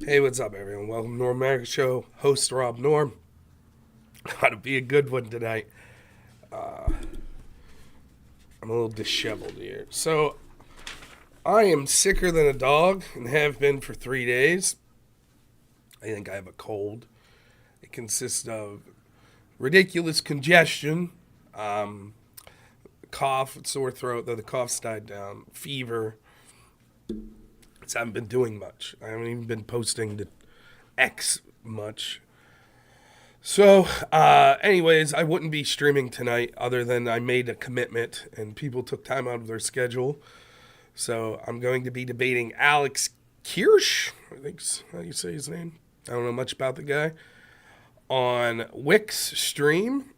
Hey, what's up, everyone? Welcome to America Show. Host Rob Norm. Got to be a good one tonight. I'm a little disheveled here. So, I am sicker than a dog and have been for 3 days. I think I have a cold. It consists of ridiculous congestion, cough, sore throat, though the cough's died down, fever. So I haven't been doing much. I haven't even been posting to X much. So, anyways, I wouldn't be streaming tonight other than I made a commitment and people took time out of their schedule. So, I'm going to be debating Alex Kirsch, I think's how you say his name. I don't know much about the guy. On Wix stream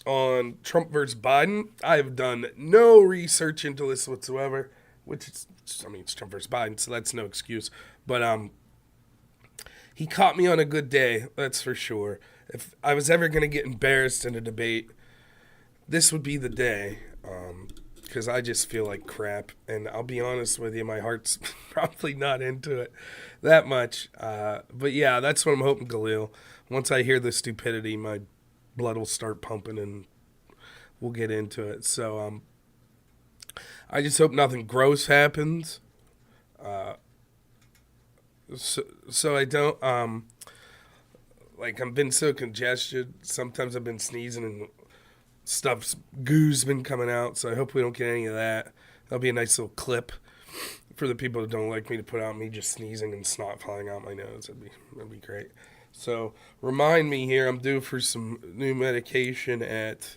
on Trump versus Biden. I've done no research into this whatsoever, which is, it's Trump versus Biden, so that's no excuse. But he caught me on a good day, that's for sure. If I was ever going to get embarrassed in a debate, this would be the day, because I just feel like crap. And I'll be honest with you, my heart's probably not into it that much. But yeah, that's what I'm hoping, Galil. Once I hear the stupidity, my blood will start pumping and we'll get into it. So I just hope nothing gross happens. So I don't, I've been so congested. Sometimes I've been sneezing and goo's been coming out. So I hope we don't get any of that. That'll be a nice little clip for the people that don't like me to put out me just sneezing and snot falling out my nose. That'd be great. So remind me here, I'm due for some new medication at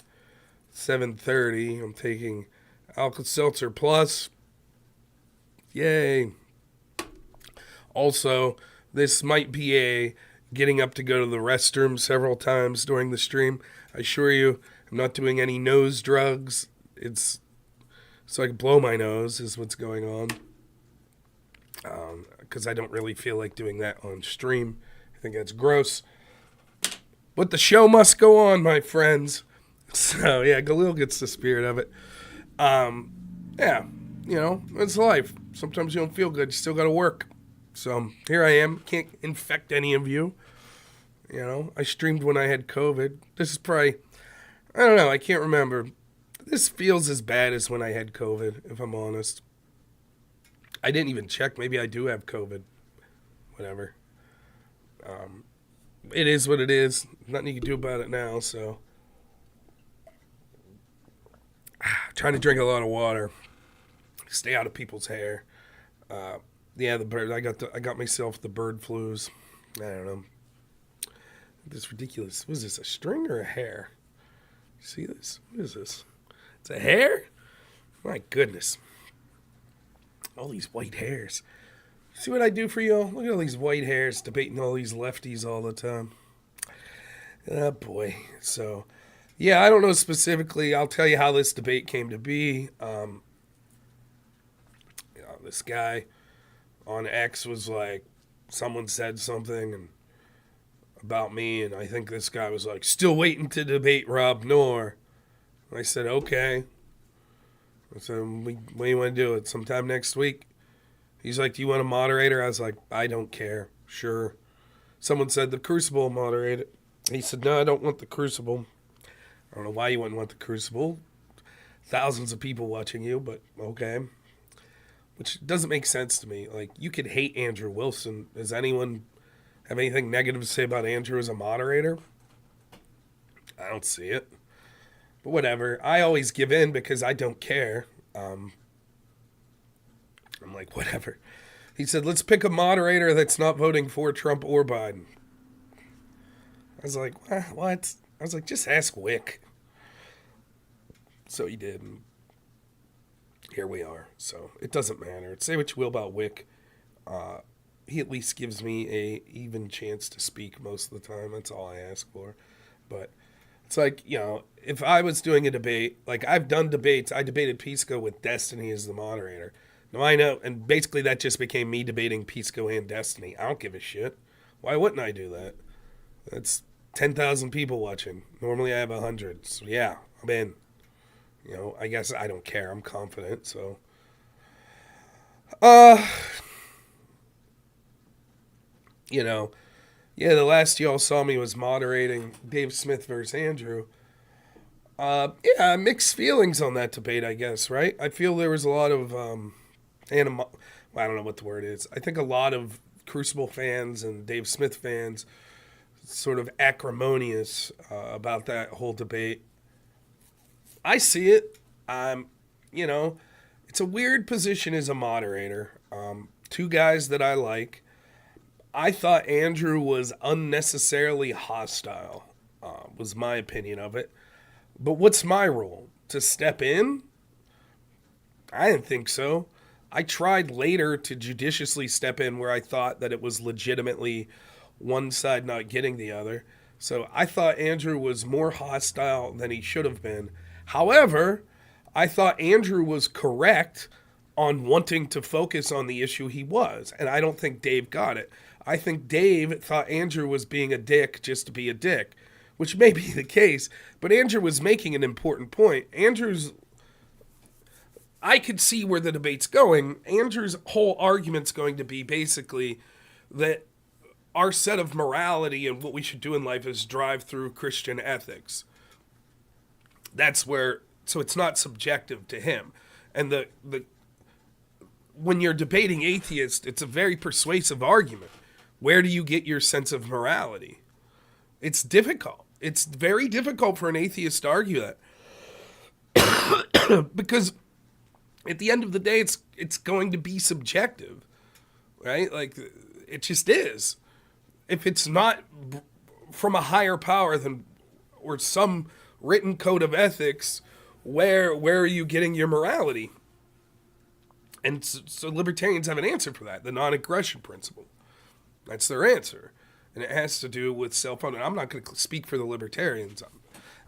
7:30. I'm taking Alka-Seltzer Plus. Yay. Also, this might be a getting up to go to the restroom several times during the stream. I assure you, I'm not doing any nose drugs. It's so I can blow my nose is what's going on. Because I don't really feel like doing that on stream. I think that's gross. But the show must go on, my friends. So, yeah, Galil gets the spirit of it. Yeah, it's life. Sometimes you don't feel good. You still got to work. So here I am. Can't infect any of you. I streamed when I had COVID. This is probably, I don't know. I can't remember. This feels as bad as when I had COVID, if I'm honest. I didn't even check. Maybe I do have COVID. Whatever. It is what it is. Nothing you can do about it now, so. Trying to drink a lot of water. Stay out of people's hair. Yeah, the bird. I got myself the bird flus. I don't know. This ridiculous. Was this a string or a hair? See this? What is this? It's a hair? My goodness. All these white hairs. See what I do for you? Look at all these white hairs debating all these lefties all the time. Oh boy. So, yeah, I don't know specifically. I'll tell you how this debate came to be. This guy on X was like, someone said something and about me, and I think this guy was like, still waiting to debate robnoerr. I said, okay. I said, when do you want to do it? Sometime next week? He's like, do you want a moderator? I was like, I don't care. Sure. Someone said the Crucible moderated. He said, no, I don't want the Crucible. I don't know why you wouldn't want the Crucible. Thousands of people watching you, but okay. Which doesn't make sense to me. Like, you could hate Andrew Wilson. Does anyone have anything negative to say about Andrew as a moderator? I don't see it. But whatever. I always give in because I don't care. I'm like, whatever. He said, let's pick a moderator that's not voting for Trump or Biden. I was like, what? I was like, just ask Wick. So he did. And here we are. So it doesn't matter. Say what you will about Wick. He at least gives me a even chance to speak most of the time. That's all I ask for. But it's like, if I was doing a debate, like I've done debates. I debated Pisco with Destiny as the moderator. Now I know, and basically that just became me debating Pisco and Destiny. I don't give a shit. Why wouldn't I do that? That's 10,000 people watching. Normally I have 100. So yeah, I'm in. I guess I don't care. I'm confident, so. you know, yeah, the last y'all saw me was moderating Dave Smith versus Andrew. Yeah, mixed feelings on that debate, I guess, right? I feel there was a lot of well, I don't know what the word is. I think a lot of Crucible fans and Dave Smith fans sort of acrimonious about that whole debate. I see it. You know, it's a weird position as a moderator. Two guys that I like. I thought Andrew was unnecessarily hostile, was my opinion of it. But what's my role? To step in? I didn't think so. I tried later to judiciously step in where I thought that it was legitimately one side not getting the other. So I thought Andrew was more hostile than he should have been. However, I thought Andrew was correct on wanting to focus on the issue he was. And I don't think Dave got it. I think Dave thought Andrew was being a dick just to be a dick, which may be the case. But Andrew was making an important point. I could see where the debate's going. Andrew's whole argument's going to be basically that our set of morality and what we should do in life is drive through Christian ethics. That's where, so it's not subjective to him. And when you're debating atheists, it's a very persuasive argument. Where do you get your sense of morality? It's difficult. It's very difficult for an atheist to argue that. Because at the end of the day, it's going to be subjective, right? Like, it just is. If it's not from a higher power than, or some written code of ethics, where are you getting your morality? And so libertarians have an answer for that, the non-aggression principle. That's their answer. And it has to do with self-own. And I'm not going to speak for the libertarians.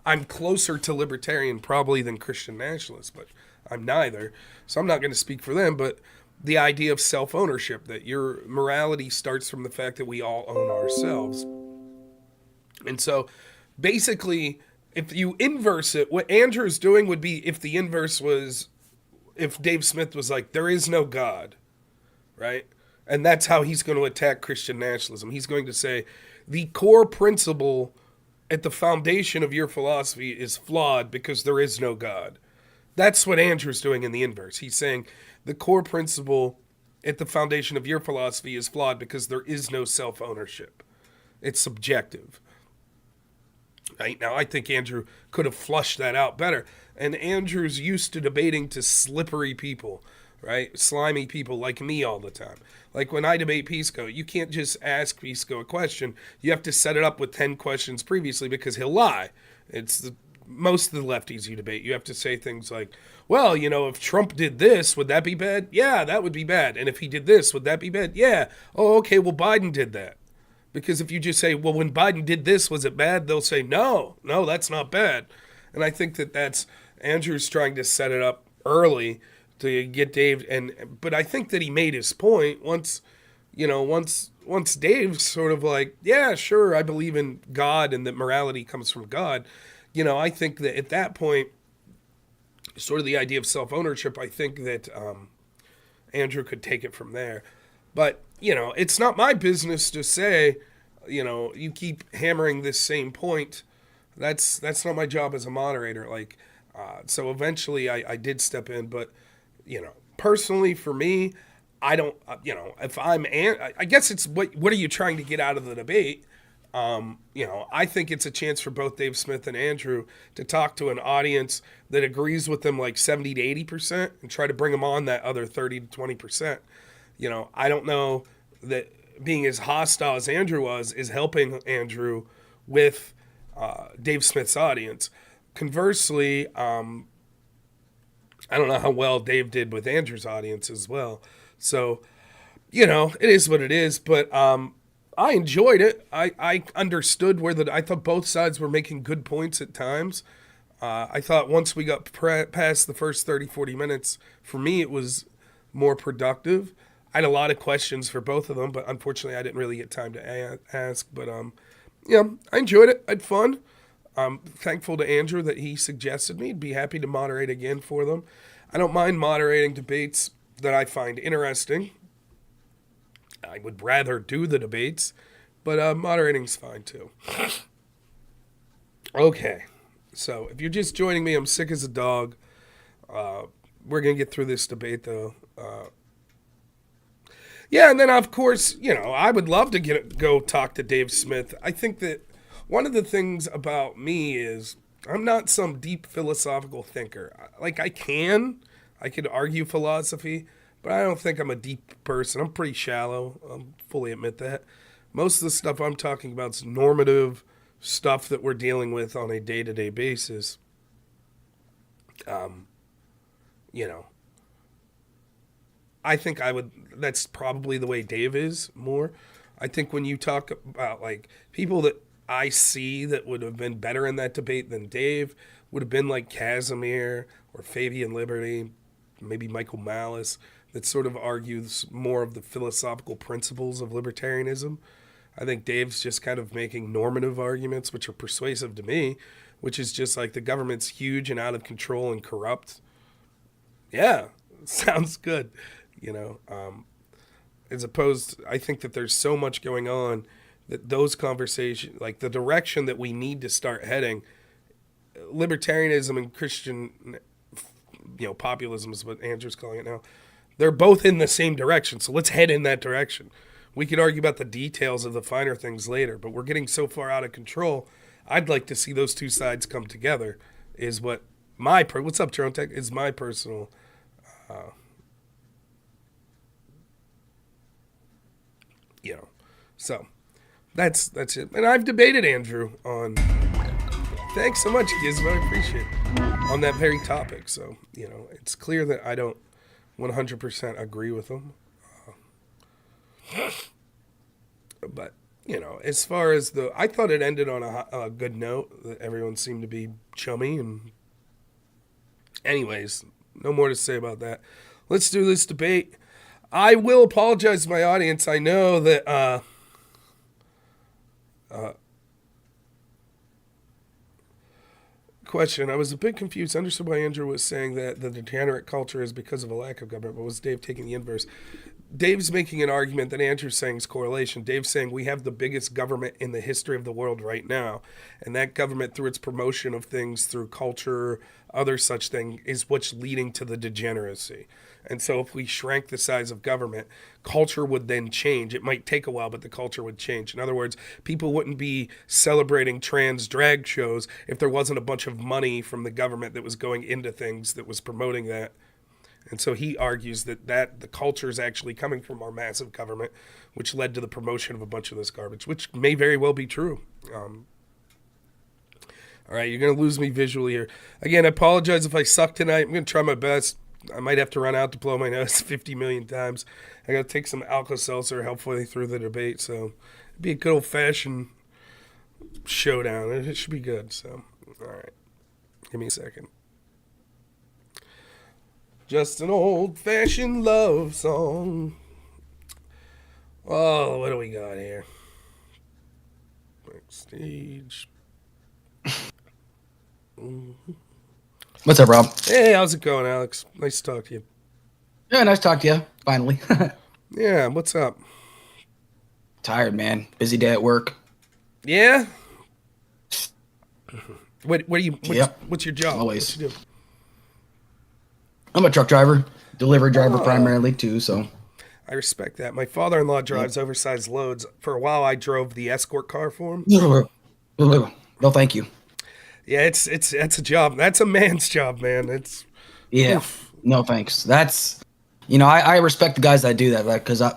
I'm closer to libertarian probably than Christian nationalist, but I'm neither. So I'm not going to speak for them, but the idea of self-ownership, that your morality starts from the fact that we all own ourselves. And so basically, if you inverse it, what Andrew's doing would be if the inverse was, if Dave Smith was like, there is no God, right? And that's how he's going to attack Christian nationalism. He's going to say, the core principle at the foundation of your philosophy is flawed because there is no God. That's what Andrew's doing in the inverse. He's saying the core principle at the foundation of your philosophy is flawed because there is no self-ownership. It's subjective. Right? Now, I think Andrew could have flushed that out better. And Andrew's used to debating to slippery people, right? Slimy people like me all the time. Like when I debate Pisco, you can't just ask Pisco a question. You have to set it up with 10 questions previously because he'll lie. It's most of the lefties you debate. You have to say things like, well, you know, if Trump did this, would that be bad? Yeah, that would be bad. And if he did this, would that be bad? Yeah. Oh, okay, well, Biden did that. Because if you just say, well, when Biden did this, was it bad? They'll say, no, that's not bad. And I think that's Andrew's trying to set it up early to get Dave. But I think that he made his point once Dave's sort of like, yeah, sure, I believe in God and that morality comes from God. You know, I think that at that point, sort of the idea of self-ownership, I think that Andrew could take it from there. But, you know, it's not my business to say, you know, you keep hammering this same point. That's not my job as a moderator. Like, so eventually I did step in. But, you know, personally for me, I don't, you know, if I guess it's what are you trying to get out of the debate? You know, I think it's a chance for both Dave Smith and Andrew to talk to an audience that agrees with them like 70 to 80% and try to bring them on that other 30 to 20%. You know, I don't know that being as hostile as Andrew was is helping Andrew with Dave Smith's audience. Conversely, I don't know how well Dave did with Andrew's audience as well. So, you know, it is what it is. But I enjoyed it. I understood I thought both sides were making good points at times. I thought once we got past the first 30, 40 minutes, for me it was more productive. I had a lot of questions for both of them, but unfortunately I didn't really get time to ask. But, yeah, I enjoyed it. I had fun. I'm thankful to Andrew that he suggested me. I'd be happy to moderate again for them. I don't mind moderating debates that I find interesting. I would rather do the debates, but moderating's fine too. Okay, so if you're just joining me, I'm sick as a dog. We're going to get through this debate, though. Yeah, and then, of course, I would love to go talk to Dave Smith. I think that one of the things about me is I'm not some deep philosophical thinker. Like, I could argue philosophy, but I don't think I'm a deep person. I'm pretty shallow. I'll fully admit that. Most of the stuff I'm talking about is normative stuff that we're dealing with on a day-to-day basis. I think that's probably the way Dave is more. I think when you talk about like people that I see that would have been better in that debate than Dave would have been like Casimir or Fabian Liberty, maybe Michael Malice, that sort of argues more of the philosophical principles of libertarianism. I think Dave's just kind of making normative arguments, which are persuasive to me, which is just like the government's huge and out of control and corrupt. Yeah, sounds good. As opposed, I think that there's so much going on that those conversations, like the direction that we need to start heading, libertarianism and Christian, populism is what Andrew's calling it now. They're both in the same direction, so let's head in that direction. We could argue about the details of the finer things later, but we're getting so far out of control. I'd like to see those two sides come together. Is what what's up, Drone Tech? Is my personal. So that's it. And I've debated Andrew on. Thanks so much, Gizmo. I appreciate it. On that very topic. So it's clear that I don't 100% agree with him. But as far as I thought it ended on a good note. That everyone seemed to be chummy. And anyways, no more to say about that. Let's do this debate. I will apologize to my audience. I know that question. I was a bit confused. I understood why Andrew was saying that the degenerate culture is because of a lack of government, but was Dave taking the inverse? Dave's making an argument that Andrew's saying is correlation. Dave's saying we have the biggest government in the history of the world right now, and that government, through its promotion of things, through culture, other such thing, is what's leading to the degeneracy. And so if we shrank the size of government, culture would then change. It might take a while, but the culture would change. In other words, people wouldn't be celebrating trans drag shows if there wasn't a bunch of money from the government that was going into things that was promoting that. And so he argues that the culture is actually coming from our massive government, which led to the promotion of a bunch of this garbage, which may very well be true. All right, you're going to lose me visually here. Again, I apologize if I suck tonight. I'm going to try my best. I might have to run out to blow my nose 50 million times. I got to take some Alka-Seltzer halfway through the debate, so it'd be a good old-fashioned showdown. It should be good. So, all right, give me a second. Just an old-fashioned love song. Oh, what do we got here? Backstage. What's up, Rob? Hey, how's it going, Alex? Nice to talk to you. Yeah, nice to talk to you, finally. Yeah, what's up? Tired, man. Busy day at work. Yeah? What's your job? Always. What you do? I'm a truck driver, delivery driver primarily, too, so. I respect that. My father-in-law drives oversized loads. For a while, I drove the escort car for him. No, thank you. Yeah, that's a job. That's a man's job, man. Oof. No thanks. That's, I respect the guys that do that, like, because I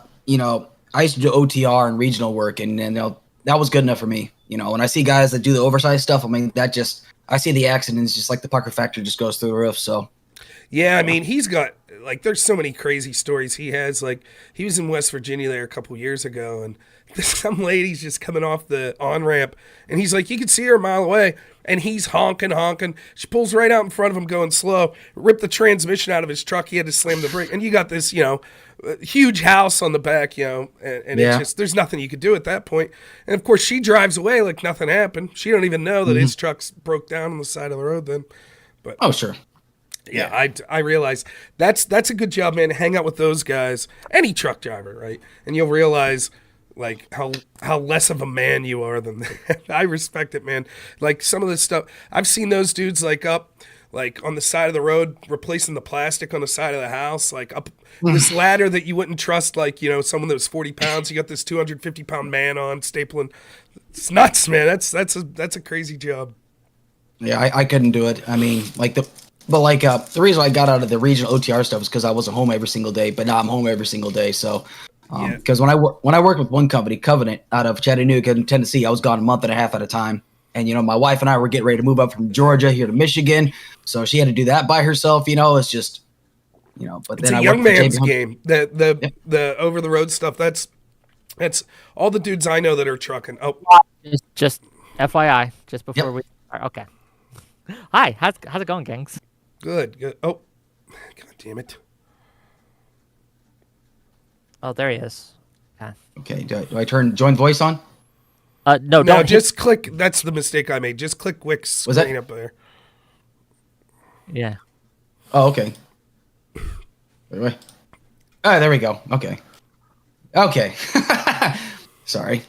used to do OTR and regional work, and that was good enough for me. When I see guys that do the oversized stuff, I mean, I see the accidents, just like the pucker factor just goes through the roof. So. Yeah, I mean, he's got, like, there's so many crazy stories he has. Like, he was in West Virginia there a couple years ago, and some lady's just coming off the on-ramp, and he's like, you can see her a mile away, and he's honking. She pulls right out in front of him going slow, ripped the transmission out of his truck. He had to slam the brake, and you got this, huge house on the back, and it's just, there's nothing you could do at that point. And, of course, she drives away like nothing happened. She don't even know that his truck's broke down on the side of the road then. But oh, sure. Yeah, I realize that's a good job, man. Hang out with those guys, any truck driver, right? And you'll realize like how less of a man you are than that. I respect it, man. Like some of this stuff, I've seen those dudes like up like on the side of the road replacing the plastic on the side of the house, like up this ladder that you wouldn't trust, like, you know, someone that was 40 pounds. You got this 250-pound man on stapling. It's nuts, man. That's a crazy job. Yeah, I couldn't do it. I mean, the reason I got out of the regional OTR stuff is because I wasn't home every single day, but now I'm home every single day. So, because when I worked with one company, Covenant, out of Chattanooga in Tennessee, I was gone a month and a half at a time. And, you know, my wife and I were getting ready to move up from Georgia here to Michigan. So she had to do that by herself, you know, it's just, you know, but It's then a I young worked for man's JB game. The over the road stuff, that's all the dudes I know that are trucking. Oh, Just FYI, just before Yep. we start. Okay. Hi, how's it going, gangs? good. Oh, God damn it. Oh, there he is. Yeah. Okay, do I turn join voice on? No, No, don't just click. That's the mistake I made. Just click Wick's Was that- screen up there. Yeah. Oh, okay. Wait. Oh, there we go. Okay. Sorry.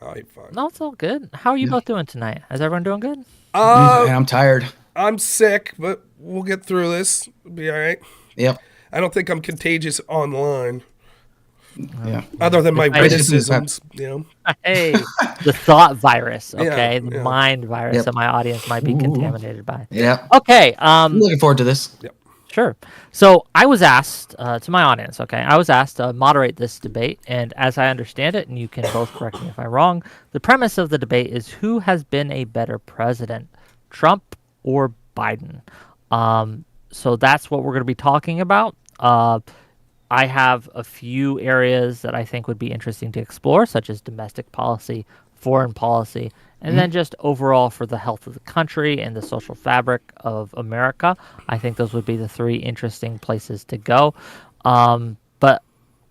Oh, you're fine. No, it's all good. How are you both doing tonight? Is everyone doing good? Man, I'm tired. I'm sick, but we'll get through this. It'll be all right. Yep. I don't think I'm contagious online, Yeah. other than my I just- witticisms. You know, Hey, the thought virus, Yeah, okay? The yeah. mind virus Yep. that my audience might be Ooh. contaminated by. Yeah. Okay, I'm looking forward to this. sure. So I was asked, to my audience, okay, I was asked to moderate this debate, and as I understand it, and you can both correct me if I'm wrong, the premise of the debate is who has been a better president, Trump or Biden? So that's what we're going to be talking about. I have a few areas that I think would be interesting to explore, such as domestic policy, foreign policy, and then just overall for the health of the country and the social fabric of America. I think those would be the three interesting places to go. But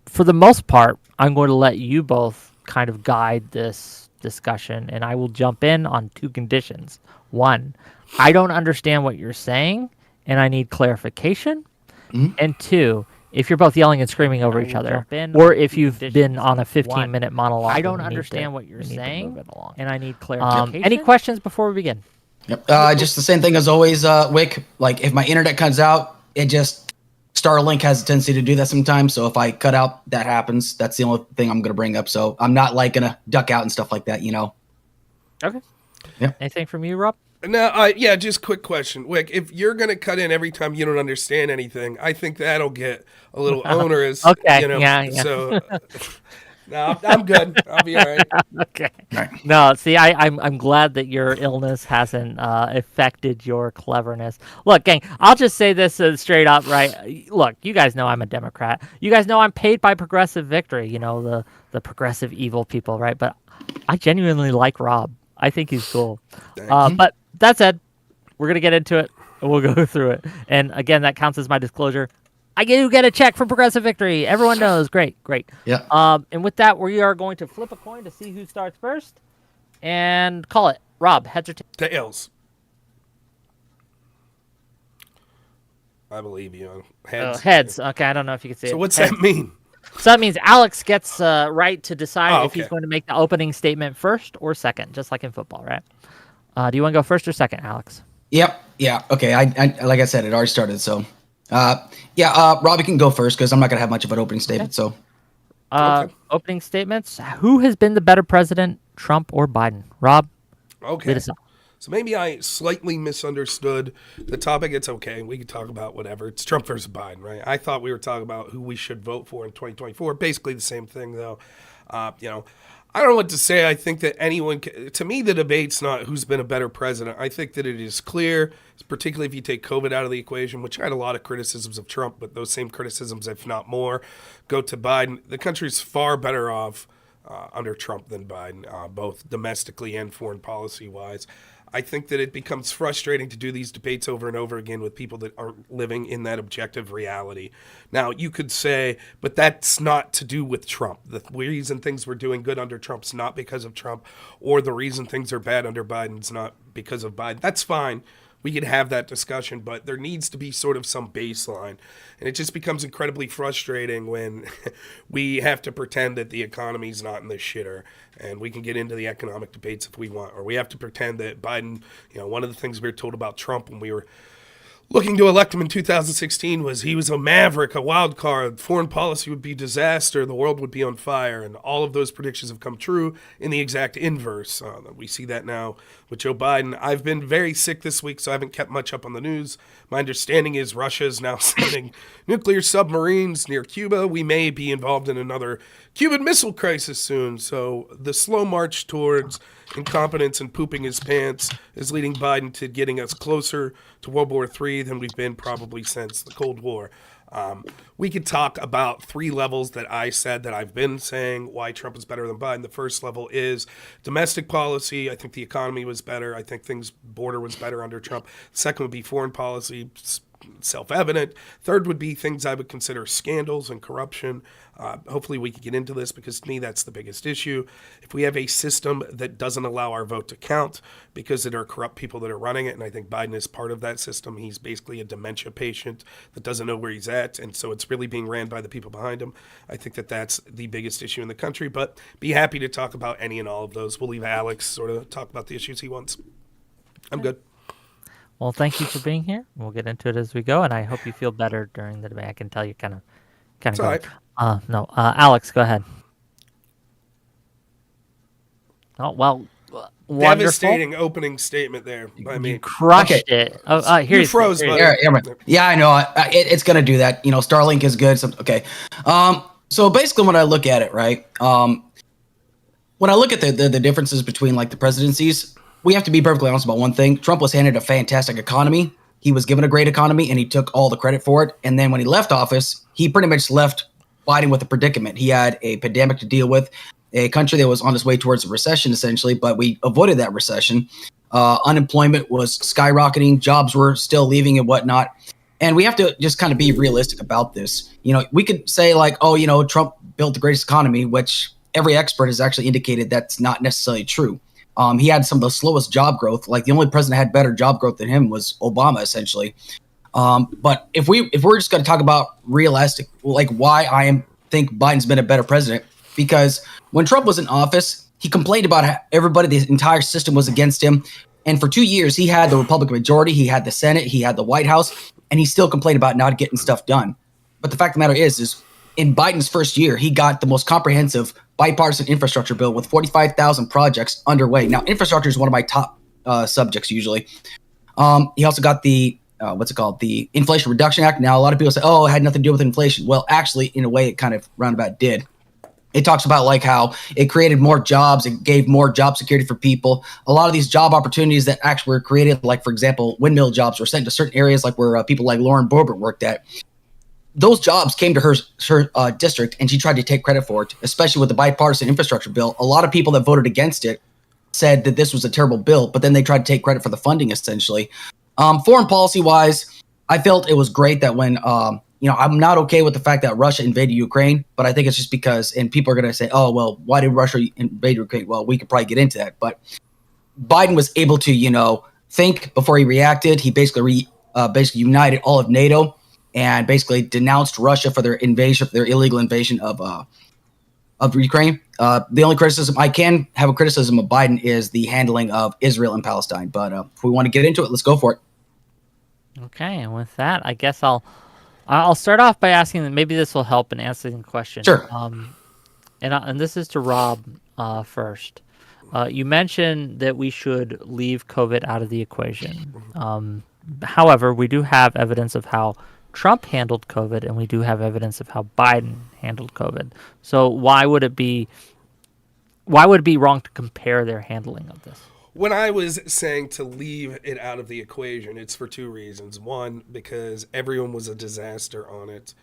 for the most part, I'm going to let you both kind of guide this discussion, and I will jump in on two conditions. One, I don't understand what you're saying, and I need clarification. And two, if you're both yelling and screaming over each other, or if you've been on a 15-minute monologue, I don't understand what you're saying, and I need clarification. Any questions before we begin? Yep. Just the same thing as always, Wick. Like if my internet cuts out, it just Starlink has a tendency to do that sometimes. So if I cut out, that happens. That's the only thing I'm gonna bring up. So I'm not like gonna duck out and stuff like that, you know. Okay. Yeah. Anything from you, Rob? now, yeah, just quick question, Wick. If you're gonna cut in every time you don't understand anything, I think that'll get a little onerous. Okay, You know, yeah. So, no, I'm good. I'll be all right. Okay. Right. No, see, I'm glad that your illness hasn't affected your cleverness. Look, gang, I'll just say this straight up, right? Look, you guys know I'm a Democrat. You guys know I'm paid by Progressive Victory, you know, the progressive evil people, right? But I genuinely like Rob. I think he's cool. But that said, we're going to get into it, and we'll go through it. And again, that counts as my disclosure. I do get a check from Progressive Victory. Everyone knows. Great. Yeah. And with that, we are going to flip a coin to see who starts first and call it. Rob, heads or tails? Tails. I believe you. Heads. Heads. Okay, I don't know if you can see it. So what's Heads. that mean? So that means Alex gets right to decide if he's okay. going to make the opening statement first or second, just like in football, right? Do you want to go first or second, Alex? Yep. Yeah. Okay. I like I said, it already started. So, Robbie can go first because I'm not gonna have much of an opening statement. So, Okay. Opening statements. Who has been the better president, Trump or Biden? Rob, Okay. lead us off. So maybe I slightly misunderstood the topic. It's okay. We can talk about whatever. It's Trump versus Biden, right? I thought we were talking about who we should vote for in 2024. Basically the same thing, though. You know, I don't know what to say. I think that to me, the debate's not who's been a better president. I think that it is clear, particularly if you take COVID out of the equation, which I had a lot of criticisms of Trump, but those same criticisms, if not more, go to Biden. The country's far better off under Trump than Biden, both domestically and foreign policy-wise. I think that it becomes frustrating to do these debates over and over again with people that aren't living in that objective reality. Now, you could say, but that's not to do with Trump. The reason things were doing good under Trump's not because of Trump, or the reason things are bad under Biden's not because of Biden. That's fine. we could have that discussion, but there needs to be sort of some baseline. And it just becomes incredibly frustrating when we have to pretend that the economy's not in the shitter. And we can get into the economic debates if we want, or we have to pretend that Biden, one of the things we were told about Trump when we were looking to elect him in 2016 was he was a maverick, a wild card, foreign policy would be disaster, the world would be on fire, and all of those predictions have come true in the exact inverse. We see that now with Joe Biden. I've been very sick this week, so I haven't kept much up on the news. My understanding is Russia is now sending nuclear submarines near Cuba. We may be involved in another Cuban Missile Crisis soon, so the slow march towards incompetence and pooping his pants is leading Biden to getting us closer to World War III than we've been probably since the Cold War. We could talk about 3 levels that I said that I've been saying why Trump is better than Biden. The first level is domestic policy. I think the economy was better. I think border was better under Trump. Second would be foreign policy, self-evident. Third would be things I would consider scandals and corruption. Hopefully we can get into this because to me that's the biggest issue. If we have a system that doesn't allow our vote to count because there are corrupt people that are running it, and I think Biden is part of that system, he's basically a dementia patient that doesn't know where he's at, and so it's really being ran by the people behind him. I think that that's the biggest issue in the country, but be happy to talk about any and all of those. We'll leave Alex sort of talk about the issues he wants. I'm good. Well, thank you for being here. We'll get into it as we go, and I hope you feel better during the debate. I can tell you kind of It's all right. No, Alex, go ahead. Oh, well, wonderful. Devastating opening statement there by me. You crushed Okay. it. Oh, here You froze, buddy. Yeah, I know. It's gonna do that. Starlink is good. Okay. So basically, when I look at it, right, when I look at the differences between like the presidencies, we have to be perfectly honest about one thing. Trump was handed a fantastic economy. He was given a great economy, and he took all the credit for it. And then when he left office, he pretty much left Biden with a predicament. He had a pandemic to deal with, a country that was on its way towards a recession, essentially, but we avoided that recession. Unemployment was skyrocketing. Jobs were still leaving and whatnot. And we have to just kind of be realistic about this. We could say like, oh, Trump built the greatest economy, which every expert has actually indicated that's not necessarily true. He had some of the slowest job growth. Like the only president that had better job growth than him was Obama, essentially. But if we're just going to talk about realistic, like why I think Biden's been a better president, because when Trump was in office, he complained about how everybody, the entire system was against him. And for 2 years, he had the Republican majority, he had the Senate, he had the White House, and he still complained about not getting stuff done. But the fact of the matter is in Biden's first year, he got the most comprehensive bipartisan infrastructure bill with 45,000 projects underway. Now, infrastructure is one of my top subjects usually. He also got the the Inflation Reduction Act. Now, a lot of people say, oh, it had nothing to do with inflation. Well, actually, in a way, it kind of roundabout did. It talks about like how it created more jobs, it gave more job security for people. A lot of these job opportunities that actually were created, like, for example, windmill jobs were sent to certain areas like where people like Lauren Boebert worked at. Those jobs came to her district, and she tried to take credit for it, especially with the bipartisan infrastructure bill. A lot of people that voted against it said that this was a terrible bill, but then they tried to take credit for the funding, essentially. Foreign policy-wise, I felt it was great that when I'm not okay with the fact that Russia invaded Ukraine, but I think it's just because, and people are going to say, oh, well, why did Russia invade Ukraine? Well, we could probably get into that, but Biden was able to, think before he reacted. He basically united all of NATO and basically denounced Russia for their illegal invasion of Ukraine. The only criticism I can have of Biden is the handling of Israel and Palestine. But if we want to get into it, let's go for it. Okay, and with that, I guess I'll start off by asking that maybe this will help in answering the question. Sure. And this is to Rob first. You mentioned that we should leave COVID out of the equation. However, we do have evidence of how Trump handled COVID, and we do have evidence of how Biden handled COVID. So why would it be wrong to compare their handling of this? When I was saying to leave it out of the equation, it's for 2 reasons. One, because everyone was a disaster on it.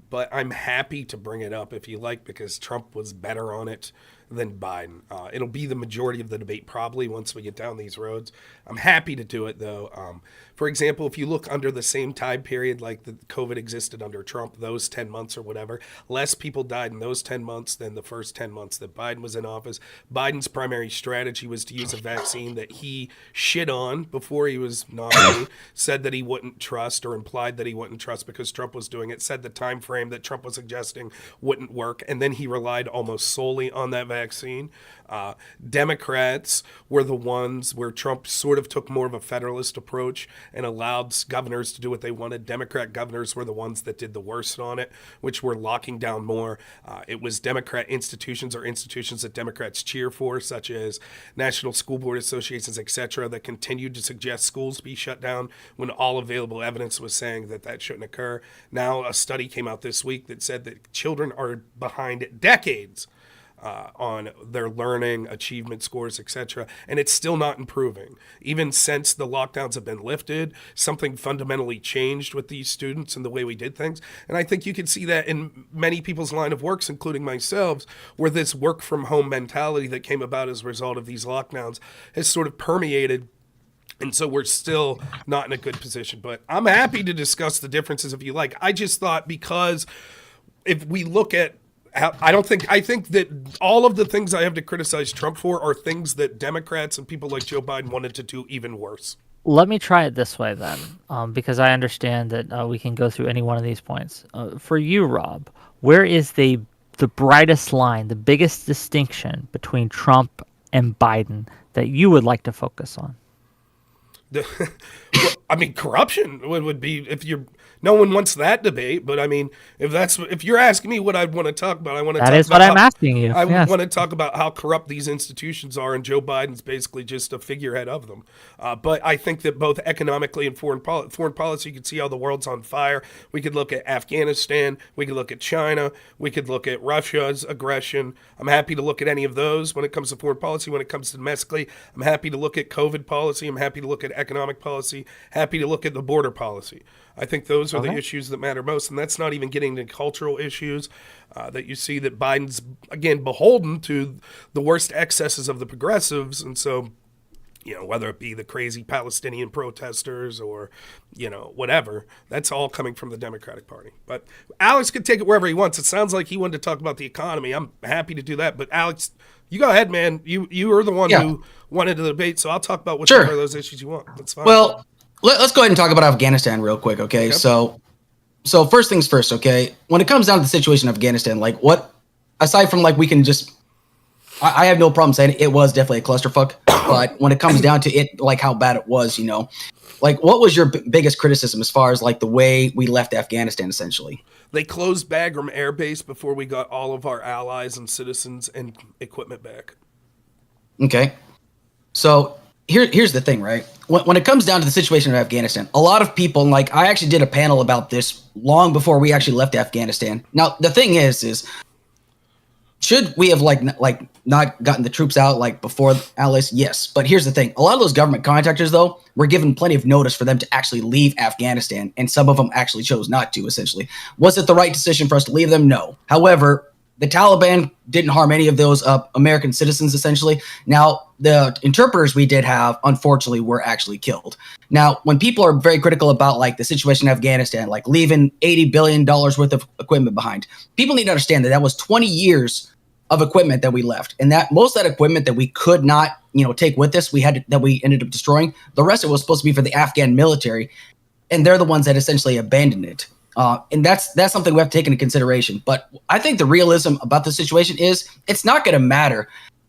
But I'm happy to bring it up if you like, because Trump was better on it than Biden. It'll be the majority of the debate probably once we get down these roads. I'm happy to do it though. For example, if you look under the same time period like the COVID existed under Trump, those 10 months or whatever, less people died in those 10 months than the first 10 months that Biden was in office. Biden's primary strategy was to use a vaccine that he shit on before he was nominated, said that he wouldn't trust, or implied that he wouldn't trust because Trump was doing it, said the time frame that Trump was suggesting wouldn't work, and then he relied almost solely on that vaccine. Democrats were the ones where Trump sort of took more of a federalist approach and allowed governors to do what they wanted. Democrat governors were the ones that did the worst on it, which were locking down more. It was Democrat institutions or institutions that Democrats cheer for, such as National School Board Associations, etc., that continued to suggest schools be shut down when all available evidence was saying that that shouldn't occur. Now, a study came out this week that said that children are behind decades on their learning, achievement scores, etc., and it's still not improving. Even since the lockdowns have been lifted, something fundamentally changed with these students and the way we did things. And I think you can see that in many people's line of works, including myself, where this work from home mentality that came about as a result of these lockdowns has sort of permeated. And so we're still not in a good position. But I'm happy to discuss the differences if you like. I just thought, because if we look at I think that all of the things I have to criticize Trump for are things that Democrats and people like Joe Biden wanted to do even worse. Let me try it this way then, because I understand that we can go through any one of these points. For you, Rob, where is the brightest line, the biggest distinction between Trump and Biden that you would like to focus on? Well, I mean, corruption would be, if you're, no one wants that debate, but I mean, if you're asking me what I'd want to talk about, I want to talk about. That is what I'm asking you. I Yes. want to talk about how corrupt these institutions are, and Joe Biden's basically just a figurehead of them. But I think that both economically and foreign policy, you can see how the world's on fire. We could look at Afghanistan, we could look at China, we could look at Russia's aggression. I'm happy to look at any of those when it comes to foreign policy. When it comes to domestically, I'm happy to look at COVID policy. I'm happy to look at economic policy, happy to look at the border policy. I think those are the issues that matter most, and that's not even getting to cultural issues that you see that Biden's, again, beholden to the worst excesses of the progressives. And so, whether it be the crazy Palestinian protesters or, whatever, that's all coming from the Democratic Party. But Alex could take it wherever he wants. It sounds like he wanted to talk about the economy. I'm happy to do that. But Alex, you go ahead, man. You are the one who wanted to debate, so I'll talk about whichever of those issues you want. That's fine. Well, let's go ahead and talk about Afghanistan real quick, okay? So first things first, okay? When it comes down to the situation in Afghanistan, aside from we can just, I have no problem saying it was definitely a clusterfuck, but when it comes down to it, how bad it was, what was your biggest criticism as far as the way we left Afghanistan, essentially? They closed Bagram Air Base before we got all of our allies and citizens and equipment back. Okay. So here's the thing, right? When it comes down to the situation in Afghanistan, a lot of people, I actually did a panel about this long before we actually left Afghanistan. Now, the thing is should we have not gotten the troops out before Alice? Yes. But here's the thing. A lot of those government contractors, though, were given plenty of notice for them to actually leave Afghanistan, and some of them actually chose not to, essentially. Was it the right decision for us to leave them? No. However, the Taliban didn't harm any of those American citizens, essentially. Now, the interpreters we did have, unfortunately, were actually killed. Now, when people are very critical about the situation in Afghanistan, leaving $80 billion worth of equipment behind, people need to understand that was 20 years of equipment that we left, and that most of that equipment that we could not, take with us, we ended up destroying. The rest of it was supposed to be for the Afghan military, and they're the ones that essentially abandoned it. And that's something we have to take into consideration. But I think the realism about the situation is it's not going to matter.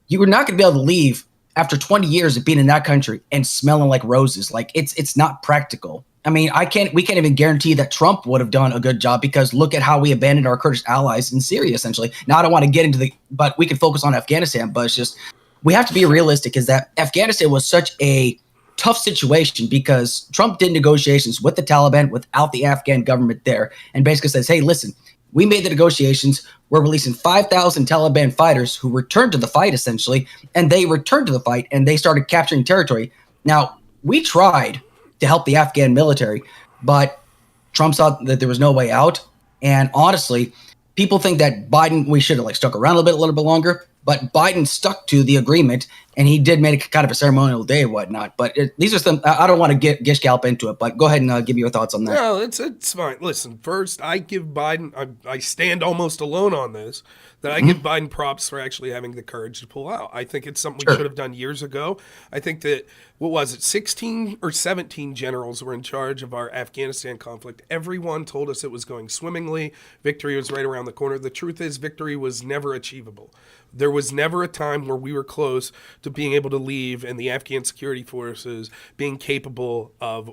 You are not going to be able to leave after 20 years of being in that country and smelling like roses. It's not practical. I mean, we can't even guarantee that Trump would have done a good job, because look at how we abandoned our Kurdish allies in Syria, essentially. Now, I don't want to get into but we can focus on Afghanistan, but it's just, we have to be realistic, is that Afghanistan was such a tough situation because Trump did negotiations with the Taliban without the Afghan government there, and basically says, hey, listen, we made the negotiations. We're releasing 5,000 Taliban fighters who returned to the fight, essentially, and they returned to the fight and they started capturing territory. Now, we tried to help the Afghan military, but Trump saw that there was no way out. And honestly, people think that Biden, we should have like stuck around a little bit longer, but Biden stuck to the agreement, and he did make kind of a ceremonial day and whatnot. But these are some, I don't want to get gish gallop into it, but go ahead and give me your thoughts on that. No, it's fine. Listen, first, I give Biden, I stand almost alone on this, that I give Biden props for actually having the courage to pull out. I think it's something we should have done years ago. I think that, 16 or 17 generals were in charge of our Afghanistan conflict. Everyone told us it was going swimmingly. Victory was right around the corner. The truth is, victory was never achievable. There was never a time where we were close to being able to leave and the Afghan security forces being capable of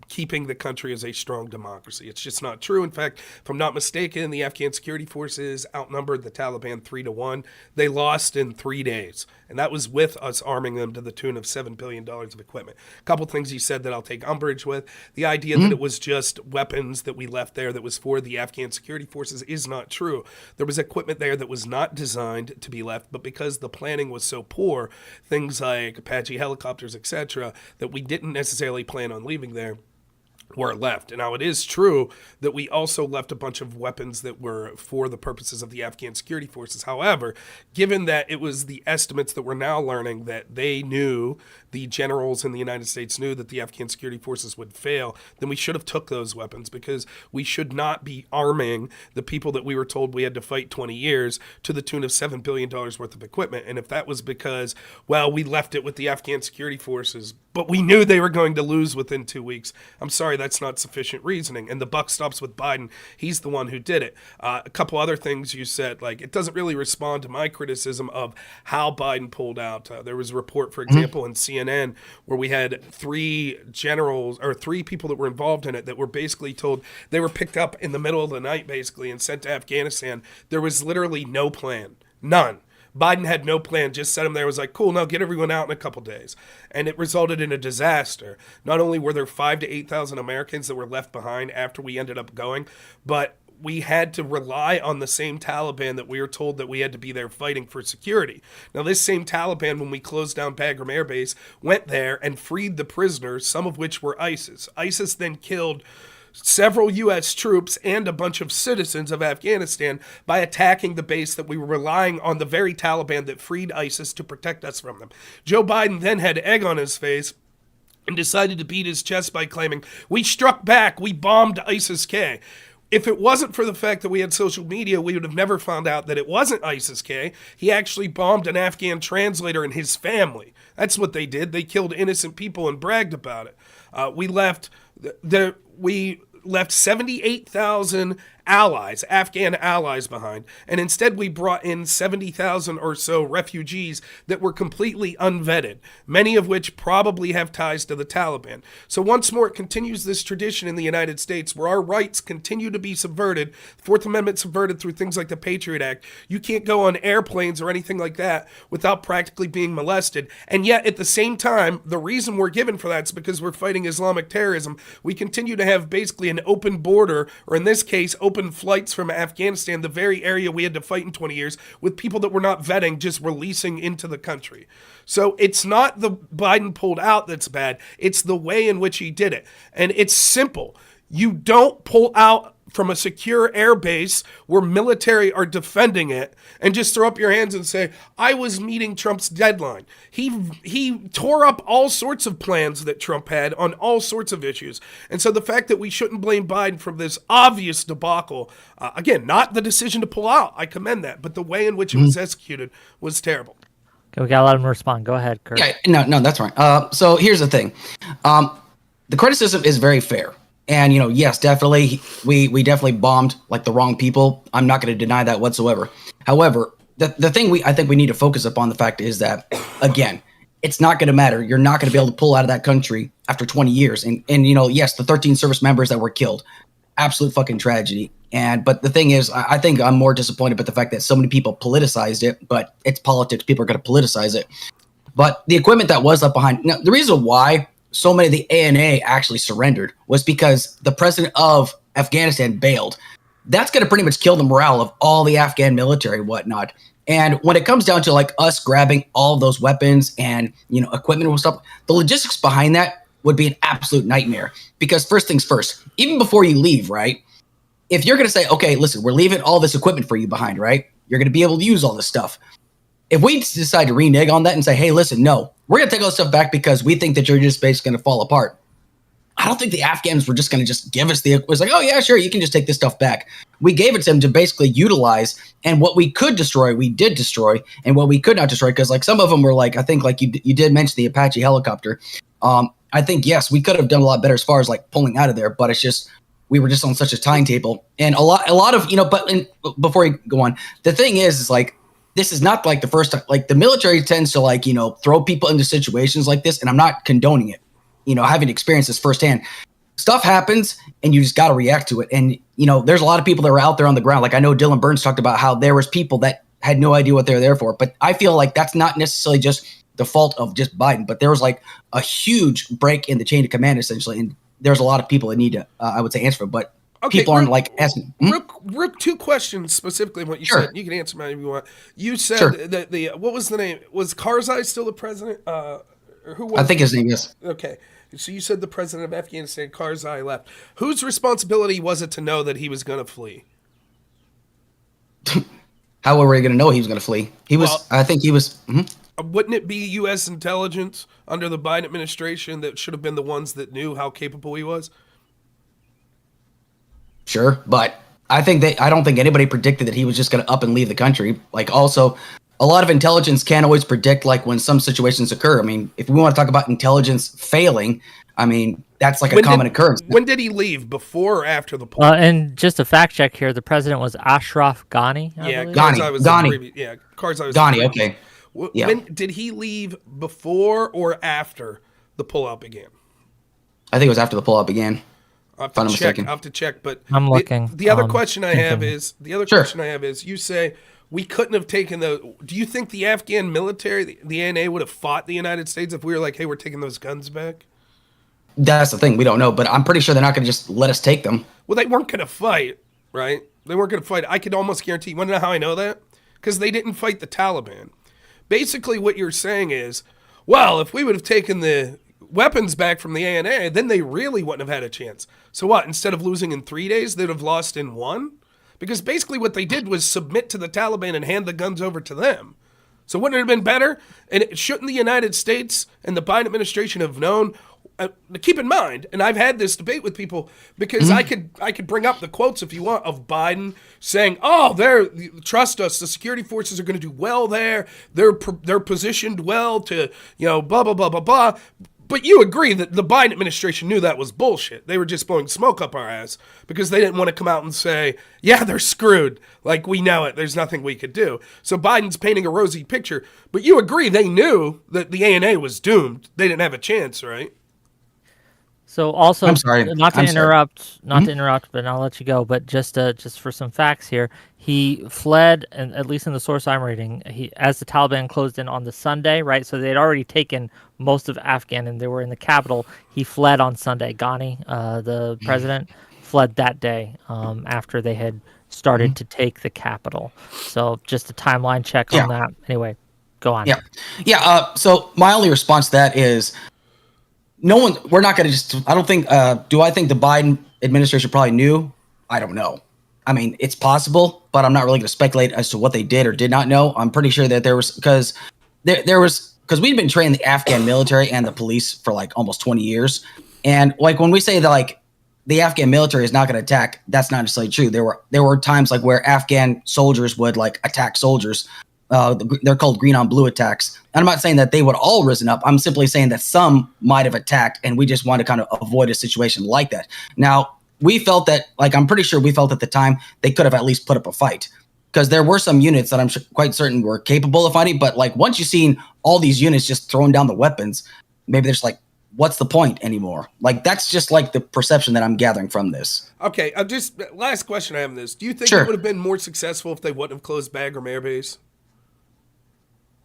keeping the country as a strong democracy. It's just not true. In fact, if I'm not mistaken, the Afghan security forces outnumbered the Taliban 3-1. They lost in 3 days, and that was with us arming them to the tune of $7 billion of equipment. A couple things you said that I'll take umbrage with. The idea that it was just weapons that we left there that was for the Afghan security forces is not true. There was equipment there that was not designed to be left, but because the planning was so poor, things like Apache helicopters, etc., that we didn't necessarily plan on leaving there, were left. And now it is true that we also left a bunch of weapons that were for the purposes of the Afghan security forces. However, given that it was the estimates that we're now learning that they knew, the generals in the United States knew that the Afghan security forces would fail, then we should have took those weapons, because we should not be arming the people that we were told we had to fight 20 years to the tune of $7 billion worth of equipment. And if that was because, well, we left it with the Afghan security forces, but we knew they were going to lose within 2 weeks, I'm sorry, that's not sufficient reasoning. And the buck stops with Biden. He's the one who did it. A couple other things you said, like, it doesn't really respond to my criticism of how Biden pulled out. There was a report, for example, in CNN where we had 3 generals or 3 people that were involved in it that were basically told they were picked up in the middle of the night, basically, and sent to Afghanistan. There was literally no plan. None. Biden had no plan, just set him there, was like, cool, now get everyone out in a couple days. And it resulted in a disaster. Not only were there 5,000 to 8,000 Americans that were left behind after we ended up going, but we had to rely on the same Taliban that we were told that we had to be there fighting for security. Now, this same Taliban, when we closed down Bagram Air Base, went there and freed the prisoners, some of which were ISIS. ISIS then killed several U.S. troops and a bunch of citizens of Afghanistan by attacking the base that we were relying on the very Taliban that freed ISIS to protect us from them. Joe Biden then had egg on his face and decided to beat his chest by claiming, we struck back, we bombed ISIS-K. If it wasn't for the fact that we had social media, we would have never found out that it wasn't ISIS-K. He actually bombed an Afghan translator and his family. That's what they did. They killed innocent people and bragged about it. We left 78,000 allies, Afghan allies behind, and instead we brought in 70,000 or so refugees that were completely unvetted, many of which probably have ties to the Taliban. So once more, it continues this tradition in the United States where our rights continue to be subverted, Fourth Amendment subverted through things like the Patriot Act. You can't go on airplanes or anything like that without practically being molested. And yet, at the same time, the reason we're given for that is because we're fighting Islamic terrorism. We continue to have basically an open border, or in this case, open flights from Afghanistan, the very area we had to fight in 20 years, with people that we're not vetting just releasing into the country. So it's not the Biden pulled out that's bad, it's the way in which he did it. And it's simple. You don't pull out from a secure air base where military are defending it and just throw up your hands and say, I was meeting Trump's deadline. He tore up all sorts of plans that Trump had on all sorts of issues. And so the fact that we shouldn't blame Biden for this obvious debacle, again, not the decision to pull out, I commend that, but the way in which it was executed was terrible. Okay, we gotta let him respond. Go ahead, Kirsch. Yeah, no, that's right. So here's the thing. The criticism is very fair. And, yes, definitely, we definitely bombed like the wrong people. I'm not going to deny that whatsoever. However, the thing I think we need to focus upon the fact is that, again, it's not going to matter. You're not going to be able to pull out of that country after 20 years. And yes, the 13 service members that were killed, absolute fucking tragedy. But the thing is, I think I'm more disappointed with the fact that so many people politicized it, but it's politics. People are going to politicize it. But the equipment that was left behind, now, the reason why so many of the ANA actually surrendered was because the president of Afghanistan bailed. That's going to pretty much kill the morale of all the Afghan military and whatnot. And when it comes down to like us grabbing all of those weapons and, equipment and stuff, the logistics behind that would be an absolute nightmare. Because first things first, even before you leave, right? if you're going to say, okay, listen, we're leaving all this equipment for you behind, right? You're going to be able to use all this stuff. If we decide to renege on that and say, hey, listen, no, we're going to take all this stuff back because we think that you're just basically going to fall apart. I don't think the Afghans were just going to just give us it was like, oh, yeah, sure, you can just take this stuff back. We gave it to them to basically utilize, and what we could destroy, we did destroy, and what we could not destroy, because like some of them were like, I think like you did mention the Apache helicopter. I think, yes, we could have done a lot better as far as like pulling out of there, but it's just, we were just on such a timetable. And a lot of, before you go on, the thing is like, this is not like the first time, like the military tends to like, throw people into situations like this, and I'm not condoning it. Having experienced this firsthand, stuff happens and you just got to react to it. And, there's a lot of people that were out there on the ground. Like I know Dylan Burns talked about how there was people that had no idea what they were there for, but I feel like that's not necessarily just the fault of just Biden, but there was like a huge break in the chain of command essentially. And there's a lot of people that need to, I would say, answer for it, but people aren't like asking. Rook, 2 questions specifically on what you said. You can answer mine if you want. You said that what was the name? Was Karzai still the president? Who was I think his name is. Okay. So you said the president of Afghanistan, Karzai, left. Whose responsibility was it to know that he was going to flee? How were we going to know he was going to flee? I think he was. Wouldn't it be U.S. intelligence under the Biden administration that should have been the ones that knew how capable he was? Sure, but I don't think anybody predicted that he was just going to up and leave the country. Like also, a lot of intelligence can't always predict like when some situations occur. I mean, if we want to talk about intelligence failing, I mean, that's like a common occurrence. When did he leave? Before or after the poll? And just a fact check here, the president was Ashraf Ghani. Karzai was Karzai. Ghani, okay. When did he leave, before or after the pullout began? I think it was after the pullout began. I'll have to check, but I'm looking. The other question I have is, you say we couldn't have taken do you think the Afghan military, the ANA, would have fought the United States if we were like, hey, we're taking those guns back? That's the thing. We don't know, but I'm pretty sure they're not going to just let us take them. Well, they weren't going to fight, right? They weren't going to fight. I could almost guarantee. You want to know how I know that? Because they didn't fight the Taliban. Basically, what you're saying is, well, if we would have taken the weapons back from the ANA, then they really wouldn't have had a chance. So what? Instead of losing in 3 days, they'd have lost in 1? Because basically what they did was submit to the Taliban and hand the guns over to them. So wouldn't it have been better? And shouldn't the United States and the Biden administration have known? Keep in mind, and I've had this debate with people, because I could bring up the quotes if you want of Biden saying, "Oh, trust us, the security forces are going to do well there. They're positioned well to blah blah blah blah blah." But you agree that the Biden administration knew that was bullshit. They were just blowing smoke up our ass because they didn't want to come out and say, yeah, they're screwed. Like, we know it. There's nothing we could do. So Biden's painting a rosy picture. But you agree they knew that the ANA was doomed. They didn't have a chance, right? So also, I'm sorry. not to interrupt, but I'll let you go. But just for some facts here, he fled, and at least in the source I'm reading, as the Taliban closed in on the Sunday, right? So they had already taken most of Afghan, and they were in the capital. He fled on Sunday. Ghani, the president, fled that day after they had started to take the capital. So just a timeline check on that. Anyway, go on. So my only response to that is, we're not going to just, I don't think, do I think the Biden administration probably knew? I don't know. I mean, it's possible, but I'm not really going to speculate as to what they did or did not know. I'm pretty sure that because we've been training the Afghan military and the police for like almost 20 years. And like when we say that like the Afghan military is not going to attack, that's not necessarily true. There were times like where Afghan soldiers would like attack soldiers. They're called green on blue attacks. And I'm not saying that they would all risen up. I'm simply saying that some might have attacked, and we just want to kind of avoid a situation like that. Now, we felt that, like, I'm pretty sure we felt at the time they could have at least put up a fight, because there were some units that I'm quite certain were capable of fighting. But like once you've seen all these units just throwing down the weapons, maybe there's like, what's the point anymore? Like, that's just like the perception that I'm gathering from this. Okay, last question I have on this. Do you think it would have been more successful if they wouldn't have closed Bagram Air Base?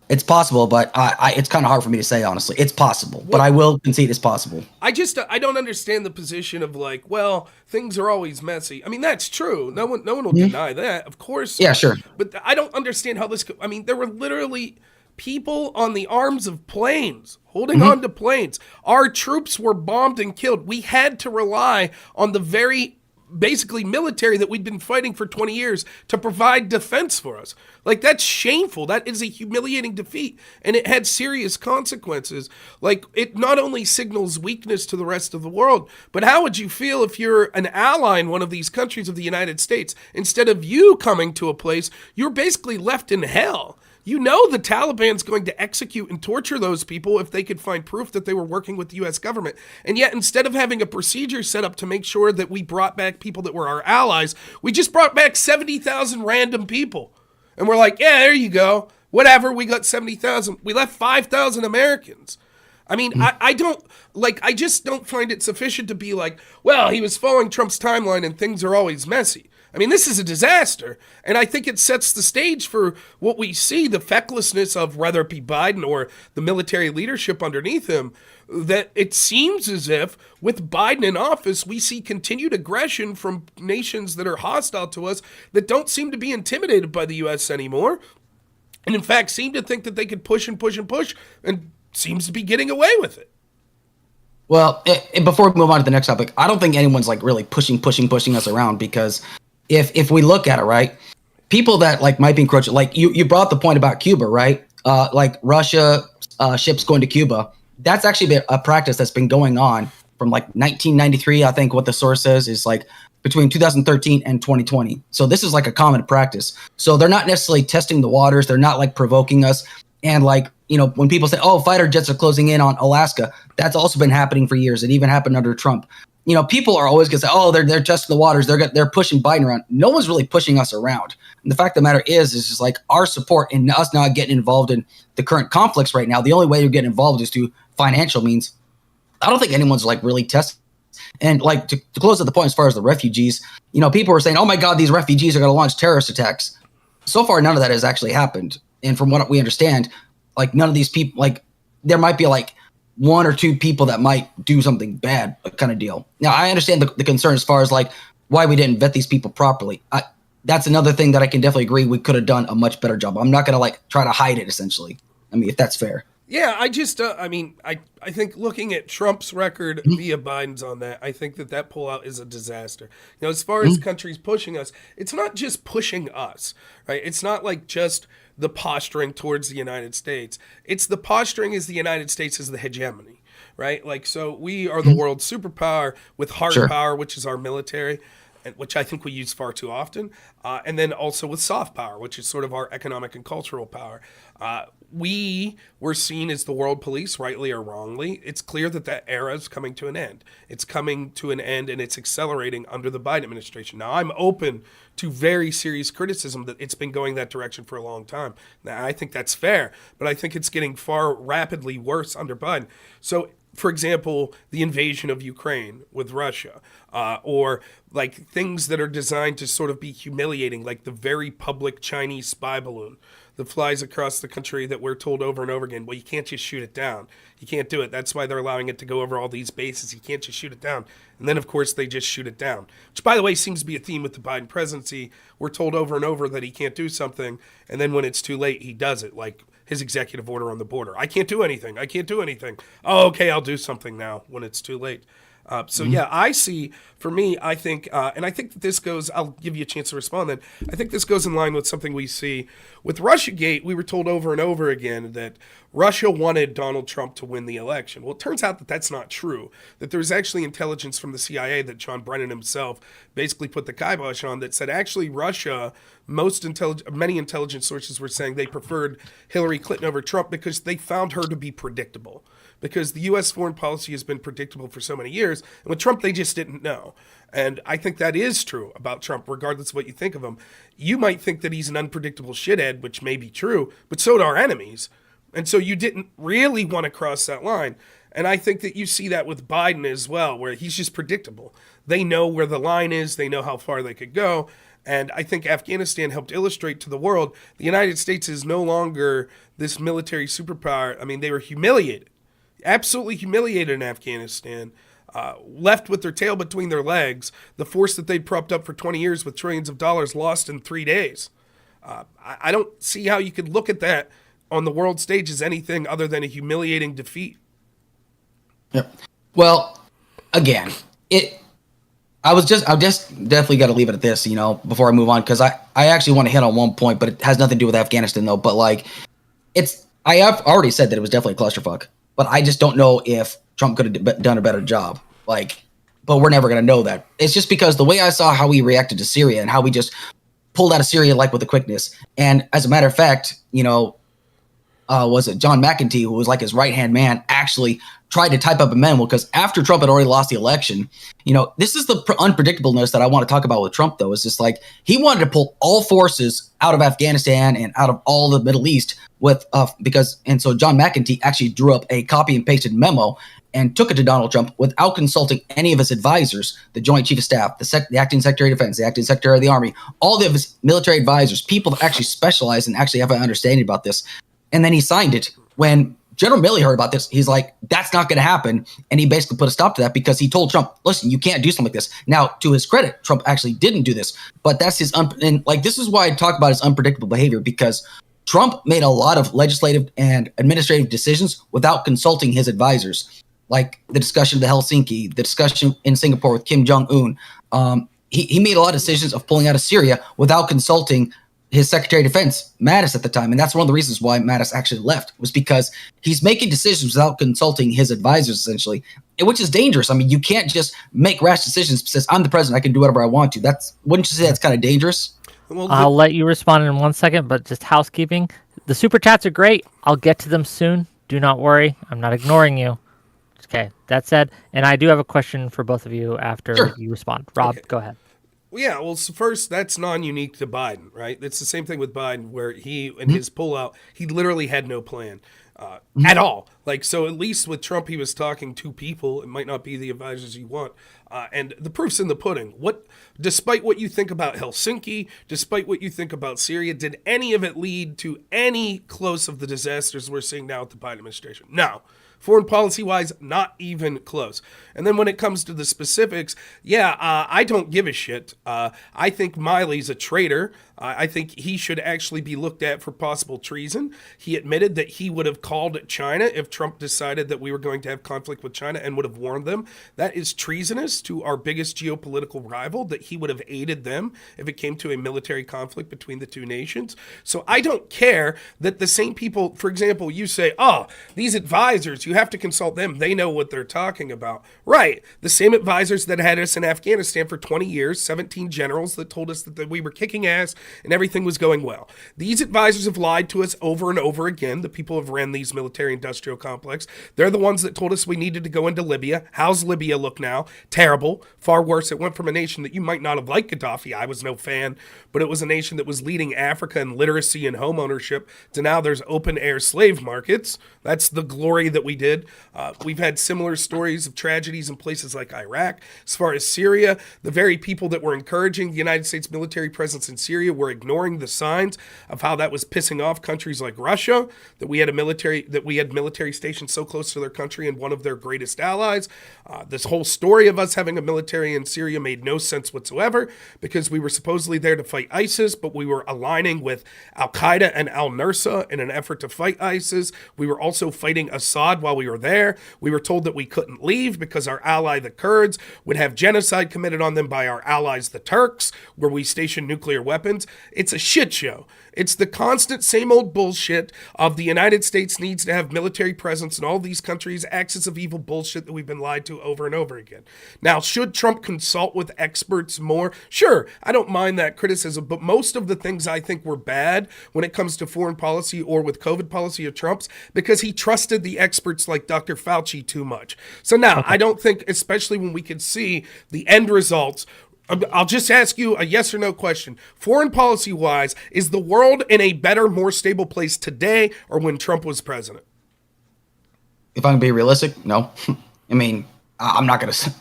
It's possible, but it's kind of hard for me to say, honestly. It's possible, but I will concede it's possible. I don't understand the position of like, well, things are always messy. I mean, that's true. No one will deny that, of course. Yeah, sure. But I don't understand how this. I mean, there were literally people on the arms of planes, holding on to planes. Our troops were bombed and killed. We had to rely on the very basically military that we'd been fighting for 20 years to provide defense for us. Like, that's shameful. That is a humiliating defeat, and it had serious consequences. Like, it not only signals weakness to the rest of the world, but how would you feel if you're an ally in one of these countries of the United States? Instead of you coming to a place, you're basically left in hell. You know the Taliban's going to execute and torture those people if they could find proof that they were working with the U.S. government. And yet, instead of having a procedure set up to make sure that we brought back people that were our allies, we just brought back 70,000 random people. And we're like, yeah, there you go. Whatever, we got 70,000. We left 5,000 Americans. I mean, I just don't find it sufficient to be like, well, he was following Trump's timeline and things are always messy. I mean, this is a disaster, and I think it sets the stage for what we see, the fecklessness of whether it be Biden or the military leadership underneath him, that it seems as if with Biden in office, we see continued aggression from nations that are hostile to us that don't seem to be intimidated by the U.S. anymore, and in fact seem to think that they could push and push and push, and seems to be getting away with it. Well, before we move on to the next topic, I don't think anyone's like really pushing us around, because if we look at it, right, people that like might be encroaching, like you brought the point about Cuba, right? Like Russia ships going to Cuba. That's actually been a practice that's been going on from like 1993. I think what the source says is like between 2013 and 2020. So this is like a common practice. So they're not necessarily testing the waters. They're not like provoking us. And like, you know, when people say, oh, fighter jets are closing in on Alaska, that's also been happening for years. It even happened under Trump. You know, people are always going to say, oh, they're testing the waters. They're pushing Biden around. No one's really pushing us around. And the fact of the matter is just like our support and us not getting involved in the current conflicts right now. The only way to get involved is through financial means. I don't think anyone's like really testing. And like to close at the point as far as the refugees, you know, people were saying, oh my God, these refugees are going to launch terrorist attacks. So far, none of that has actually happened. And from what we understand, like none of these people, like there might be like one or two people that might do something bad kind of deal. Now, I understand the concern as far as like why we didn't vet these people properly. That's another thing that I can definitely agree we could have done a much better job. I'm not going to like try to hide it, essentially. I mean, if that's fair. Yeah, I just, I think looking at Trump's record via Biden's on that, I think that pullout is a disaster. You know, as far as countries pushing us, it's not just pushing us, right? It's not like just the posturing towards the United States. It's the posturing as the United States as the hegemony, right? Like, so we are the world superpower with hard power, which is our military, which I think we use far too often, and then also with soft power, which is sort of our economic and cultural power. We were seen as the world police, rightly or wrongly. It's clear that era is coming to an end. It's coming to an end, and it's accelerating under the Biden administration. Now, I'm open to very serious criticism that it's been going that direction for a long time. Now, I think that's fair, but I think it's getting far rapidly worse under Biden. So, for example, the invasion of Ukraine with Russia, or like things that are designed to sort of be humiliating, like the very public Chinese spy balloon that flies across the country that we're told over and over again, well, you can't just shoot it down. You can't do it. That's why they're allowing it to go over all these bases. You can't just shoot it down. And then, of course, they just shoot it down, which, by the way, seems to be a theme with the Biden presidency. We're told over and over that he can't do something, and then when it's too late, he does it, like his executive order on the border. I can't do anything. I can't do anything. Oh, okay, I'll do something now when it's too late. Yeah, I see, for me, I think, and I think that this goes, I'll give you a chance to respond then. I think this goes in line with something we see with Russiagate. We were told over and over again that Russia wanted Donald Trump to win the election. Well, it turns out that that's not true, that there's actually intelligence from the CIA that John Brennan himself basically put the kibosh on that said actually Russia, many intelligence sources were saying they preferred Hillary Clinton over Trump because they found her to be predictable. Because the U.S. foreign policy has been predictable for so many years. And with Trump, they just didn't know. And I think that is true about Trump, regardless of what you think of him. You might think that he's an unpredictable shithead, which may be true, but so do our enemies. And so you didn't really want to cross that line. And I think that you see that with Biden as well, where he's just predictable. They know where the line is. They know how far they could go. And I think Afghanistan helped illustrate to the world the United States is no longer this military superpower. I mean, they were humiliated. Absolutely humiliated in Afghanistan, left with their tail between their legs, the force that they'd propped up for 20 years with trillions of dollars lost in 3 days. I don't see how you could look at that on the world stage as anything other than a humiliating defeat. Yep. Well, again, I'll just definitely got to leave it at this, before I move on, because I actually want to hit on one point, but it has nothing to do with Afghanistan though. But like, I have already said that it was definitely a clusterfuck, but I just don't know if Trump could have done a better job. Like, but we're never gonna know that. It's just because the way I saw how he reacted to Syria and how we just pulled out of Syria like with a quickness. And as a matter of fact, was it John McEntee, who was like his right-hand man, actually tried to type up a memo, because after Trump had already lost the election, this is the unpredictableness that I want to talk about with Trump, though. It's just like he wanted to pull all forces out of Afghanistan and out of all the Middle East so John McEntee actually drew up a copy and pasted memo and took it to Donald Trump without consulting any of his advisors, the Joint Chief of Staff, the Acting Secretary of Defense, the Acting Secretary of the Army, all of his military advisors, people that actually specialize and actually have an understanding about this. And then he signed it. When General Milley heard about this, he's like, that's not going to happen. And he basically put a stop to that because he told Trump, listen, you can't do something like this. Now, to his credit, Trump actually didn't do this. But that's his this is why I talk about his unpredictable behavior, because Trump made a lot of legislative and administrative decisions without consulting his advisors, like the discussion of the Helsinki, the discussion in Singapore with Kim Jong-un. He made a lot of decisions of pulling out of Syria without consulting his Secretary of Defense, Mattis, at the time. And that's one of the reasons why Mattis actually left, was because he's making decisions without consulting his advisors, essentially, which is dangerous. I mean, you can't just make rash decisions because I'm the president, I can do whatever I want to. Wouldn't you say that's kind of dangerous? Well, I'll let you respond in 1 second, but just housekeeping. The super chats are great. I'll get to them soon. Do not worry. I'm not ignoring you. Okay, that said, and I do have a question for both of you after you respond. Rob, go ahead. Yeah, well, so first, that's non-unique to Biden, right? It's the same thing with Biden, where his pullout, he literally had no plan at all. Like, so at least with Trump, he was talking to people. It might not be the advisors you want. And the proof's in the pudding. Despite what you think about Helsinki, despite what you think about Syria, did any of it lead to any close of the disasters we're seeing now with the Biden administration? No. Foreign policy-wise, not even close. And then when it comes to the specifics, I don't give a shit. I think Miley's a traitor. I think he should actually be looked at for possible treason. He admitted that he would have called China if Trump decided that we were going to have conflict with China and would have warned them. That is treasonous to our biggest geopolitical rival, that he would have aided them if it came to a military conflict between the two nations. So I don't care that the same people, for example, you say, these advisors, you have to consult them. They know what they're talking about. Right. The same advisors that had us in Afghanistan for 20 years, 17 generals that told us that we were kicking ass and everything was going well. These advisors have lied to us over and over again. The people have ran these military-industrial complex. They're the ones that told us we needed to go into Libya. How's Libya look now? Terrible. Far worse. It went from a nation that you might not have liked Gaddafi. I was no fan. But it was a nation that was leading Africa in literacy and home ownership to now there's open-air slave markets. That's the glory that we did. We've had similar stories of tragedies in places like Iraq. As far as Syria, the very people that were encouraging the United States military presence in Syria were ignoring the signs of how that was pissing off countries like Russia, that we had military stations so close to their country and one of their greatest allies. This whole story of us having a military in Syria made no sense whatsoever, because we were supposedly there to fight ISIS, but we were aligning with Al-Qaeda and al-Nusra in an effort to fight ISIS. We were also fighting Assad while we were there. We were told that we couldn't leave because our ally, the Kurds, would have genocide committed on them by our allies, the Turks, where we stationed nuclear weapons. It's a shit show. It's the constant same old bullshit of the United States needs to have military presence in all these countries, axis of evil bullshit that we've been lied to over and over again. Now, should Trump consult with experts more? Sure, I don't mind that criticism, but most of the things I think were bad when it comes to foreign policy or with COVID policy of Trump's, because he trusted the experts like Dr. Fauci too much. So now, I don't think, especially when we can see the end results, I'll just ask you a yes or no question. Foreign policy wise, is the world in a better, more stable place today or when Trump was president? If I can be realistic, no. I mean, I'm not going to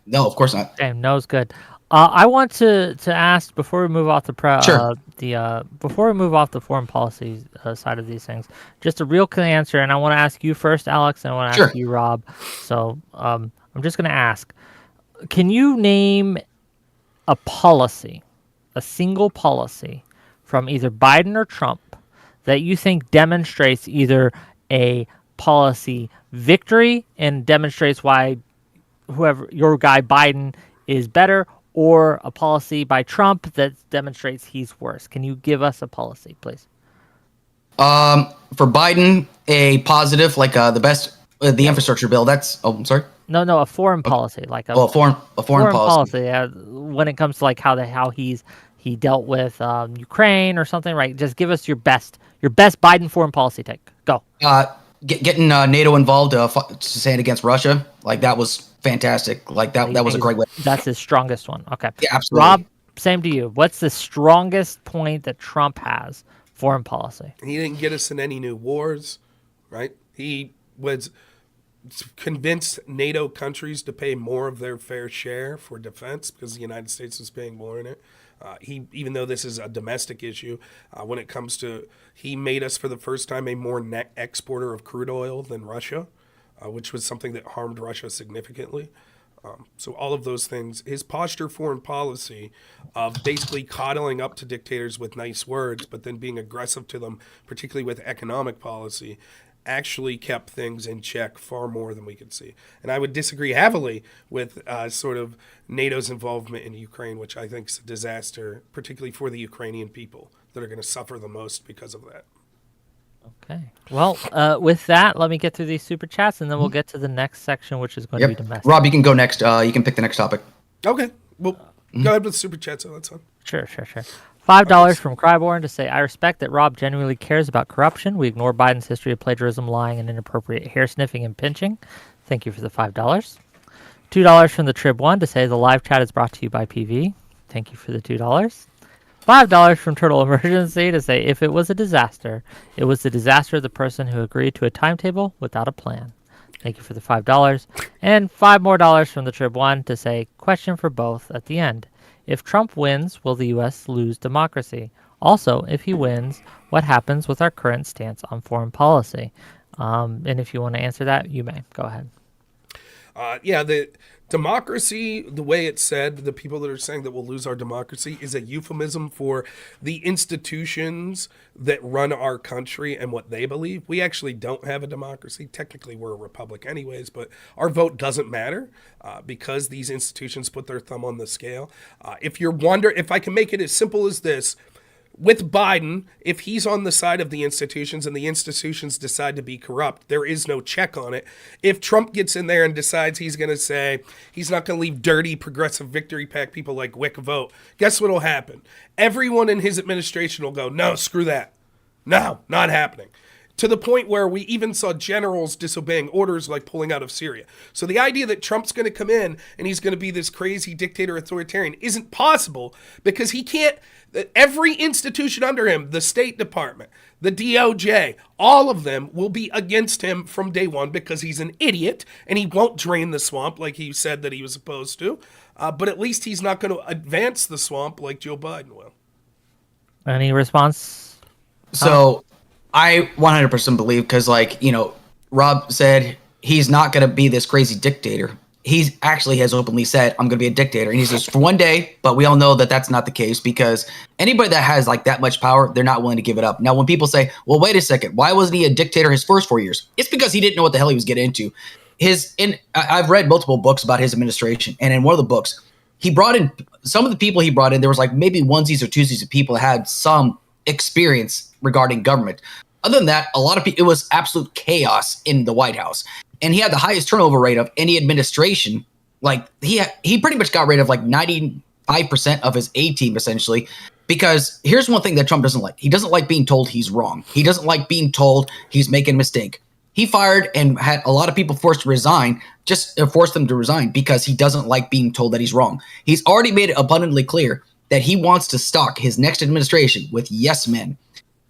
no, of course not. Damn, no's good. I want to ask before we move off before we move off the foreign policy side of these things, just a real clear answer, and I want to ask you first, Alex, and I want to ask you, Rob. So I'm just going to ask, can you name a single policy from either Biden or Trump that you think demonstrates either a policy victory and demonstrates why whoever your guy Biden is better, or a policy by Trump that demonstrates he's worse? Can you give us a policy, please? For Biden, a positive, like the best, the infrastructure bill. That's. Oh, I'm sorry. No, a foreign policy, like A foreign policy. when it comes to like how he dealt with Ukraine or something, right? Just give us your best Biden foreign policy take. Go. Getting NATO involved to stand against Russia, like that was fantastic. Like that was a great way. That's his strongest one. Okay. Yeah, absolutely. Rob, same to you. What's the strongest point that Trump has foreign policy? He didn't get us in any new wars, right? He was convinced NATO countries to pay more of their fair share for defense because the United States was paying more in it. Even though this is a domestic issue, when it comes to, he made us for the first time a more net exporter of crude oil than Russia, which was something that harmed Russia significantly. So all of those things, his posture foreign policy of basically coddling up to dictators with nice words, but then being aggressive to them, particularly with economic policy, actually kept things in check far more than we could see. And I would disagree heavily with sort of NATO's involvement in Ukraine, which I think is a disaster, particularly for the Ukrainian people that are going to suffer the most because of that. Okay. Well, with that, let me get through these super chats, and then we'll get to the next section, which is going to be domestic. Rob, you can go next. You can pick the next topic. Okay. Well, go ahead with super chat, so that's fine. Sure. $5 from Cryborn to say, I respect that Rob genuinely cares about corruption. We ignore Biden's history of plagiarism, lying, and inappropriate hair sniffing and pinching. Thank you for the $5. $2 from the Trib1 to say, the live chat is brought to you by PV. Thank you for the $2. $5 from Turtle Emergency to say, if it was a disaster, it was the disaster of the person who agreed to a timetable without a plan. Thank you for the $5. And $5 more from the Trib1 to say, question for both at the end. If Trump wins, will the U.S. lose democracy? Also, if he wins, what happens with our current stance on foreign policy? And if you want to answer that, you may. Go ahead. The democracy, the way it's said, the people that are saying that we'll lose our democracy is a euphemism for the institutions that run our country and what they believe. We actually don't have a democracy. Technically, we're a republic anyways, but our vote doesn't matter because these institutions put their thumb on the scale. If I can make it as simple as this, with Biden, if he's on the side of the institutions and the institutions decide to be corrupt, there is no check on it. If Trump gets in there and decides he's going to say he's not going to leave dirty progressive victory pack people like Wick vote, guess what will happen? Everyone in his administration will go, no, screw that. No, not happening. To the point where we even saw generals disobeying orders like pulling out of Syria. So the idea that Trump's going to come in and he's going to be this crazy dictator authoritarian isn't possible because he can't. Every institution under him, the State Department, the DOJ, all of them will be against him from day one because he's an idiot and he won't drain the swamp like he said that he was supposed to. But at least he's not going to advance the swamp like Joe Biden will. Any response? So I 100% believe because, Rob said he's not going to be this crazy dictator. He actually has openly said, I'm going to be a dictator. And he says, for one day, but we all know that that's not the case because anybody that has that much power, they're not willing to give it up. Now, when people say, well, wait a second, why wasn't he a dictator his first 4 years? It's because he didn't know what the hell he was getting into. I've read multiple books about his administration. And in one of the books, he brought in some of the people he brought in. There was maybe onesies or twosies of people that had some experience regarding government. Other than that, a lot of people, it was absolute chaos in the White House. And he had the highest turnover rate of any administration. He pretty much got rid of 95% of his A team essentially. Because here's one thing that Trump doesn't like. He doesn't like being told he's wrong. He doesn't like being told he's making a mistake. He fired and had a lot of people forced them to resign because he doesn't like being told that he's wrong. He's already made it abundantly clear that he wants to stock his next administration with yes men.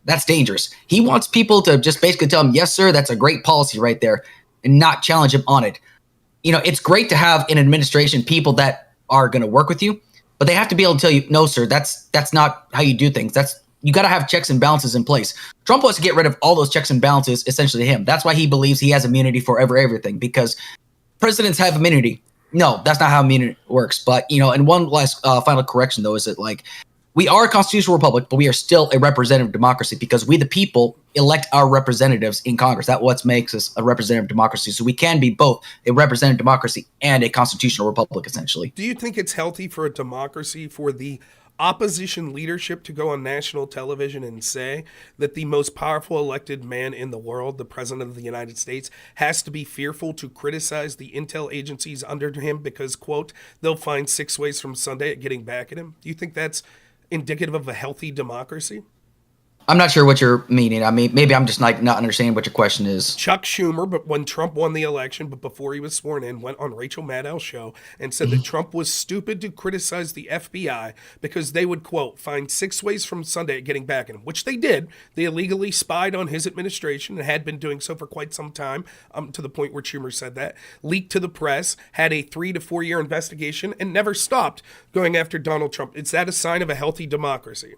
That's dangerous. He wants people to just basically tell him, yes, sir, that's a great policy right there, and not challenge him on it. It's great to have in administration people that are going to work with you, but they have to be able to tell you, no, sir, that's not how you do things. You got to have checks and balances in place. Trump wants to get rid of all those checks and balances essentially to him. That's why he believes he has immunity for everything, because presidents have immunity. No, that's not how immunity works. But, and one last final correction, though, is that we are a constitutional republic, but we are still a representative democracy because we, the people, elect our representatives in Congress. That's what makes us a representative democracy. So we can be both a representative democracy and a constitutional republic, essentially. Do you think it's healthy for a democracy for the opposition leadership to go on national television and say that the most powerful elected man in the world, the president of the United States, has to be fearful to criticize the intel agencies under him because, quote, they'll find 6 ways from Sunday at getting back at him? Do you think that's indicative of a healthy democracy? I'm not sure what you're meaning. I mean, maybe I'm just not understanding what your question is. Chuck Schumer, but when Trump won the election, but before he was sworn in, went on Rachel Maddow's show and said that Trump was stupid to criticize the FBI because they would, quote, find 6 ways from Sunday at getting back at him, which they did. They illegally spied on his administration and had been doing so for quite some time, to the point where Schumer said that, leaked to the press, had a 3 to 4 year investigation, and never stopped going after Donald Trump. Is that a sign of a healthy democracy?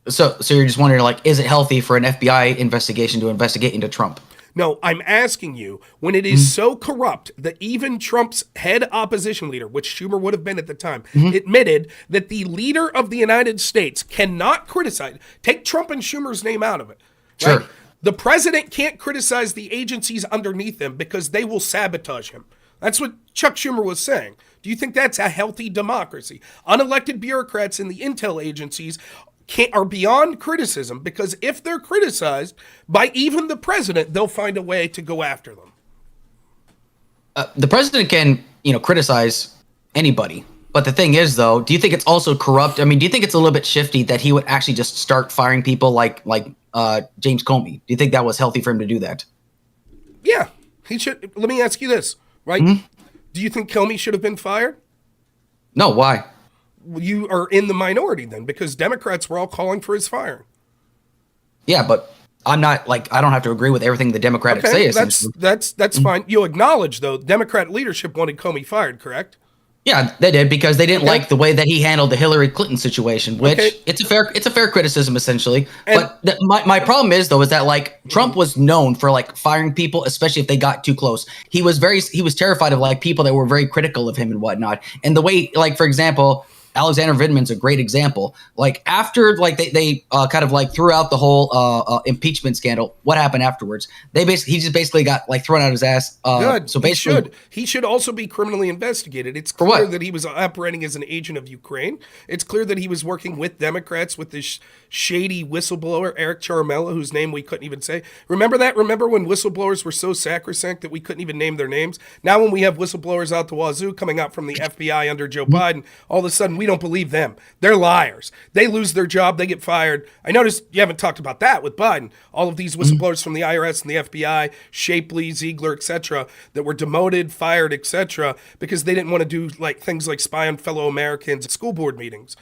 So you're just wondering, like, is it healthy for an FBI investigation to investigate into Trump? No, I'm asking you, when it is so corrupt that even Trump's head opposition leader, which Schumer would have been at the time, admitted that the leader of the United States cannot criticize, take Trump and Schumer's name out of it. Right? Sure. The president can't criticize the agencies underneath him because they will sabotage him. That's what Chuck Schumer was saying. Do you think that's a healthy democracy? Unelected bureaucrats in the intel agencies are beyond criticism because if they're criticized by even the president, they'll find a way to go after them. The president can, criticize anybody. But the thing is, though, do you think it's also corrupt? I mean, do you think it's a little bit shifty that he would actually just start firing people like James Comey? Do you think that was healthy for him to do that? Yeah, he should. Let me ask you this, right? Do you think Comey should have been fired? No, why? You are in the minority then, because Democrats were all calling for his firing. Yeah, but I'm not I don't have to agree with everything the Democrats say. That's fine. You'll acknowledge though, Democrat leadership wanted Comey fired, correct? Yeah, they did because they didn't like the way that he handled the Hillary Clinton situation, which it's a fair criticism essentially. But my problem is though is that Trump was known for firing people, especially if they got too close. He was terrified of people that were very critical of him and whatnot. And the way for example, Alexander Vindman's a great example. After they kind of threw out the whole impeachment scandal, what happened afterwards? He just basically got thrown out of his ass. Good. So basically, he should also be criminally investigated. It's clear that he was operating as an agent of Ukraine. It's clear that he was working with Democrats with this shady whistleblower Eric Ciaramella, whose name we couldn't even say. Remember that? Remember when whistleblowers were so sacrosanct that we couldn't even name their names? Now when we have whistleblowers out the wazoo coming out from the FBI under Joe Biden, all of a sudden we don't believe them. They're liars. They lose their job. They get fired. I noticed you haven't talked about that with Biden. All of these whistleblowers from the IRS and the FBI, Shapley, Ziegler, etc., that were demoted, fired, etc., because they didn't want to do things like spy on fellow Americans at school board meetings.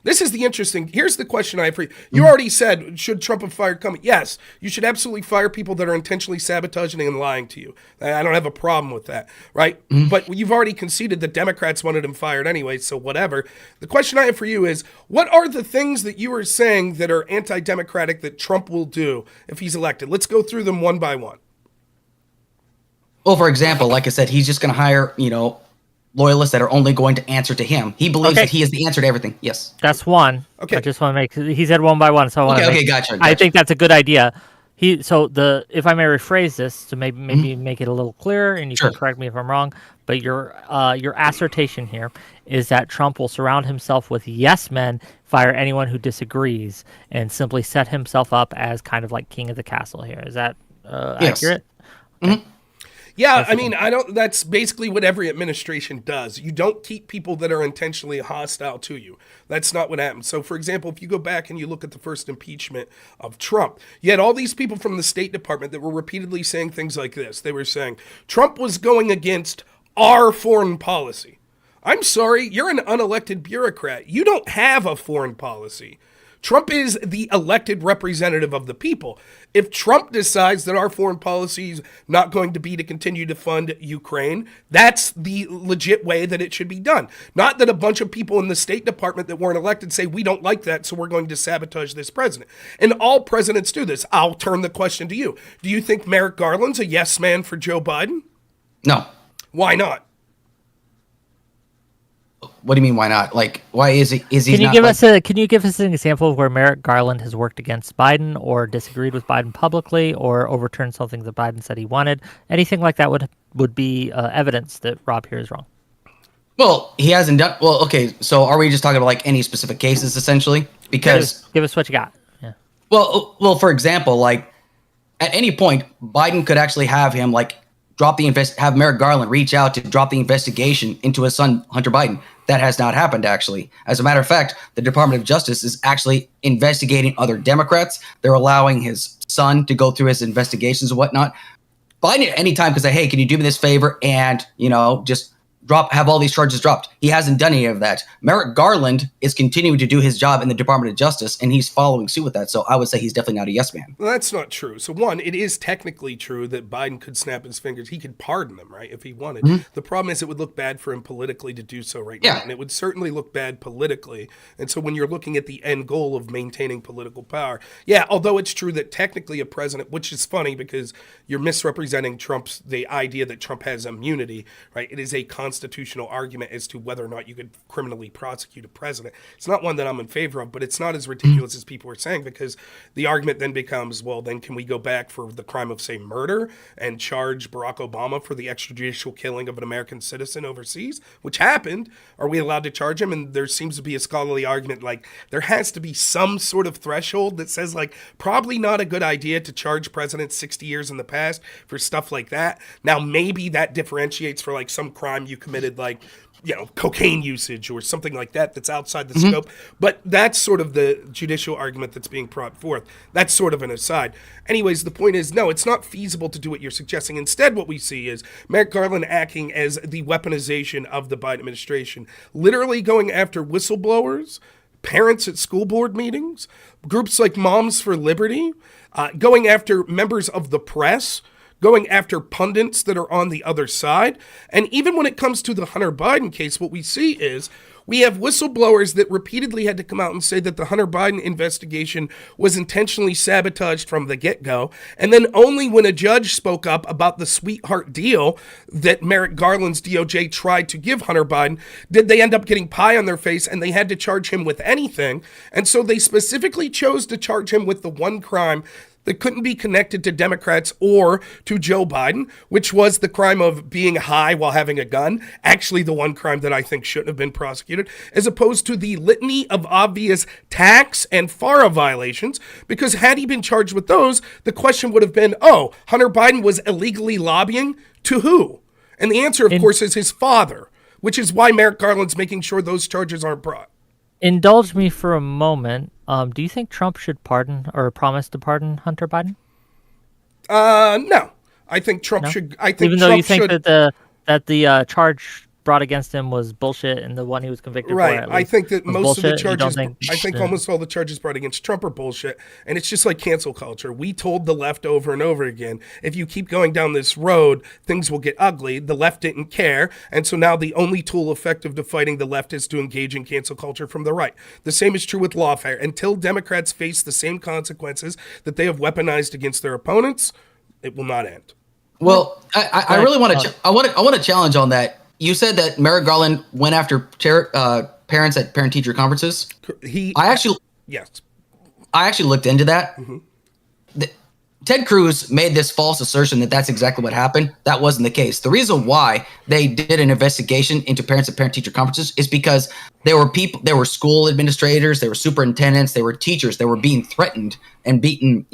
This is the interesting. Here's the question I have for you. You already said, should Trump have fired Comey? Yes, you should absolutely fire people that are intentionally sabotaging and lying to you. I don't have a problem with that, right? But you've already conceded that Democrats wanted him fired anyway, so whatever. The question I have for you is, what are the things that you are saying that are anti-democratic that Trump will do if he's elected? Let's go through them one by one. Well, for example, like I said, he's just going to hire, loyalists that are only going to answer to him. He believes that he is the answer to everything. Yes. That's one. Okay. I just want to make. He said one by one, so I want to. Okay, gotcha. I think that's a good idea. If I may rephrase this to maybe make it a little clearer, and you can correct me if I'm wrong, but your assertion here is that Trump will surround himself with yes men, fire anyone who disagrees, and simply set himself up as kind of like king of the castle here. Is that accurate? Okay. Yeah, I mean, that's basically what every administration does. You don't keep people that are intentionally hostile to you. That's not what happens. So, for example, if you go back and you look at the first impeachment of Trump, you had all these people from the State Department that were repeatedly saying things like this. They were saying, Trump was going against our foreign policy. I'm sorry, you're an unelected bureaucrat. You don't have a foreign policy. Trump is the elected representative of the people. If Trump decides that our foreign policy is not going to be to continue to fund Ukraine, that's the legit way that it should be done. Not that a bunch of people in the State Department that weren't elected say, we don't like that, so we're going to sabotage this president. And all presidents do this. I'll turn the question to you. Do you think Merrick Garland's a yes man for Joe Biden? No. Why not? What do you mean? Why not? Like, why is he? Is he? Can you not, give like, us a Can you give us an example of where Merrick Garland has worked against Biden or disagreed with Biden publicly or overturned something that Biden said he wanted? Anything like that would be evidence that Rob here is wrong. Well, he hasn't done. Well, okay. So are we just talking about like any specific cases essentially? Because Give us what you got. Yeah. well, for example, like at any point, Biden could actually have him like have Merrick Garland reach out to drop the investigation into his son Hunter Biden. That has not happened, actually. As a matter of fact, the Department of Justice is actually investigating other Democrats. They're allowing his son to go through his investigations and whatnot. Biden at any time could say, hey, can you do me this favor and, just have all these charges dropped. He hasn't done any of that. Merrick Garland is continuing to do his job in the Department of Justice, and he's following suit with that. So I would say he's definitely not a yes man. Well, that's not true. So one, it is technically true that Biden could snap his fingers. He could pardon them, right, if he wanted. Mm-hmm. The problem is it would look bad for him politically to do so right now. And it would certainly look bad politically. And so when you're looking at the end goal of maintaining political power, although it's true that technically a president, which is funny because you're misrepresenting the idea that Trump has immunity, right? It is a constitutional argument as to whether or not you could criminally prosecute a president. It's not one that I'm in favor of, but it's not as ridiculous as people are saying, because the argument then becomes, well, then can we go back for the crime of, say, murder and charge Barack Obama for the extrajudicial killing of an American citizen overseas, which happened? Are we allowed to charge him? And there seems to be a scholarly argument like there has to be some sort of threshold that says like probably not a good idea to charge presidents 60 years in the past for stuff like that. Now, maybe that differentiates for like some crime you committed, like, cocaine usage or something like that that's outside the scope. But that's sort of the judicial argument that's being brought forth. That's sort of an aside. Anyways, the point is, no, it's not feasible to do what you're suggesting. Instead, what we see is Merrick Garland acting as the weaponization of the Biden administration, literally going after whistleblowers, parents at school board meetings, groups like Moms for Liberty, going after members of the press, going after pundits that are on the other side. And even when it comes to the Hunter Biden case, what we see is we have whistleblowers that repeatedly had to come out and say that the Hunter Biden investigation was intentionally sabotaged from the get-go. And then only when a judge spoke up about the sweetheart deal that Merrick Garland's DOJ tried to give Hunter Biden did they end up getting pie on their face, and they had to charge him with anything. And so they specifically chose to charge him with the one crime that couldn't be connected to Democrats or to Joe Biden, which was the crime of being high while having a gun, actually the one crime that I think shouldn't have been prosecuted, as opposed to the litany of obvious tax and FARA violations, because had he been charged with those, the question would have been, Hunter Biden was illegally lobbying to who? And the answer, of course, is his father, which is why Merrick Garland's making sure those charges aren't brought. Indulge me for a moment. Do you think Trump should pardon or promise to pardon Hunter Biden? No. I think Trump should. I think even though Trump you think should, that the charge brought against him was bullshit, and the one he was convicted for, I think that most of the charges, think almost all the charges brought against Trump are bullshit, and it's just like cancel culture. We told the left over and over again, if you keep going down this road, things will get ugly. The left didn't care, and so now the only tool effective to fighting the left is to engage in cancel culture from the right. The same is true with lawfare. Until Democrats face the same consequences that they have weaponized against their opponents, it will not end. Well, I really want to. I want to challenge on that. You said that Merrick Garland went after parents at parent-teacher conferences. I actually looked into that. Mm-hmm. Ted Cruz made this false assertion that that's exactly what happened. That wasn't the case. The reason why they did an investigation into parents at parent-teacher conferences is because there were school administrators, there were superintendents, there were teachers that were being threatened and beaten.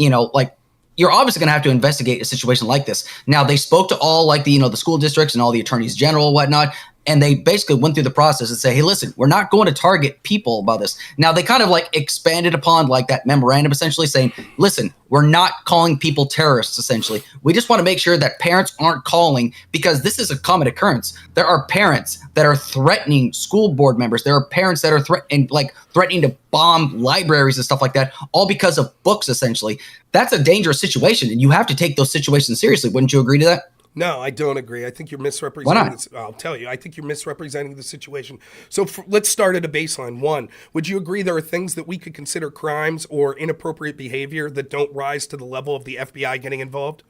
You're obviously going to have to investigate a situation like this. Now, they spoke to all the school districts and all the attorneys general and whatnot, and they basically went through the process and say, hey, listen, we're not going to target people about this. Now, they kind of expanded upon that memorandum, essentially saying, listen, we're not calling people terrorists, essentially. We just want to make sure that parents aren't calling, because this is a common occurrence. There are parents that are threatening school board members. There are parents that are threatening to bomb libraries and stuff like that, all because of books, essentially. That's a dangerous situation, and you have to take those situations seriously. Wouldn't you agree to that? No, I don't agree. I think you're misrepresenting this. I'll tell you. I think you're misrepresenting the situation. So let's start at a baseline. One, would you agree there are things that we could consider crimes or inappropriate behavior that don't rise to the level of the FBI getting involved?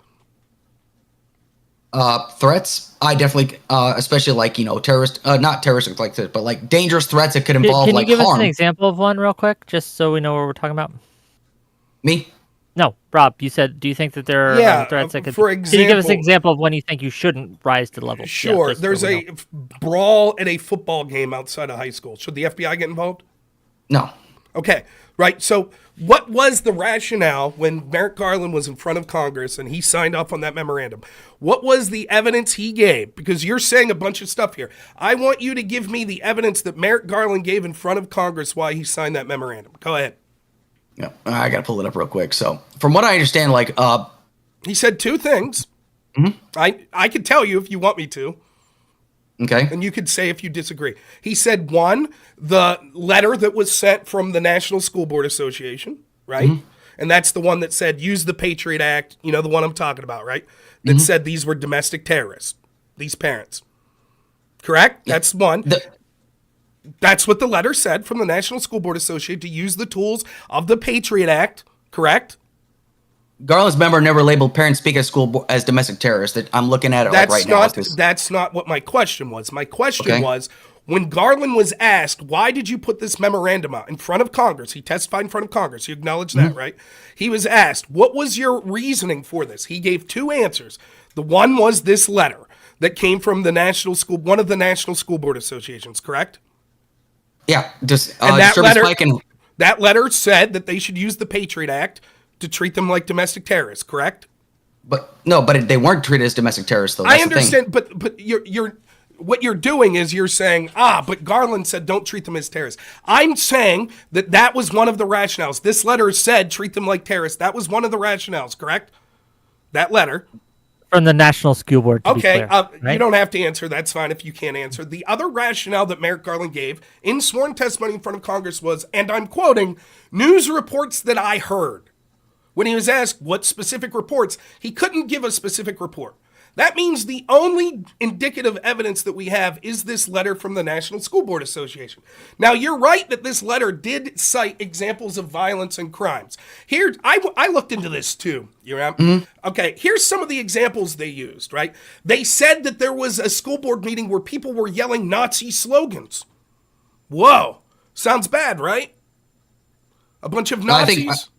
Threats, I definitely, especially like terrorist, not terrorist like this, but like dangerous threats that could involve Can you like give us an harm. example of one real quick, just so we know what we're talking about? Me? No, Rob, you said, do you think that there are Yeah, threats that could... for Can you give us an example, example of when you think you shouldn't rise to the level? sure, just so there's we know. a brawl at a football game outside of high school. Should the FBI get involved? No. Okay, right. So, what was the rationale when Merrick Garland was in front of Congress and he signed off on that memorandum? What was the evidence he gave? Because you're saying a bunch of stuff here. I want you to give me the evidence that Merrick Garland gave in front of Congress why he signed that memorandum. Go ahead. Yeah, I gotta pull it up real quick. So, from what I understand, like, He said two things. I could tell you if you want me to. okay, And you could say if you disagree. He said, one, the letter that was sent from the National School Board Association, right? And that's the one that said, use the Patriot Act, the one I'm talking about, right? That said these were domestic terrorists, these parents. Correct? Yeah. That's one. That's what the letter said from the National School Board Association, to use the tools of the Patriot Act, correct? Garland's member never labeled parents speak at school as domestic terrorists. That I'm looking at it right now. That's not what my question was. My question was, when Garland was asked, why did you put this memorandum out in front of Congress? He testified in front of Congress. You acknowledge that, right? He was asked, what was your reasoning for this? He gave two answers. The one was this letter that came from one of the National School Board Associations, correct? Yeah, just and that letter said that they should use the Patriot Act to treat them like domestic terrorists, correct? But they weren't treated as domestic terrorists, though. I understand, but you're what you're doing is you're saying, but Garland said don't treat them as terrorists. I'm saying that was one of the rationales. This letter said treat them like terrorists. That was one of the rationales, correct? That letter. From the National School Board, to be clear, right? You don't have to answer. That's fine if you can't answer. The other rationale that Merrick Garland gave in sworn testimony in front of Congress was, and I'm quoting, news reports that I heard. When he was asked what specific reports, he couldn't give a specific report. That means the only indicative evidence that we have is this letter from the National School Board Association. Now, you're right that this letter did cite examples of violence and crimes. Here, I looked into this too. Okay, here's some of the examples they used, right? They said that there was a school board meeting where people were yelling Nazi slogans. Whoa, sounds bad, right? A bunch of Nazis.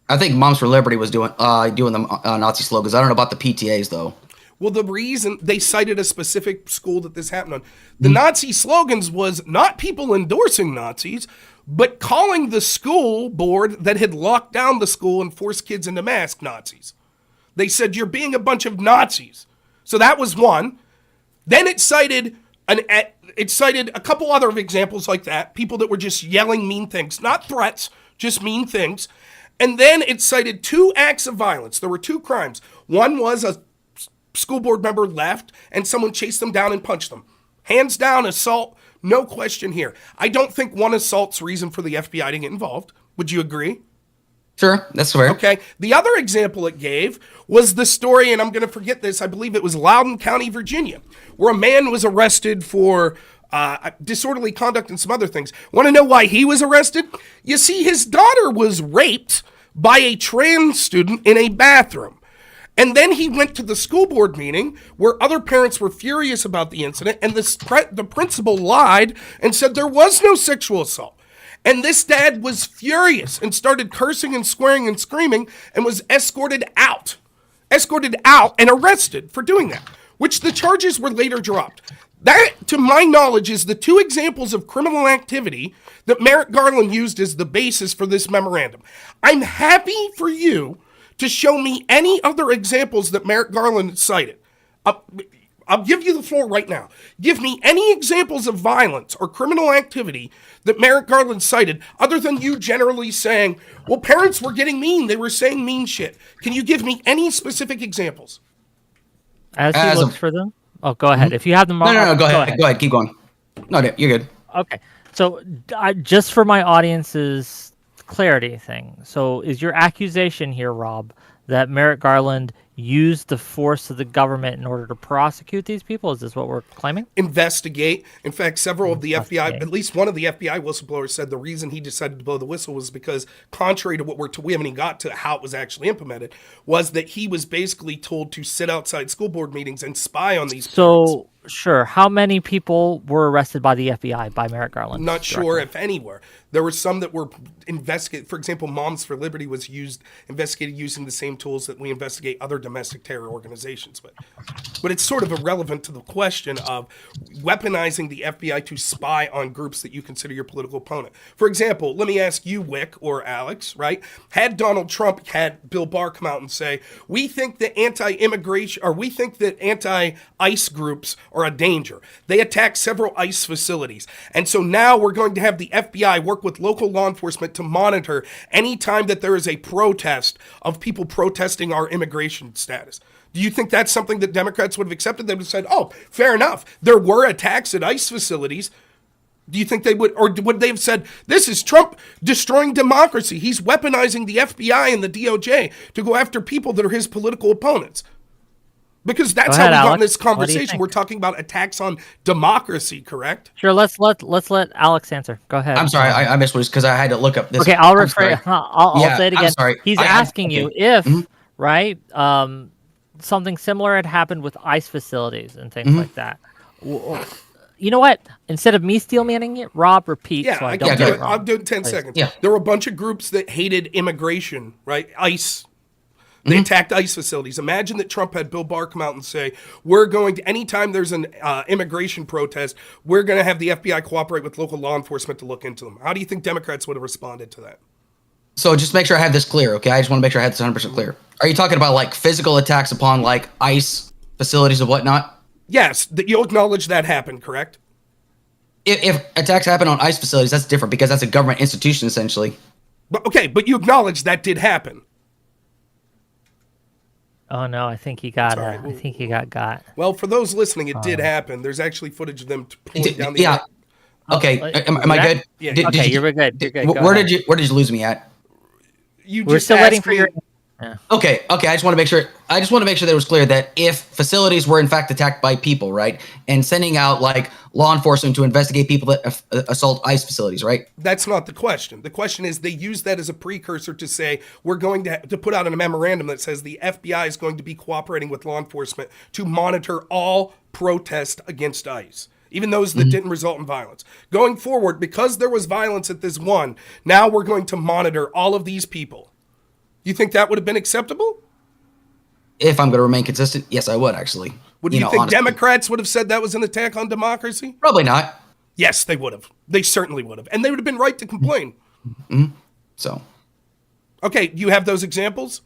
I think Moms for Liberty was doing the Nazi slogans. I don't know about the PTAs, though. Well, the reason they cited a specific school that this happened on, the Nazi slogans was not people endorsing Nazis, but calling the school board that had locked down the school and forced kids into masks Nazis. They said, you're being a bunch of Nazis. So that was one. Then it cited a couple other examples like that, people that were just yelling mean things, not threats, just mean things. And then it cited two acts of violence. There were two crimes. One was a school board member left and someone chased them down and punched them. Hands down, assault, no question here. I don't think one assault's reason for the FBI to get involved. Would you agree? Sure, that's fair. Okay. The other example it gave was the story, and I'm going to forget this, I believe it was Loudoun County, Virginia, where a man was arrested for disorderly conduct and some other things. Want to know why he was arrested? You see, his daughter was raped by a trans student in a bathroom. And then he went to the school board meeting where other parents were furious about the incident, and the principal lied and said there was no sexual assault. And this dad was furious and started cursing and swearing and screaming and was escorted out and arrested for doing that, which the charges were later dropped. That, to my knowledge, is the two examples of criminal activity that Merrick Garland used as the basis for this memorandum. I'm happy for you to show me any other examples that Merrick Garland cited. I'll give you the floor right now. Give me any examples of violence or criminal activity that Merrick Garland cited, other than you generally saying, well, parents were getting mean. They were saying mean shit. Can you give me any specific examples? As he looks for them? Oh, go ahead. If you have them all. No, go ahead. Go ahead. Keep going. No, you're good. Okay. So just for my audience's clarity thing. So is your accusation here, Rob, that Merrick Garland used the force of the government in order to prosecute these people? Is this what we're claiming? Investigate. In fact, several of the FBI, Investigate. at least one of the FBI whistleblowers said the reason he decided to blow the whistle was because, contrary to what we haven't even got to how it was actually implemented, was that he was basically told to sit outside school board meetings and spy on these parents. So, sure. How many people were arrested by the FBI, by Merrick Garland? Not sure if anywhere. There were some that were investigated. For example, Moms for Liberty was investigated using the same tools that we investigate other domestic terror organizations with. But it's sort of irrelevant to the question of weaponizing the FBI to spy on groups that you consider your political opponent. For example, let me ask you, Wick or Alex, right? Had Donald Trump had Bill Barr come out and say, we think that anti-immigration, or we think that anti-ICE groups are a danger. They attack several ICE facilities. And so now we're going to have the FBI work with local law enforcement to monitor any time that there is a protest of people protesting our immigration status. Do you think that's something that Democrats would have accepted? They would have said, oh, fair enough. There were attacks at ICE facilities. Do you think they would, or would they have said, this is Trump destroying democracy. He's weaponizing the FBI and the DOJ to go after people that are his political opponents? Because that's how we got in this conversation. We're talking about attacks on democracy, correct? Sure. Let's let Alex answer. Go ahead. I'm sorry, I missed what because I had to look up this. Okay, I'll rephrase. I'll say it again. I'm sorry. He's asking you if right something similar had happened with ICE facilities and things like that. You know what? Instead of me steel manning it, Rob repeat. Yeah, so I don't get it wrong. I'll do it in 10 seconds. Yeah. There were a bunch of groups that hated immigration, right? ICE. They attacked ICE facilities. Imagine that Trump had Bill Barr come out and say, we're going to, anytime there's an immigration protest, we're going to have the FBI cooperate with local law enforcement to look into them. How do you think Democrats would have responded to that? So just make sure I have this clear, okay? I just want to make sure I have this 100% clear. Are you talking about like physical attacks upon like ICE facilities and whatnot? Yes, that you'll acknowledge that happened, correct? If attacks happen on ICE facilities, that's different because that's a government institution essentially. But okay, but you acknowledge that did happen. Oh no, I think he got. I think he got. Well, for those listening, it did happen. There's actually footage of them pulling down the. Yeah. Okay. Am I good? Yeah. Okay, you're good. You're good. Where did you lose me at? We're still waiting for your. Yeah. Okay. I just want to make sure. That it was clear that if facilities were in fact attacked by people, right, and sending out like law enforcement to investigate people that assault ICE facilities, right? That's not the question. The question is they use that as a precursor to say we're going to put out a memorandum that says the FBI is going to be cooperating with law enforcement to monitor all protest against ICE, even those that didn't result in violence. Going forward, because there was violence at this one, now we're going to monitor all of these people. You think that would have been acceptable? If I'm going to remain consistent, yes, I would actually. Would you think honestly, Democrats would have said that was an attack on democracy? Probably not. Yes, they would have. They certainly would have. And they would have been right to complain. So. Okay, you have those examples?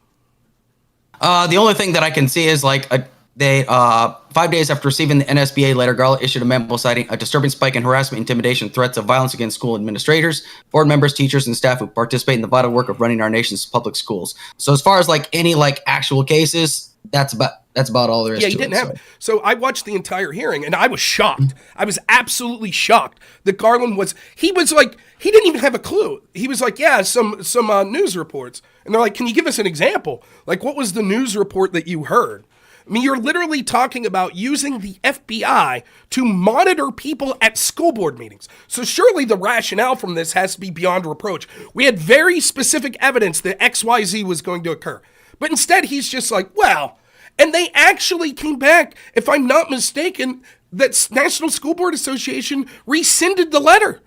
The only thing that I can see is like they 5 days after receiving the NSBA letter, Garland issued a memo citing a disturbing spike in harassment, intimidation, threats of violence against school administrators, board members, teachers, and staff who participate in the vital work of running our nation's public schools. So as far as like any like actual cases, that's about all there is. Yeah, he didn't have it. So I watched the entire hearing and I was shocked. I was absolutely shocked that Garland he didn't even have a clue. He was like, yeah, some news reports. And they're like, can you give us an example? Like, what was the news report that you heard? I mean, you're literally talking about using the FBI to monitor people at school board meetings. So surely the rationale from this has to be beyond reproach. We had very specific evidence that XYZ was going to occur. But instead, he's just like, well, and they actually came back, if I'm not mistaken, that National School Board Association rescinded the letter.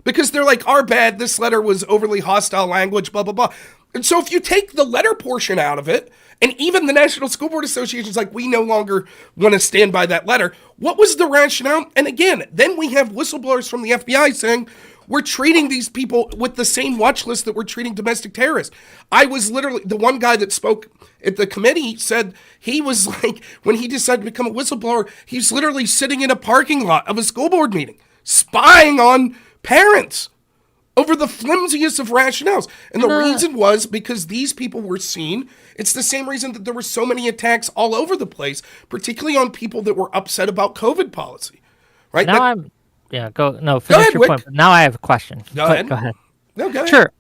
Because they're like, our bad, this letter was overly hostile language, blah, blah, blah. And so if you take the letter portion out of it, and even the National School Board Association is like, we no longer want to stand by that letter. What was the rationale? And again, then we have whistleblowers from the FBI saying, we're treating these people with the same watch list that we're treating domestic terrorists. I was literally, the one guy that spoke at the committee said he was like, when he decided to become a whistleblower, he's literally sitting in a parking lot of a school board meeting, spying on parents over the flimsiest of rationales. And the reason was because these people were seen. It's the same reason that there were so many attacks all over the place, particularly on people that were upset about COVID policy. Right? Now finish your point. But now I have a question. Go ahead. Go ahead. No, go ahead. Sure.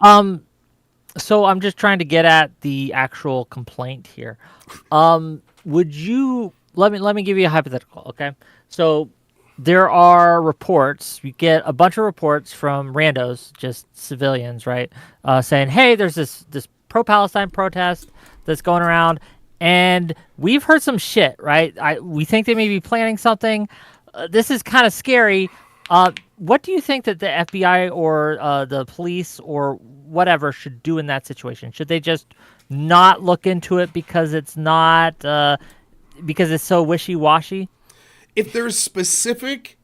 So I'm just trying to get at the actual complaint here. Would you let me give you a hypothetical, okay? So there are reports. You get a bunch of reports from randos, just civilians, right? Saying, "Hey, there's this pro-Palestine protest that's going around, and we've heard some shit, right? We think they may be planning something. This is kind of scary. What do you think that the FBI or the police or whatever should do in that situation? Should they just not look into it because it's not because it's so wishy-washy?" If there's specific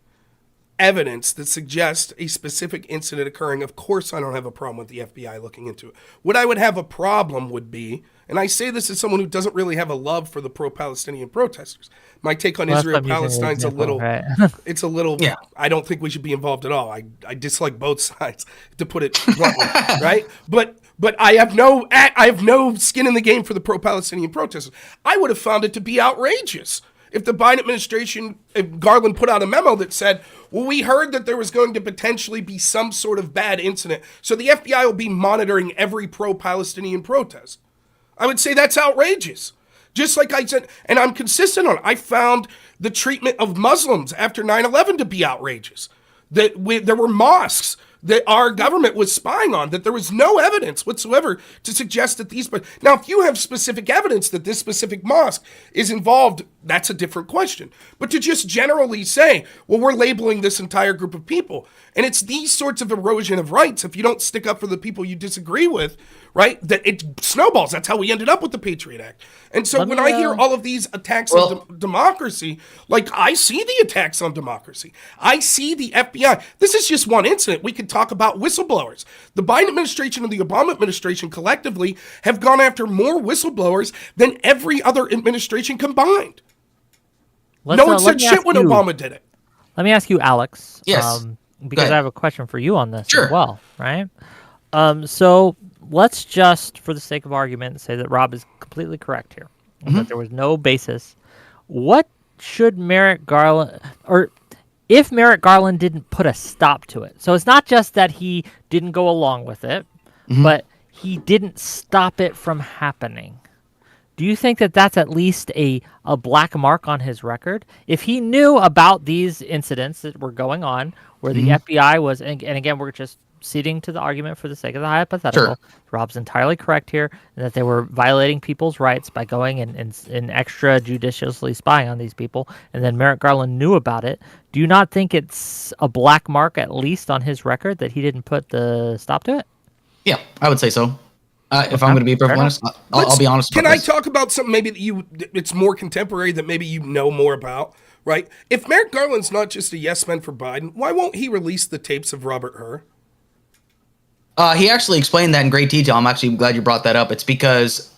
evidence that suggests a specific incident occurring, of course I don't have a problem with the FBI looking into it. What I would have a problem would be, and I say this as someone who doesn't really have a love for the pro-Palestinian protesters. My take on Well, that's Israel what I'm using the Palestine's a example, little, right? it's a little, Yeah. I don't think we should be involved at all. I dislike both sides, to put it bluntly, right? But I have no skin in the game for the pro-Palestinian protesters. I would have found it to be outrageous if the Biden administration, if Garland put out a memo that said, well, we heard that there was going to potentially be some sort of bad incident, so the FBI will be monitoring every pro-Palestinian protest. I would say that's outrageous. Just like I said, and I'm consistent on it, I found the treatment of Muslims after 9/11 to be outrageous. There were mosques that our government was spying on, that there was no evidence whatsoever to suggest that these... But now, if you have specific evidence that this specific mosque is involved, that's a different question. But to just generally say, well, we're labeling this entire group of people, and it's these sorts of erosion of rights, if you don't stick up for the people you disagree with, right, that it snowballs. That's how we ended up with the Patriot Act. And so when I hear all of these attacks on democracy, like, I see the attacks on democracy. I see the FBI. This is just one incident. We could talk about whistleblowers. The Biden administration and the Obama administration collectively have gone after more whistleblowers than every other administration combined. No one said shit when Obama did it. Let me ask you, Alex. Yes. Because I have a question for you on this Sure. as well, right? So let's just, for the sake of argument, say that Rob is completely correct here, that there was no basis. What should Merrick Garland, or if Merrick Garland didn't put a stop to it? So it's not just that he didn't go along with it, but he didn't stop it from happening. Do you think that that's at least a black mark on his record? If he knew about these incidents that were going on, where the FBI was, and again, we're just ceding to the argument for the sake of the hypothetical. Sure. Rob's entirely correct here, and that they were violating people's rights by going and extrajudiciously spying on these people, and then Merrick Garland knew about it. Do you not think it's a black mark, at least on his record, that he didn't put the stop to it? Yeah, I would say so. If I'm going to be perfectly honest, I'll be honest. Can I talk about something maybe that it's more contemporary that maybe you know more about, right? If Merrick Garland's not just a yes man for Biden, why won't he release the tapes of Robert Hur? He actually explained that in great detail. I'm actually glad you brought that up. It's because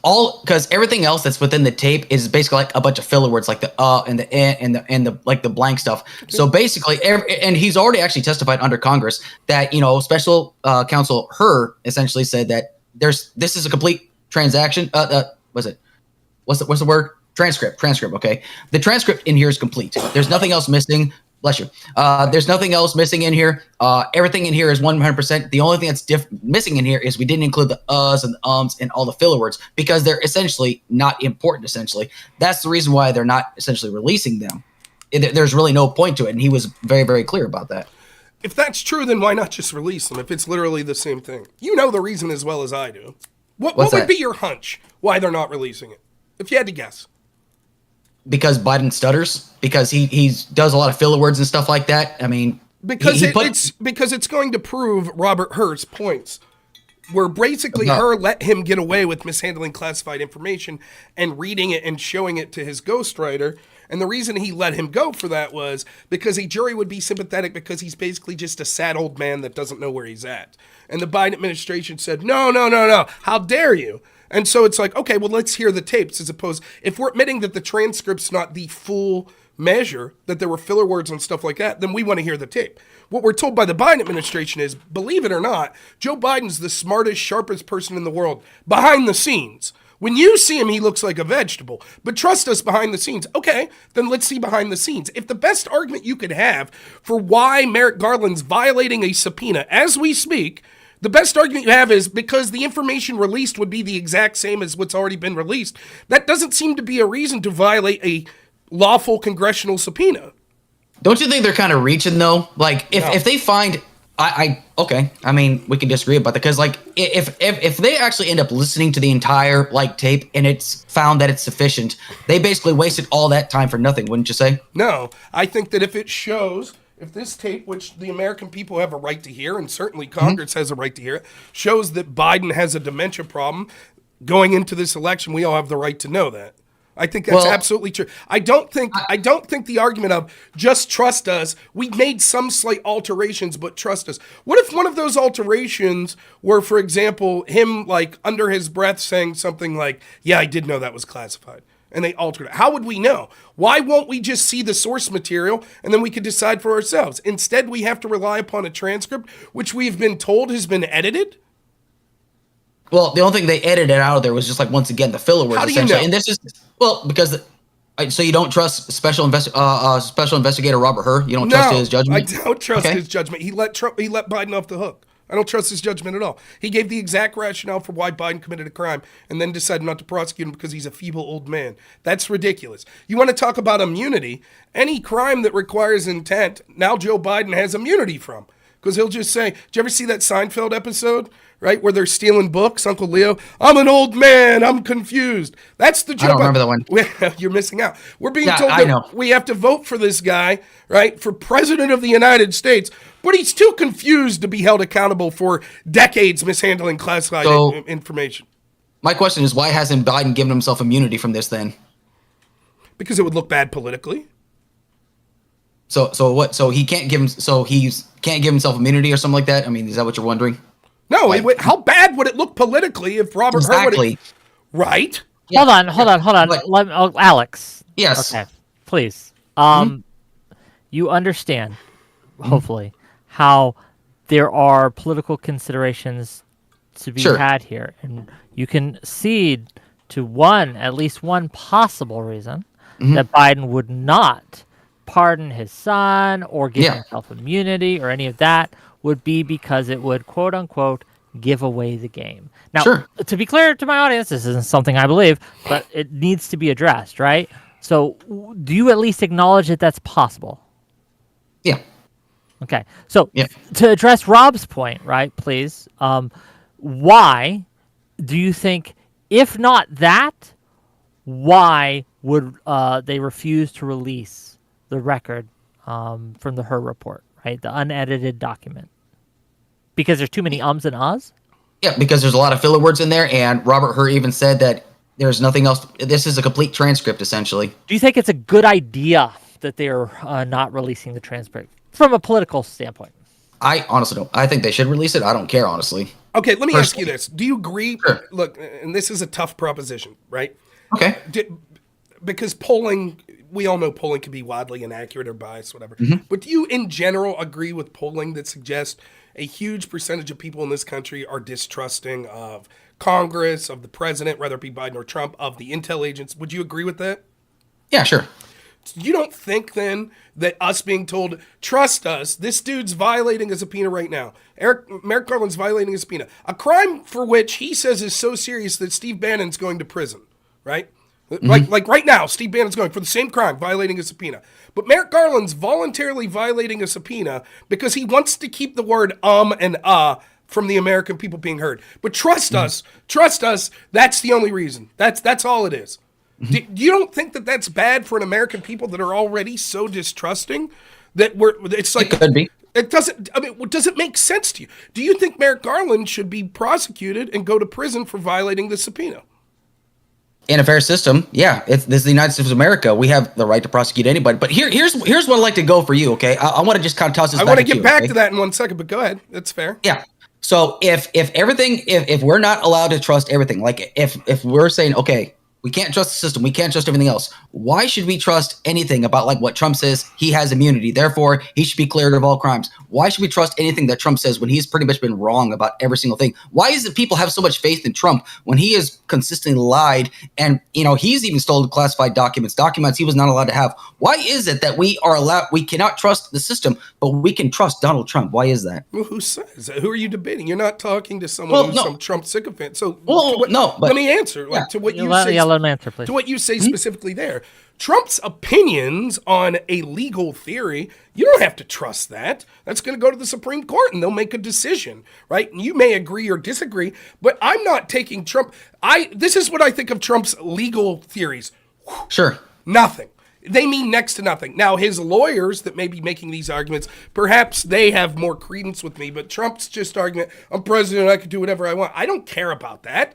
everything else that's within the tape is basically like a bunch of filler words, like the and the and the like the blank stuff. So basically, and he's already actually testified under Congress that special counsel Hur essentially said that this is a complete transaction. What's the word? Transcript. Okay. The transcript in here is complete. There's nothing else missing. Bless you. There's nothing else missing in here. Everything in here is 100%. The only thing that's missing in here is we didn't include the uhs and the ums and all the filler words because they're essentially not important, essentially. That's the reason why they're not essentially releasing them. There's really no point to it, and he was very, very clear about that. If that's true, then why not just release them if it's literally the same thing? You know the reason as well as I do. What would be your hunch why they're not releasing it? If you had to guess. Because Biden stutters, because he does a lot of filler words and stuff like that. I mean, because it's going to prove Robert Hur's points, where basically Hur let him get away with mishandling classified information and reading it and showing it to his ghostwriter. And the reason he let him go for that was because a jury would be sympathetic because he's basically just a sad old man that doesn't know where he's at. And the Biden administration said, no, how dare you? And so it's like, okay, well, let's hear the tapes as opposed, if we're admitting that the transcript's not the full measure, that there were filler words and stuff like that, then we want to hear the tape. What we're told by the Biden administration is, believe it or not, Joe Biden's the smartest, sharpest person in the world behind the scenes. When you see him, he looks like a vegetable. But trust us behind the scenes. Okay, then let's see behind the scenes. If the best argument you could have for why Merrick Garland's violating a subpoena as we speak, The best argument you have is because the information released would be the exact same as what's already been released. That doesn't seem to be a reason to violate a lawful congressional subpoena. Don't you think they're kind of reaching though? Like if they find okay, I mean we can disagree about that because like if they actually end up listening to the entire like tape and it's found that it's sufficient, they basically wasted all that time for nothing, wouldn't you say? No, I think that if it shows, if this tape, which the American people have a right to hear, and certainly Congress has a right to hear it, shows that Biden has a dementia problem going into this election, we all have the right to know that. I think that's absolutely true. I don't think the argument of just trust us, we made some slight alterations, but trust us. What if one of those alterations were, for example, him like under his breath saying something like, yeah, I did know that was classified, and they altered it? How would we know? Why won't we just see the source material and then we could decide for ourselves? Instead, we have to rely upon a transcript, which we've been told has been edited. Well, the only thing they edited out of there was just like once again the filler words. How do you know? And this is because so you don't trust special investigator Robert Hur. You don't trust his judgment. I don't trust his judgment. He let Biden off the hook. I don't trust his judgment at all. He gave the exact rationale for why Biden committed a crime and then decided not to prosecute him because he's a feeble old man. That's ridiculous. You want to talk about immunity? Any crime that requires intent, now Joe Biden has immunity from. Because he'll just say, did you ever see that Seinfeld episode, right, where they're stealing books, Uncle Leo? I'm an old man, I'm confused. That's the joke. I don't remember that one. You're missing out. We're being told that we have to vote for this guy, right, for president of the United States, but he's too confused to be held accountable for decades mishandling classified information. My question is, why hasn't Biden given himself immunity from this then? Because it would look bad politically. So what? So he can't give him. So can't give himself immunity or something like that. I mean, is that what you're wondering? No. How bad would it look politically if Robert Hur would? Right. Yeah. Hold on. Alex. Yes. Okay. Please. You understand, hopefully, how there are political considerations to be had here, and you can cede to at least one possible reason that Biden would not pardon his son or give himself immunity or any of that would be because it would, quote unquote, give away the game. Now, to be clear to my audience, this isn't something I believe, but it needs to be addressed, right? So do you at least acknowledge that that's possible? Yeah. Okay. So to address Rob's point, right, please, why do you think, if not that, why would they refuse to release the record from the Hur report, right? The unedited document. Because there's too many ums and ahs? Yeah, because there's a lot of filler words in there, and Robert Hur even said that there's nothing else. This is a complete transcript, essentially. Do you think it's a good idea that they're not releasing the transcript from a political standpoint? I honestly don't. I think they should release it. I don't care, honestly. Okay, let me ask you this. Do you agree? Sure. Look, and this is a tough proposition, right? Okay. Because polling, we all know polling can be wildly inaccurate or biased, whatever. But do you, in general, agree with polling that suggests a huge percentage of people in this country are distrusting of Congress, of the president, whether it be Biden or Trump, of the intel agents? Would you agree with that? Yeah, sure. You don't think, then, that us being told, trust us, this dude's violating a subpoena right now. Merrick Garland's violating a subpoena. A crime for which he says is so serious that Steve Bannon's going to prison, right? Like right now, Steve Bannon's going for the same crime, violating a subpoena. But Merrick Garland's voluntarily violating a subpoena because he wants to keep the word and from the American people being heard. But trust us, that's the only reason. That's all it is. You don't think that that's bad for an American people that are already so distrusting that it's like... It could be. It doesn't, does it make sense to you? Do you think Merrick Garland should be prosecuted and go to prison for violating the subpoena? In a fair system, yeah. This is the United States of America. We have the right to prosecute anybody. But here's what I'd like to go for you, okay? I want to just kind of toss this back. I want to get back to that in 1 second, but go ahead. That's fair. Yeah. So if we're not allowed to trust everything, like if we're saying, okay, We can't trust the system. We can't trust everything else. Why should we trust anything about like what Trump says? He has immunity. Therefore, he should be cleared of all crimes. Why should we trust anything that Trump says when he's pretty much been wrong about every single thing? Why is it people have so much faith in Trump when he has consistently lied? And, he's even stolen classified documents he was not allowed to have. Why is it that we cannot trust the system, but we can trust Donald Trump? Why is that? Well, who says that? Who are you debating? You're not talking to someone who's some Trump sycophant. So let me answer to what you say. Let him answer, please. To what you say specifically there. Trump's opinions on a legal theory, you don't have to trust that. That's going to go to the Supreme Court and they'll make a decision, right? And you may agree or disagree, but I'm not taking Trump. This is what I think of Trump's legal theories. Sure. Nothing. They mean next to nothing. Now, his lawyers that may be making these arguments, perhaps they have more credence with me, but Trump's just argument, I'm president, I can do whatever I want. I don't care about that.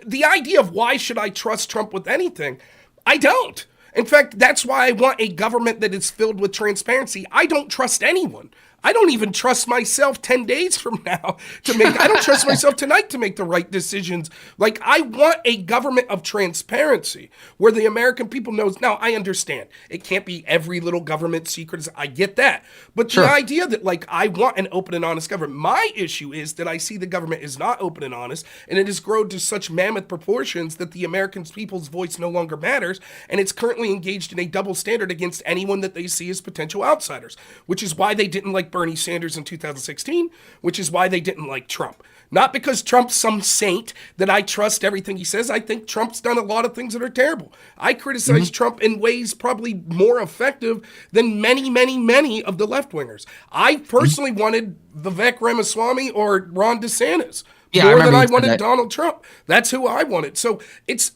The idea of why should I trust Trump with anything, I don't. In fact, that's why I want a government that is filled with transparency. I don't trust anyone. I don't even trust myself 10 days from now I don't trust myself tonight to make the right decisions. Like, I want a government of transparency where the American people knows. Now, I understand it can't be every little government secret. I get that. But the idea that I want an open and honest government, my issue is that I see the government is not open and honest, and it has grown to such mammoth proportions that the American people's voice no longer matters, and it's currently engaged in a double standard against anyone that they see as potential outsiders, which is why they didn't like Bernie Sanders in 2016, which is why they didn't like Trump. Not because Trump's some saint that I trust everything he says. I think Trump's done a lot of things that are terrible. I criticize Trump in ways probably more effective than many, many, many of the left-wingers. I personally wanted Vivek Ramaswamy or Ron DeSantis. More than I wanted Donald Trump. That's who I wanted. So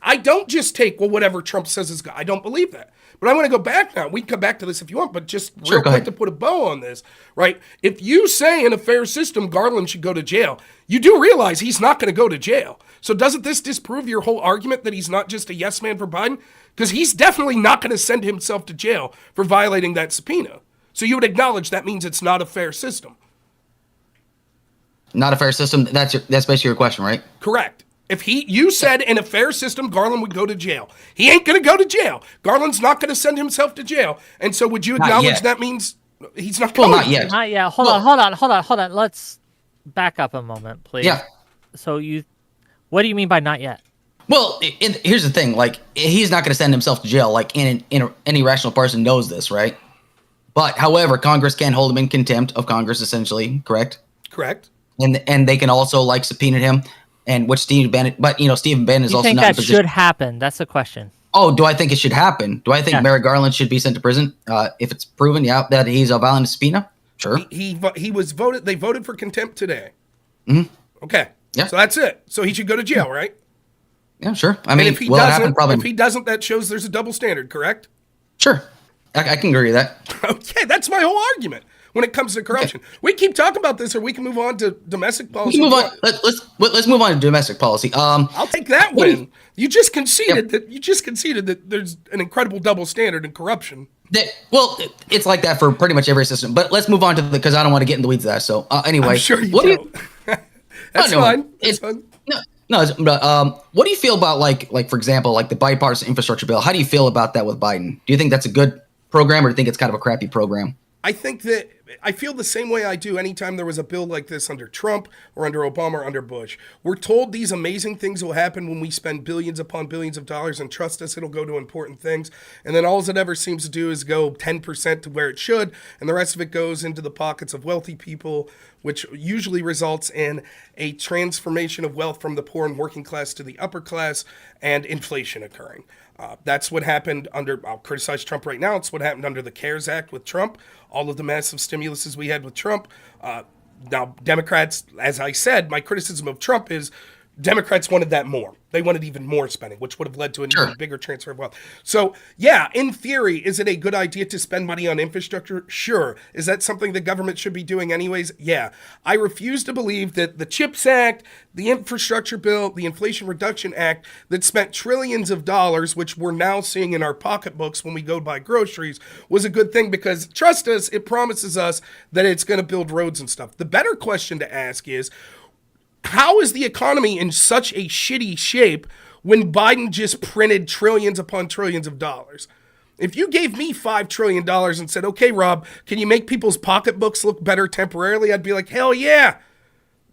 I don't just take, whatever Trump says is good. I don't believe that. But I want to go back now. We can come back to this if you want, but just real quick to put a bow on this, right? If you say in a fair system Garland should go to jail, you do realize he's not going to go to jail. So doesn't this disprove your whole argument that he's not just a yes man for Biden? Because he's definitely not going to send himself to jail for violating that subpoena. So you would acknowledge that means it's not a fair system. Not a fair system. That's basically your question, right? Correct. If you said in a fair system, Garland would go to jail. He ain't going to go to jail. Garland's not going to send himself to jail. And so would you acknowledge that means he's not going? Well, not yet. Not yet. Hold on. Let's back up a moment, please. Yeah. So what do you mean by not yet? Well, here's the thing. He's not going to send himself to jail. Any rational person knows this, right? But, however, Congress can hold him in contempt of Congress, essentially, correct? Correct. And they can also subpoena him. And which Steve Bannon, but Stephen Bannon is also not in a position. You think that should happen? That's the question. Oh, do I think it should happen? Do I think Merrick Garland should be sent to prison if it's proven, that he's a violent subpoena? Sure. He was voted. They voted for contempt today. Mm-hmm. Okay. Yeah. So that's it. So he should go to jail, right? Yeah, sure. I mean, if he doesn't, that shows there's a double standard, correct? Sure. I can agree with that. Okay, that's my whole argument. When it comes to corruption, we keep talking about this, or we can move on to domestic policy. We can move on. Let's move on to domestic policy. I'll take that win. You just conceded that there's an incredible double standard in corruption. It's like that for pretty much every system. But let's move on to because I don't want to get in the weeds of that. So anyway, I'm sure you don't. That's fine. It's fine. What do you feel about for example, the bipartisan infrastructure bill? How do you feel about that with Biden? Do you think that's a good program, or do you think it's kind of a crappy program? I think that I feel the same way I do anytime there was a bill like this under Trump or under Obama or under Bush. We're told these amazing things will happen when we spend billions upon billions of dollars, and trust us, it'll go to important things. And then all it ever seems to do is go 10% to where it should, and the rest of it goes into the pockets of wealthy people, which usually results in a transformation of wealth from the poor and working class to the upper class and inflation occurring. That's what happened I'll criticize Trump right now. It's what happened under the CARES Act with Trump, all of the massive stimuluses we had with Trump. Now, Democrats, as I said, my criticism of Trump is Democrats wanted that more. They wanted even more spending, which would have led to an even bigger transfer of wealth. So, yeah, in theory, is it a good idea to spend money on infrastructure? Sure. Is that something the government should be doing anyways? Yeah. I refuse to believe that the CHIPS Act, the infrastructure bill, the Inflation Reduction Act that spent trillions of dollars, which we're now seeing in our pocketbooks when we go buy groceries, was a good thing because, trust us, it promises us that it's going to build roads and stuff. The better question to ask is, how is the economy in such a shitty shape when Biden just printed trillions upon trillions of dollars. If you gave me $5 trillion and said, okay, Rob, can you make people's pocketbooks look better temporarily? I'd be like, hell yeah.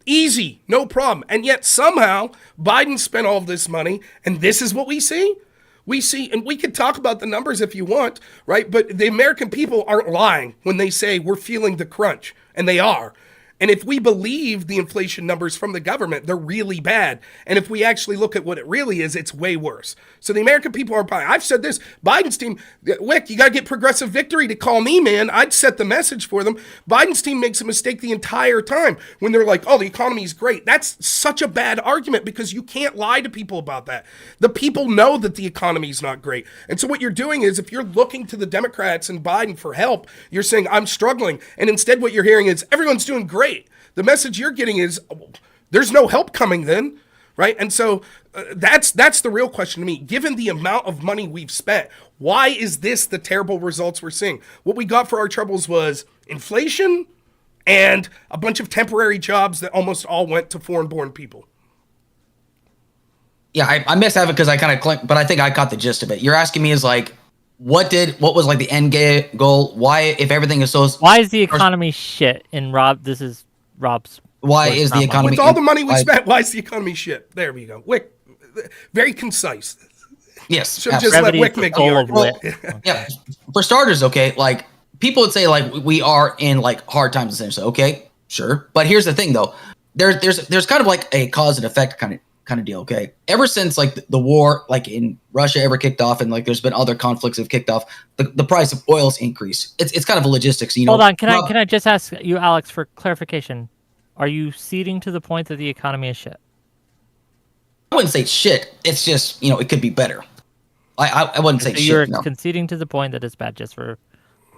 Easy, no problem. And yet somehow Biden spent all of this money, and this is what we see? We see, and we could talk about the numbers if you want, right? But the American people aren't lying when they say we're feeling the crunch, and they are. And if we believe the inflation numbers from the government, they're really bad. And if we actually look at what it really is, it's way worse. So the American people aren't buying. I've said this, Biden's team, Wick, you got to get Progressive Victory to call me, man. I'd set the message for them. Biden's team makes a mistake the entire time when they're like, oh, the economy is great. That's such a bad argument because you can't lie to people about that. The people know that the economy is not great. And so what you're doing is if you're looking to the Democrats and Biden for help, you're saying, I'm struggling. And instead what you're hearing is everyone's doing great. The message you're getting is there's no help coming then, right? And so that's the real question to me. Given the amount of money we've spent, why is this the terrible results we're seeing? What we got for our troubles was inflation and a bunch of temporary jobs that almost all went to foreign-born people. Yeah, I missed that because I kind of, but I think I caught the gist of it. You're asking me is like, what was like the end goal? Why, if everything is so... Why is the economy shit? And Rob, this is Rob's... Why is the economy... With all the money we spent, why is the economy shit? There we go. Wick, very concise. Yes. Should just let Wick make the argument. Yeah, for starters, okay, like, people would say, like, we are in, like, hard times, essentially. Okay, sure. But here's the thing, though. There's kind of like a cause and effect kind of deal, okay? Ever since like the war like in Russia ever kicked off and like there's been other conflicts have kicked off, the price of oil's increased. It's kind of a logistics, you know. Hold on, can I just ask you, Alex, for clarification? Are you ceding to the point that the economy is shit? I wouldn't say shit. It's just, you know, it could be better. I wouldn't say so shit. You're no. conceding to the point that it's bad just for...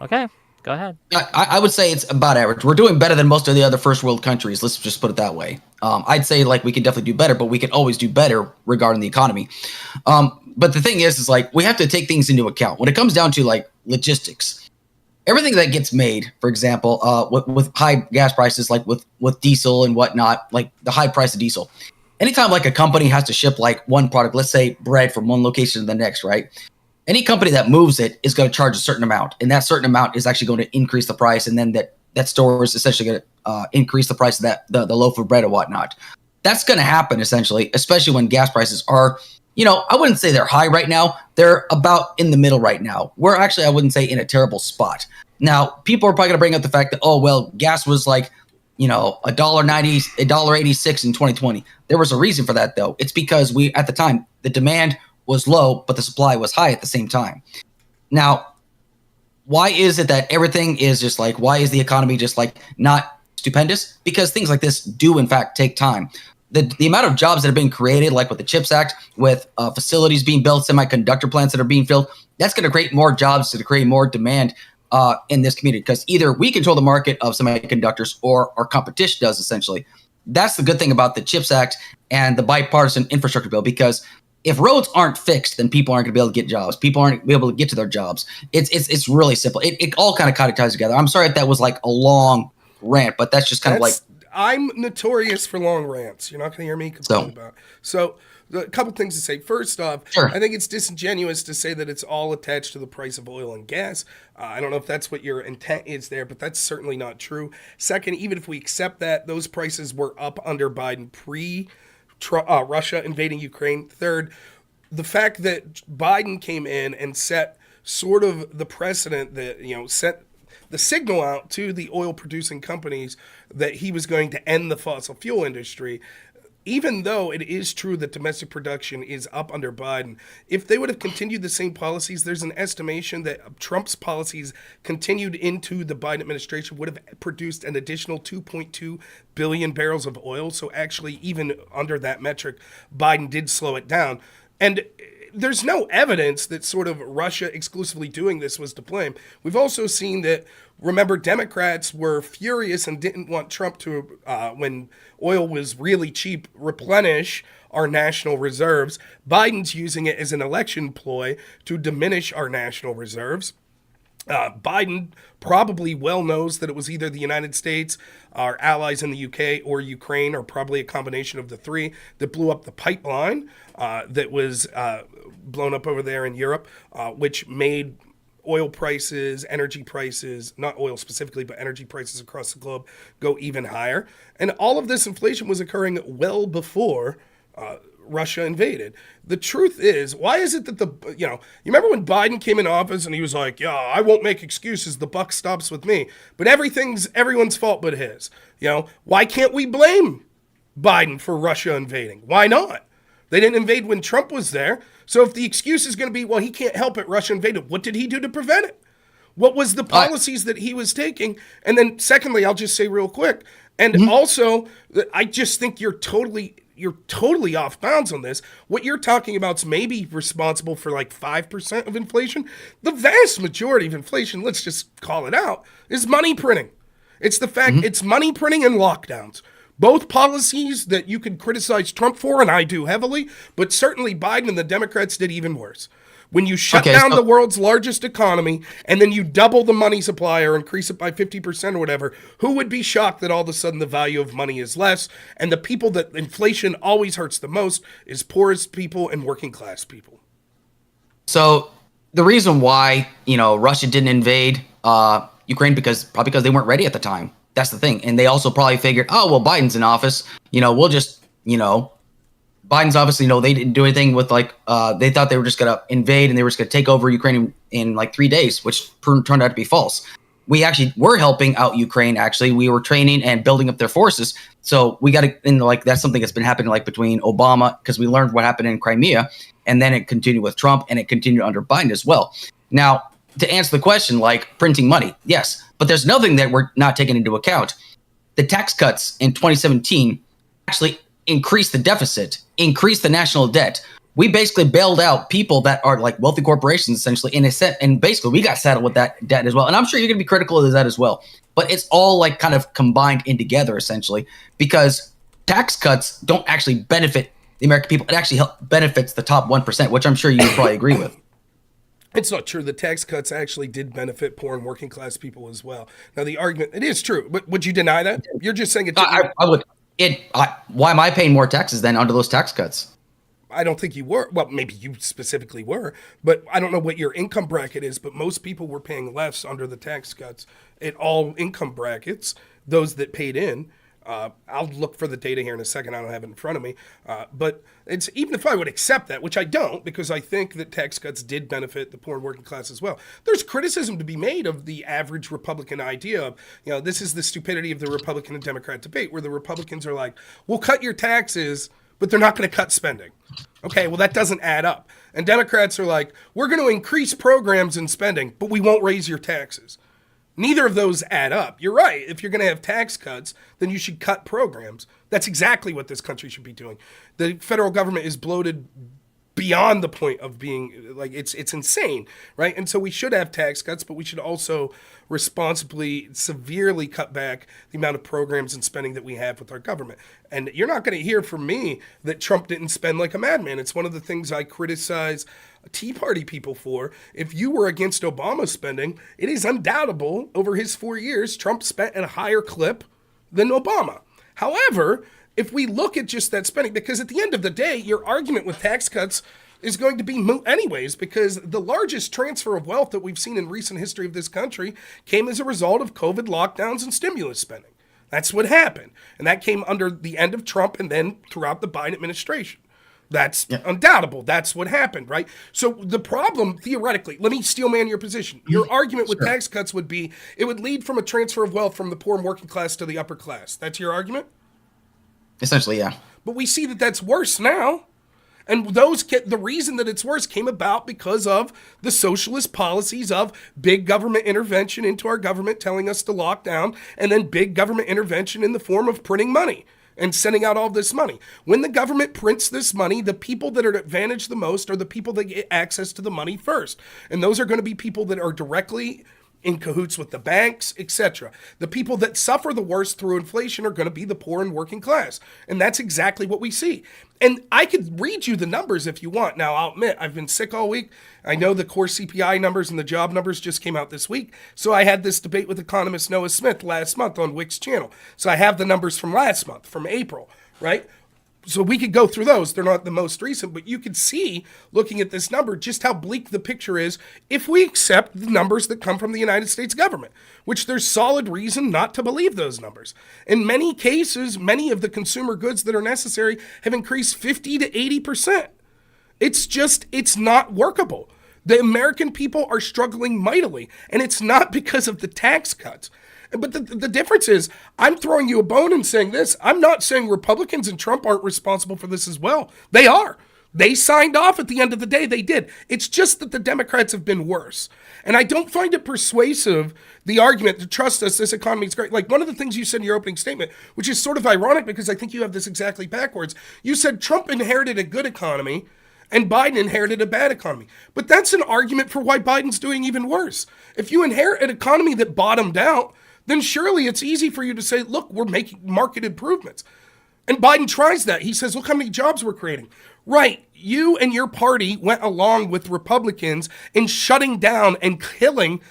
Okay, go ahead. I would say it's about average. We're doing better than most of the other first world countries. Let's just put it that way. I'd say like we could definitely do better, but we can always do better regarding the economy. But the thing is like we have to take things into account when it comes down to like logistics. Everything that gets made, for example, with high gas prices, like with diesel and whatnot, like the high price of diesel. Anytime like a company has to ship like one product, let's say bread from one location to the next, right? Any company that moves it is going to charge a certain amount, and that certain amount is actually going to increase the price, and then that store is essentially going to increase the price of the loaf of bread and whatnot. That's going to happen essentially, especially when gas prices are, you know, I wouldn't say they're high right now. They're about in the middle right now. We're actually, I wouldn't say in a terrible spot. Now, people are probably going to bring up the fact that, oh, well, gas was like, you know, $1.90, $1.86 in 2020. There was a reason for that, though. It's because at the time, the demand was low, but the supply was high at the same time. Now, why is it that everything is just like, why is the economy just like not stupendous? Because things like this do in fact take time. The amount of jobs that have been created, like with the CHIPS Act, with facilities being built, semiconductor plants that are being built, that's going to create more jobs, to create more demand in this community. Because either we control the market of semiconductors or our competition does, essentially. That's the good thing about the CHIPS Act and the bipartisan infrastructure bill, because if roads aren't fixed, then people aren't going to be able to get jobs. People aren't going to be able to get to their jobs. It's really simple. It all kind of ties together. I'm sorry if that was like a long rant, but that's just kind of like... I'm notorious for long rants. You're not going to hear me complain about it. So a couple things to say. First off, sure. I think it's disingenuous to say that it's all attached to the price of oil and gas. I don't know if that's what your intent is there, but that's certainly not true. Second, even if we accept that, those prices were up under Biden Russia invading Ukraine. Third, the fact that Biden came in and set sort of the precedent that, you know, set the signal out to the oil producing companies that he was going to end the fossil fuel industry. Even though it is true that domestic production is up under Biden, if they would have continued the same policies, there's an estimation that Trump's policies continued into the Biden administration would have produced an additional 2.2 billion barrels of oil. So actually, even under that metric, Biden did slow it down. And there's no evidence that sort of Russia exclusively doing this was to blame. We've also seen that, remember, Democrats were furious and didn't want Trump to, when oil was really cheap, replenish our national reserves. Biden's using it as an election ploy to diminish our national reserves. Biden probably well knows that it was either the United States, our allies in the UK, or Ukraine, or probably a combination of the three, that blew up the pipeline that was blown up over there in Europe, which made oil prices, energy prices, not oil specifically, but energy prices across the globe go even higher. And all of this inflation was occurring well before Russia invaded. The truth is, why is it that you remember when Biden came in office and he was like, yeah, I won't make excuses. The buck stops with me. But everything's everyone's fault but his. Why can't we blame Biden for Russia invading? Why not? They didn't invade when Trump was there. So if the excuse is going to be, well, he can't help it, Russia invaded, what did he do to prevent it? What was the policies that he was taking? And then secondly, I'll just say real quick, and also, I just think you're totally off bounds on this. What you're talking about is maybe responsible for like 5% of inflation. The vast majority of inflation, let's just call it out, is money printing. It's the fact it's money printing and lockdowns. Both policies that you could criticize Trump for, and I do heavily, but certainly Biden and the Democrats did even worse. When you shut down the world's largest economy and then you double the money supply or increase it by 50% or whatever, who would be shocked that all of a sudden the value of money is less? And the people that inflation always hurts the most is poorest people and working class people. So the reason why, Russia didn't invade Ukraine probably because they weren't ready at the time. That's the thing. And they also probably figured, oh, well, Biden's in office. We'll just, Biden's obviously, they didn't do anything with they thought they were just going to invade and they were just going to take over Ukraine in like 3 days, which turned out to be false. We actually were helping out Ukraine. Actually, we were training and building up their forces. So we got to, that's something that's been happening between Obama, because we learned what happened in Crimea, and then it continued with Trump and it continued under Biden as well. Now, to answer the question, printing money, yes, but there's another thing that we're not taking into account. The tax cuts in 2017 actually increased the deficit, increased the national debt. We basically bailed out people that are wealthy corporations, essentially, and basically we got saddled with that debt as well. And I'm sure you're going to be critical of that as well. But it's all kind of combined in together, essentially, because tax cuts don't actually benefit the American people. It actually benefits the top 1%, which I'm sure you would probably agree with. It's not true. The tax cuts actually did benefit poor and working class people as well. Now, the argument, it is true, but would you deny that? You're just saying it. I would. Why am I paying more taxes then under those tax cuts? I don't think you were. Well, maybe you specifically were, but I don't know what your income bracket is, but most people were paying less under the tax cuts at all income brackets, those that paid in. I'll look for the data here in a second. I don't have it in front of me. But it's even if I would accept that, which I don't, because I think that tax cuts did benefit the poor and working class as well. There's criticism to be made of the average Republican idea of, this is the stupidity of the Republican and Democrat debate, where the Republicans are like, we'll cut your taxes, but they're not going to cut spending. Okay, well, that doesn't add up. And Democrats are like, we're going to increase programs and spending, but we won't raise your taxes. Neither of those add up. You're right. If you're going to have tax cuts, then you should cut programs. That's exactly what this country should be doing. The federal government is bloated beyond the point of being it's insane, right? And so we should have tax cuts, but we should also responsibly, severely cut back the amount of programs and spending that we have with our government. And you're not going to hear from me that Trump didn't spend like a madman. It's one of the things I criticize Tea Party people for. If you were against Obama spending, it is undoubtable over his 4 years, Trump spent at a higher clip than Obama. However, if we look at just that spending, because at the end of the day, your argument with tax cuts is going to be moot anyways, because the largest transfer of wealth that we've seen in recent history of this country came as a result of COVID lockdowns and stimulus spending. That's what happened. And that came under the end of Trump and then throughout the Biden administration. That's undoubtable. That's what happened, right? So the problem, theoretically, let me steelman your position. Your argument with tax cuts would be it would lead from a transfer of wealth from the poor and working class to the upper class. That's your argument? Essentially, yeah. But we see that that's worse now. And the reason that it's worse came about because of the socialist policies of big government intervention into our government telling us to lock down, and then big government intervention in the form of printing money and sending out all this money. When the government prints this money, the people that are advantaged the most are the people that get access to the money first. And those are going to be people that are directly in cahoots with the banks, etc. The people that suffer the worst through inflation are going to be the poor and working class. And that's exactly what we see. And I could read you the numbers if you want. Now, I'll admit, I've been sick all week. I know the core CPI numbers and the job numbers just came out this week. So I had this debate with economist Noah Smith last month on Wick's channel. So I have the numbers from last month, from April, right? So we could go through those. They're not the most recent, but you could see, looking at this number, just how bleak the picture is if we accept the numbers that come from the United States government, which there's solid reason not to believe those numbers. In many cases, many of the consumer goods that are necessary have increased 50 to 80%. It's not workable. The American people are struggling mightily, and it's not because of the tax cuts. But the difference is, I'm throwing you a bone and saying this. I'm not saying Republicans and Trump aren't responsible for this as well. They are. They signed off at the end of the day. They did. It's just that the Democrats have been worse. And I don't find it persuasive, the argument to trust us, this economy is great. Like one of the things you said in your opening statement, which is sort of ironic because I think you have this exactly backwards. You said Trump inherited a good economy and Biden inherited a bad economy. But that's an argument for why Biden's doing even worse. If you inherit an economy that bottomed out, then surely it's easy for you to say, look, we're making market improvements. And Biden tries that. He says, look how many jobs we're creating. Right. You and your party went along with Republicans in shutting down and killing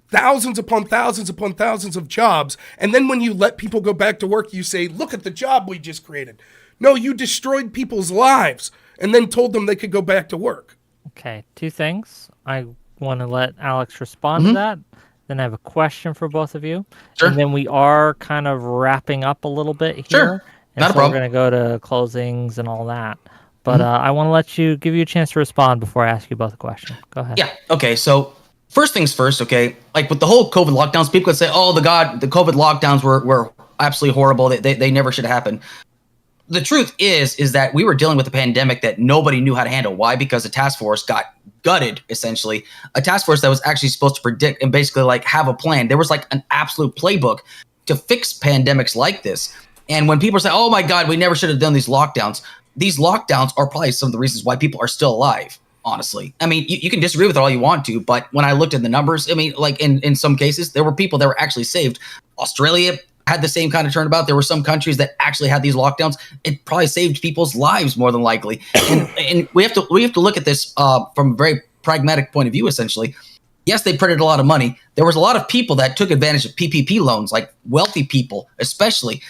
thousands upon thousands upon thousands of jobs. And then when you let people go back to work, you say, look at the job we just created. No, you destroyed people's lives and then told them they could go back to work. Okay, two things. I want to let Alex respond to that. Then I have a question for both of you. Sure. And then we are kind of wrapping up a little bit here. Sure. And Not a so problem. we're going to go to closings and all that. But I want to give you a chance to respond before I ask you both a question. Go ahead. Yeah. Okay. So first things first. Okay. Like with the whole COVID lockdowns, people would say, "Oh, the COVID lockdowns were absolutely horrible. They never should have happened." The truth is that we were dealing with a pandemic that nobody knew how to handle. Why? Because the task force got gutted, essentially. A task force that was actually supposed to predict and basically like have a plan. There was like an absolute playbook to fix pandemics like this. And when people say, "Oh my God, we never should have done these lockdowns," are probably some of the reasons why people are still alive. Honestly, I mean, you can disagree with it all you want to, but when I looked at the numbers, I mean, like in some cases, there were people that were actually saved. Australia had the same kind of turnabout. There were some countries that actually had these lockdowns. It probably saved people's lives more than likely. And we have to look at this from a very pragmatic point of view. Essentially, yes, they printed a lot of money. There was a lot of people that took advantage of PPP loans, like wealthy people, especially.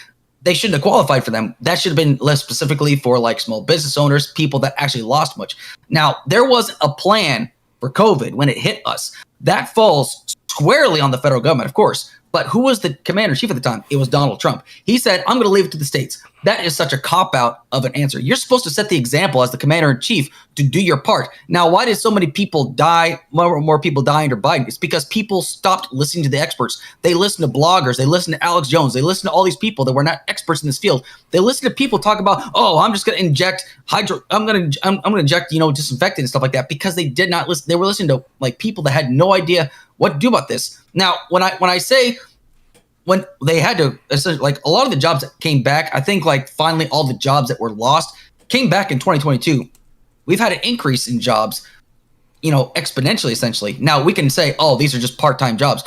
They shouldn't have qualified for them. That should have been less specifically for like small business owners, people that actually lost much. Now, there was a plan for COVID when it hit us. That falls squarely on the federal government, of course. But who was the commander-in-chief at the time? It was Donald Trump. He said, "I'm going to leave it to the states." That is such a cop-out of an answer. You're supposed to set the example as the commander-in-chief to do your part. Now, why did so many people die, more people die under Biden? It's because people stopped listening to the experts. They listened to bloggers. They listened to Alex Jones. They listened to all these people that were not experts in this field. They listened to people talk about, "Oh, I'm just going to inject I'm going to inject, disinfectant and stuff like that," because they did not listen. They were listening to like people that had no idea what to do about this. Now, when they had to, like a lot of the jobs that came back, I think like finally all the jobs that were lost came back in 2022. We've had an increase in jobs, exponentially, essentially. Now we can say, "Oh, these are just part-time jobs."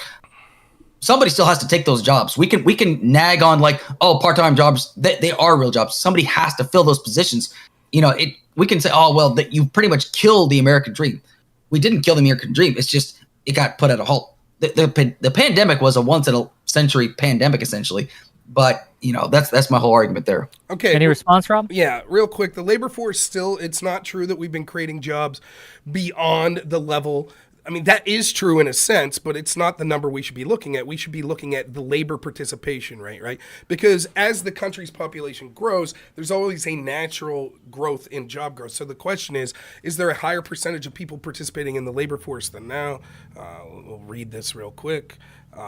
Somebody still has to take those jobs. We can nag on like, "Oh, part-time jobs, they are real jobs." Somebody has to fill those positions. We can say, "Oh, well, that you pretty much killed the American dream." We didn't kill the American dream. It's just it got put at a halt. The pandemic was a once-in-a-century pandemic, essentially. But, that's my whole argument there. Okay. Any response, Rob? Yeah, real quick. The labor force still, it's not true that we've been creating jobs beyond the level. I mean, that is true in a sense, but it's not the number we should be looking at. We should be looking at the labor participation rate, right? Because as the country's population grows, there's always a natural growth in job growth. So the question is there a higher percentage of people participating in the labor force than now? We'll read this real quick.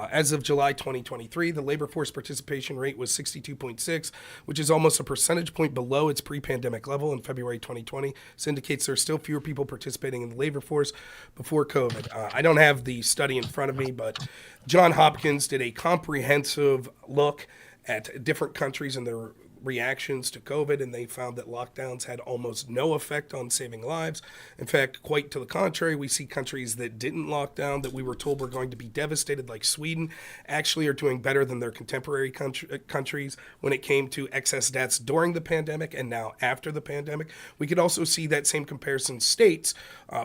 As of July 2023, the labor force participation rate was 62.6, which is almost a percentage point below its pre-pandemic level in February 2020. This indicates there are still fewer people participating in the labor force before COVID. I don't have the study in front of me, but Johns Hopkins did a comprehensive look at different countries and their reactions to COVID, and they found that lockdowns had almost no effect on saving lives. In fact, quite to the contrary, we see countries that didn't lock down, that we were told were going to be devastated, like Sweden, actually are doing better than their contemporary countries when it came to excess deaths during the pandemic and now after the pandemic. We could also see that same comparison states,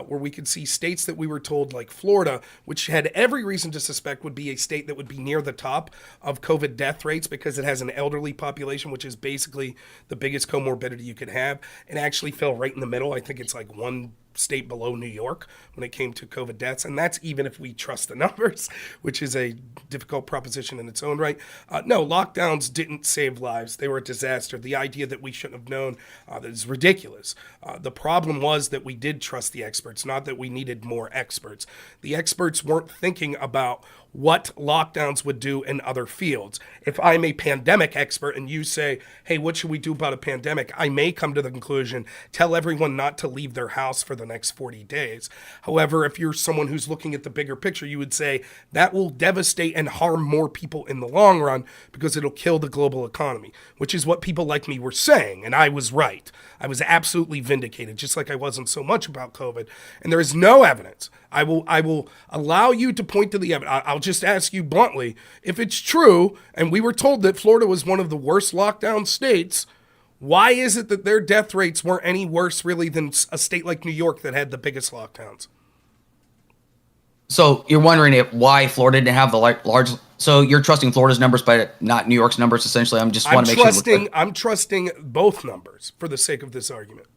where we could see states that we were told, like Florida, which had every reason to suspect would be a state that would be near the top of COVID death rates because it has an elderly population, which is basically the biggest comorbidity you could have, and actually fell right in the middle. I think it's like one state below New York when it came to COVID deaths. And that's even if we trust the numbers, which is a difficult proposition in its own right. No, lockdowns didn't save lives. They were a disaster. The idea that we shouldn't have known is ridiculous. The problem was that we did trust the experts, not that we needed more experts. The experts weren't thinking about what lockdowns would do in other fields. If I'm a pandemic expert and you say, hey, what should we do about a pandemic? I may come to the conclusion, tell everyone not to leave their house for the next 40 days. However, if you're someone who's looking at the bigger picture, you would say that will devastate and harm more people in the long run because it'll kill the global economy, which is what people like me were saying. And I was right. I was absolutely vindicated, just like I wasn't so much about COVID. And there is no evidence. I will allow you to point to the evidence. I'll just ask you bluntly, if it's true, and we were told that Florida was one of the worst lockdown states, why is it that their death rates weren't any worse really than a state like New York that had the biggest lockdowns? So you're wondering why Florida didn't have the large. So you're trusting Florida's numbers, but not New York's numbers. Essentially, I'm trusting both numbers for the sake of this argument.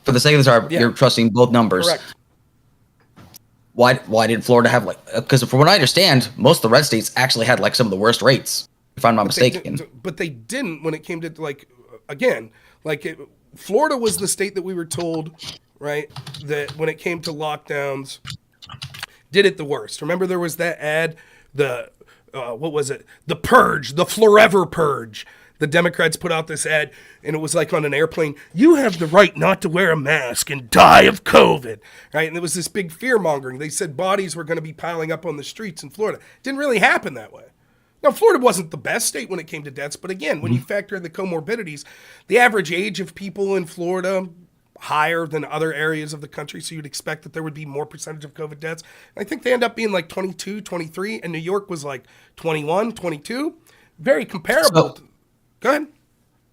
For the sake of this argument, You're trusting both numbers. Correct. Why did Florida have because from what I understand, most of the red states actually had some of the worst rates, if I'm not mistaken. But they didn't when it came to Florida was the state that we were told, right, that when it came to lockdowns, did it the worst. Remember there was that ad, what was it? The Purge, the Forever Purge. The Democrats put out this ad, and it was like on an airplane, you have the right not to wear a mask and die of COVID, right? And there was this big fear-mongering. They said bodies were going to be piling up on the streets in Florida. It didn't really happen that way. Now, Florida wasn't the best state when it came to deaths, but again, when you factor in the comorbidities, the average age of people in Florida higher than other areas of the country, so you'd expect that there would be more percentage of COVID deaths. And I think they end up being like 22, 23, and New York was like 21, 22. Very comparable. Go ahead.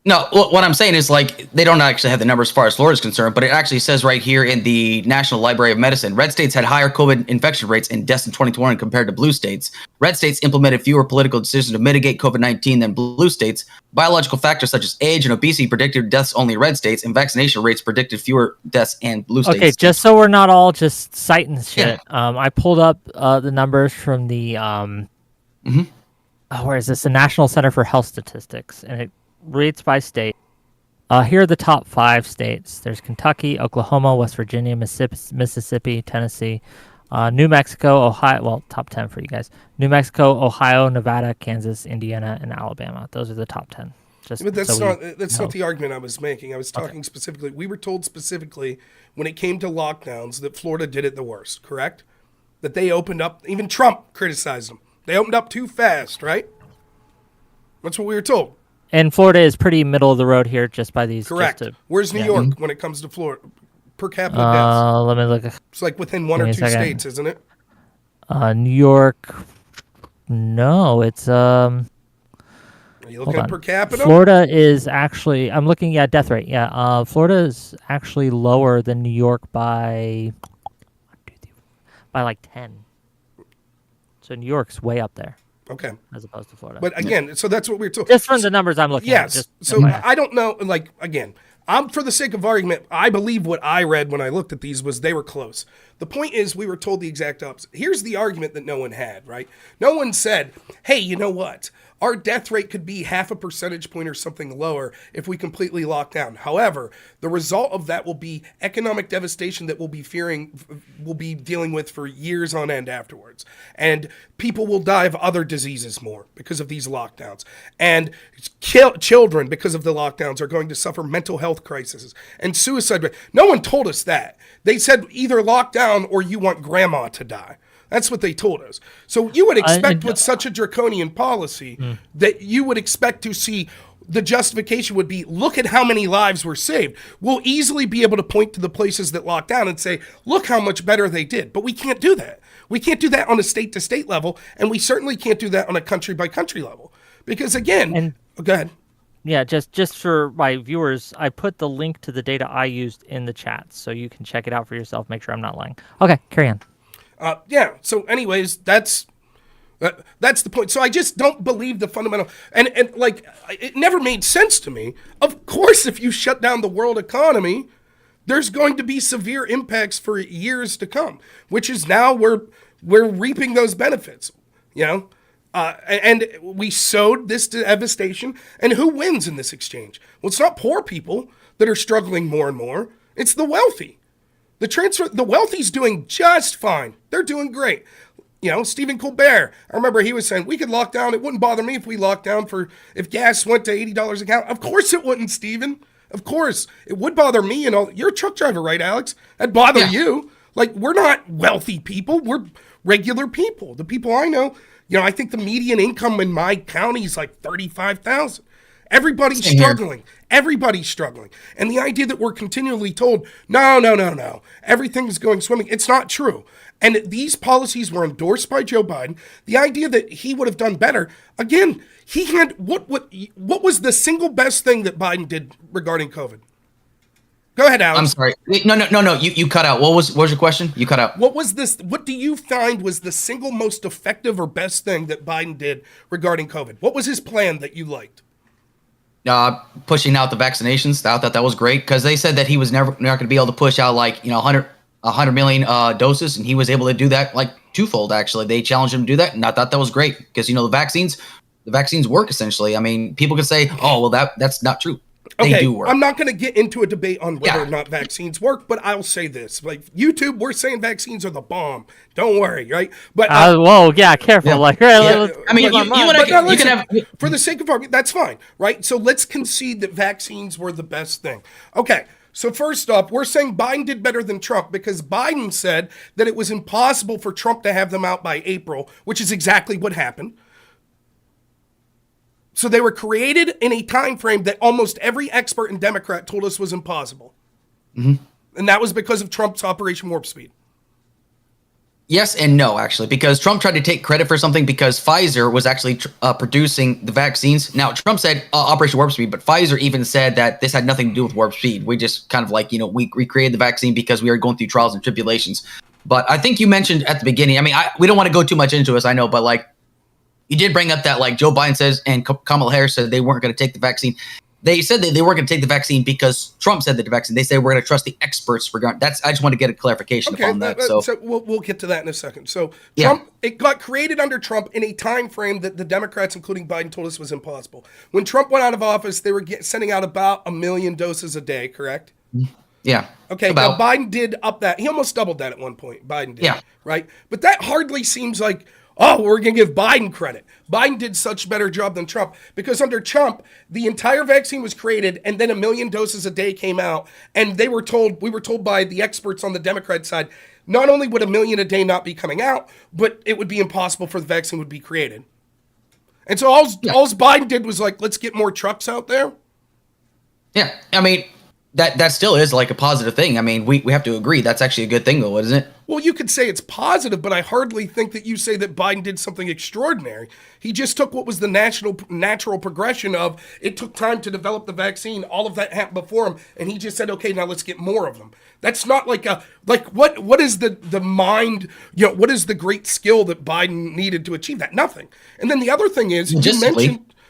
No, what I'm saying is they don't actually have the numbers as far as Florida is concerned, but it actually says right here in the National Library of Medicine, red states had higher COVID infection rates and deaths in 2021 compared to blue states. Red states implemented fewer political decisions to mitigate COVID-19 than blue states. Biological factors such as age and obesity predicted deaths only in red states, and vaccination rates predicted fewer deaths in blue states. Okay, just so we're not all just citing shit, I pulled up the numbers from the where is this? The National Center for Health Statistics, and it rates by state. Here are the top 5 states. There's Kentucky, Oklahoma, West Virginia, Mississippi, Tennessee, New Mexico, Ohio. Well, top 10 for you guys. New Mexico, Ohio, Nevada, Kansas, Indiana, and Alabama. Those are the top 10. But that's not the argument I was making. I was talking specifically. We were told specifically when it came to lockdowns that Florida did it the worst, correct? That they opened up. Even Trump criticized them. They opened up too fast, right? That's what we were told. And Florida is pretty middle of the road here just by these. Correct. Where's New York when it comes to Florida? Per capita deaths. Let me look. It's like within one or two states, isn't it? New York. No, it's Are you looking at per capita? Florida is actually. I'm looking at death rate. Yeah. Florida is actually lower than New York by like 10. So New York's way up there. Okay. As opposed to Florida. But again, so that's what we're told. Just from the numbers I'm looking at. Yes. So I don't know, again, for the sake of argument, I believe what I read when I looked at these was they were close. The point is we were told the exact opposite. Here's the argument that no one had, right? No one said, hey, you know what? Our death rate could be half a percentage point or something lower if we completely lock down. However, the result of that will be economic devastation that we'll be dealing with for years on end afterwards. And people will die of other diseases more because of these lockdowns. And children, because of the lockdowns, are going to suffer mental health crises and suicide rate. No one told us that. They said either lock down or you want grandma to die. That's what they told us. So you would expect with such a draconian policy that you would expect to see the justification would be, look at how many lives were saved. We'll easily be able to point to the places that locked down and say, look how much better they did. But we can't do that. We can't do that on a state-to-state level, and we certainly can't do that on a country-by-country level. Because, again, go ahead. Yeah, just for my viewers, I put the link to the data I used in the chat, so you can check it out for yourself, make sure I'm not lying. Okay, carry on. Yeah, so anyways, that's the point. So I just don't believe the fundamental, and like, it never made sense to me. Of course, if you shut down the world economy, there's going to be severe impacts for years to come, which is now we're reaping those benefits, you know? And we sowed this devastation, and who wins in this exchange? Well, it's not poor people that are struggling more and more. It's the wealthy. The wealthy's doing just fine. They're doing great. You know, Stephen Colbert, I remember he was saying, we could lock down. It wouldn't bother me if we locked down if gas went to $80 a gallon. Of course it wouldn't, Stephen. Of course. It would bother me and all. You're a truck driver, right, Alex? That'd bother you. Like, we're not wealthy people. We're regular people. The people I know, you know, I think the median income in my county is like $35,000. Everybody's struggling. Everybody's struggling. And the idea that we're continually told, no, everything's going swimming, it's not true. And these policies were endorsed by Joe Biden. The idea that he would have done better, again, he had, what was the single best thing that Biden did regarding COVID? Go ahead, Alex. I'm sorry. No. You cut out. What was your question? You cut out. What do you find was the single most effective or best thing that Biden did regarding COVID? What was his plan that you liked? Pushing out the vaccinations. I thought that was great because they said that he was never not going to be able to push out like 100 million doses, and he was able to do that like twofold. Actually, they challenged him to do that, and I thought that was great because the vaccines work essentially. I mean, people can say, oh well, that's not true. They do work. I'm not going to get into a debate on whether or not vaccines work, but I'll say this: like YouTube, we're saying vaccines are the bomb. Don't worry, right? But whoa, yeah, careful. Like, I mean, you can have for the sake of argument, that's fine, right? So let's concede that vaccines were the best thing. Okay. So first off, we're saying Biden did better than Trump because Biden said that it was impossible for Trump to have them out by April, which is exactly what happened. So they were created in a time frame that almost every expert and Democrat told us was impossible. Mm-hmm. And that was because of Trump's Operation Warp Speed. Yes and no, actually, because Trump tried to take credit for something because Pfizer was actually producing the vaccines. Now, Trump said Operation Warp Speed, but Pfizer even said that this had nothing to do with Warp Speed. We just kind of like, we recreated the vaccine because we were going through trials and tribulations. But I think you mentioned at the beginning, I mean, we don't want to go too much into this, I know, but like, you did bring up that like Joe Biden says and Kamala Harris said they weren't going to take the vaccine. They said that they weren't going to take the vaccine because Trump said that the vaccine. They said we're going to trust the experts regarding that's. I just want to get a clarification upon that. So we'll get to that in a second. So Trump, it got created under Trump in a time frame that the Democrats, including Biden, told us was impossible. When Trump went out of office, they were sending out about 1 million doses a day. Correct? Yeah. Okay. Now Biden did up that. He almost doubled that at one point. Biden did. Yeah. Right. But that hardly seems like, oh, we're going to give Biden credit. Biden did such a better job than Trump because under Trump, the entire vaccine was created and then 1 million doses a day came out. And we were told by the experts on the Democrat side, not only would 1 million a day not be coming out, but it would be impossible for the vaccine would be created. And so all Biden did was like, let's get more trucks out there. Yeah. I mean, that still is like a positive thing. I mean, we have to agree. That's actually a good thing though, isn't it? Well, you could say it's positive, but I hardly think that you say that Biden did something extraordinary. He just took what was the natural progression of it took time to develop the vaccine. All of that happened before him. And he just said, okay, now let's get more of them. That's not like what is the mind, what is the great skill that Biden needed to achieve that? Nothing. And then the other thing is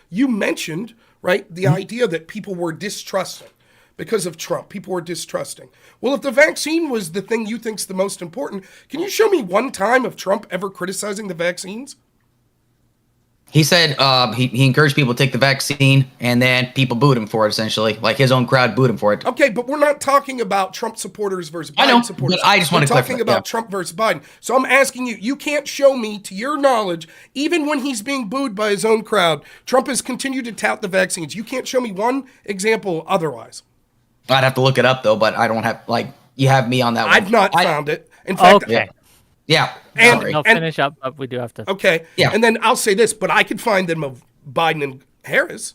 you mentioned, right, the idea that people were distrusting. Because of Trump, people were distrusting. Well, if the vaccine was the thing you think's the most important, can you show me one time of Trump ever criticizing the vaccines? He said he encouraged people to take the vaccine, and then people booed him for it, essentially. Like his own crowd booed him for it. Okay, but we're not talking about Trump supporters versus Biden supporters. But I just want to clarify. We're talking about Trump versus Biden. So I'm asking you, you can't show me, to your knowledge, even when he's being booed by his own crowd, Trump has continued to tout the vaccines. You can't show me one example otherwise. I'd have to look it up though, but I don't have you have me on that one. I've not found it. In fact, okay. Yeah. And finish up, but we do have to. Okay. Yeah. And then I'll say this, but I could find them of Biden and Harris.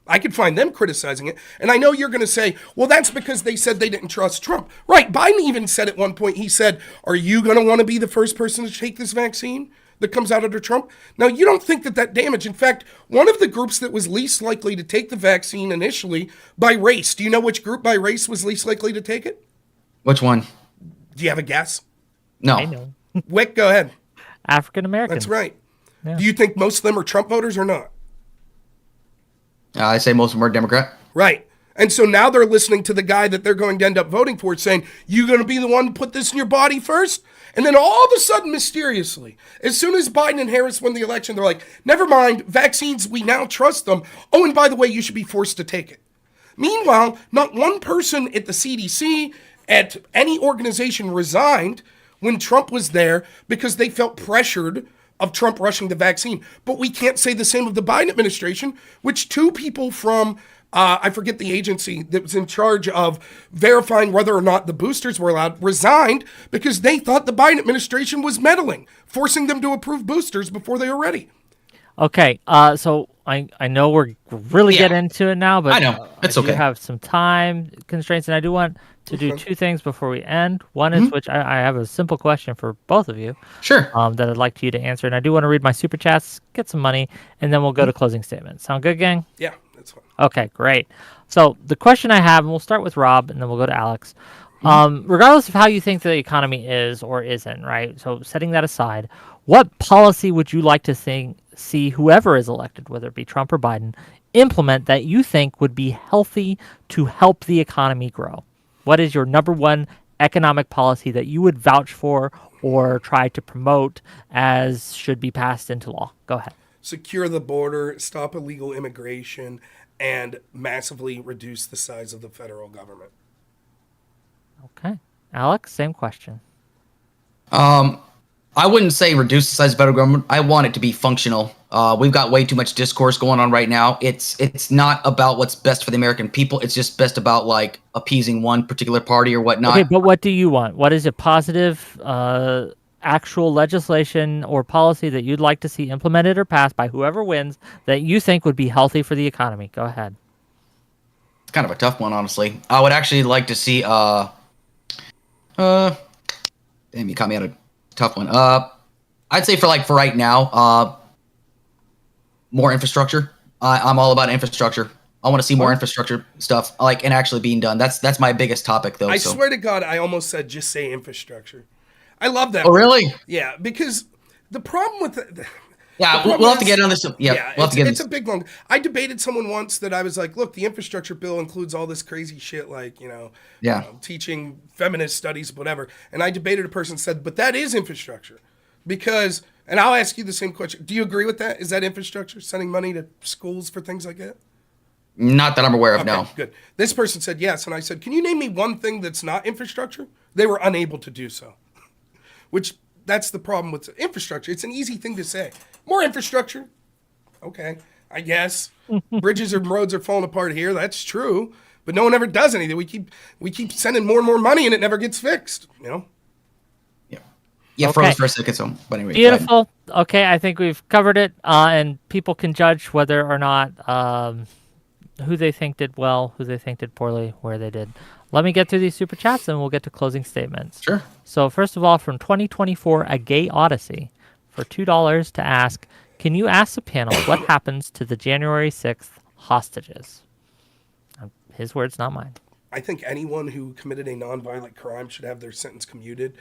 I could find them criticizing it. And I know you're going to say, well, that's because they said they didn't trust Trump. Right. Biden even said at one point, he said, are you going to want to be the first person to take this vaccine that comes out under Trump? Now, you don't think that damage. In fact, one of the groups that was least likely to take the vaccine initially by race, do you know which group by race was least likely to take it? Which one? Do you have a guess? No. I know. Wick, go ahead. African Americans. That's right. Yeah. Do you think most of them are Trump voters or not? I say most of them are Democrat. Right. And so now they're listening to the guy that they're going to end up voting for saying, you going to be the one to put this in your body first? And then all of a sudden, mysteriously, as soon as Biden and Harris win the election, they're like, never mind, vaccines, we now trust them. Oh, and by the way, you should be forced to take it. Meanwhile, not one person at the CDC, at any organization resigned when Trump was there because they felt pressured of Trump rushing the vaccine. But we can't say the same of the Biden administration, which two people from, I forget the agency that was in charge of verifying whether or not the boosters were allowed, resigned because they thought the Biden administration was meddling, forcing them to approve boosters before they were ready. Okay, so I know we're really getting into it now, but I know. It's okay. You have some time constraints, and I do want to do two things before we end. One is which I have a simple question for both of you. Sure. That I'd like you to answer, and I do want to read my super chats, get some money, and then we'll go to closing statements. Sound good, gang? Yeah, that's fine. Okay, great. So the question I have, and we'll start with Rob, and then we'll go to Alex. Regardless of how you think the economy is or isn't, right? So setting that aside, what policy would you like to see whoever is elected, whether it be Trump or Biden, implement that you think would be healthy to help the economy grow? What is your number one economic policy that you would vouch for or try to promote as should be passed into law? Go ahead. Secure the border, stop illegal immigration, and massively reduce the size of the federal government. Okay. Alex, same question. I wouldn't say reduce the size of federal government. I want it to be functional. We've got way too much discourse going on right now. It's not about what's best for the American people. It's just best about like appeasing one particular party or whatnot. Okay, but what do you want? What is a positive actual legislation or policy that you'd like to see implemented or passed by whoever wins that you think would be healthy for the economy? Go ahead. It's kind of a tough one, honestly. I would actually like to see damn, you caught me at a tough one. I'd say for right now, more infrastructure. I'm all about infrastructure. I want to see more infrastructure stuff and actually being done. That's my biggest topic, though. I swear to God, I almost said just say infrastructure. I love that. Oh, really? Yeah, because the problem with the we'll have to get on this. Yeah, we'll have to get it's a big one. I debated someone once that I was like, look, the infrastructure bill includes all this crazy shit like, teaching feminist studies, whatever. And I debated a person said, but that is infrastructure. Because, and I'll ask you the same question. Do you agree with that? Is that infrastructure, sending money to schools for things like that? Not that I'm aware of, okay, no. Good. This person said yes. And I said, can you name me one thing that's not infrastructure? They were unable to do so. Which, that's the problem with infrastructure. It's an easy thing to say. More infrastructure. Okay, I guess. Bridges and roads are falling apart here. That's true. But no one ever does anything. We keep sending more and more money and it never gets fixed, Yeah, okay. Froze for a second, so but anyway. Beautiful. Okay, I think we've covered it. And people can judge whether or not who they think did well, who they think did poorly, where they did. Let me get through these super chats and we'll get to closing statements. Sure. So first of all, from 2024, A Gay Odyssey, for $2 to ask, can you ask the panel what happens to the January 6th hostages? His words, not mine. I think anyone who committed a nonviolent crime should have their sentence commuted.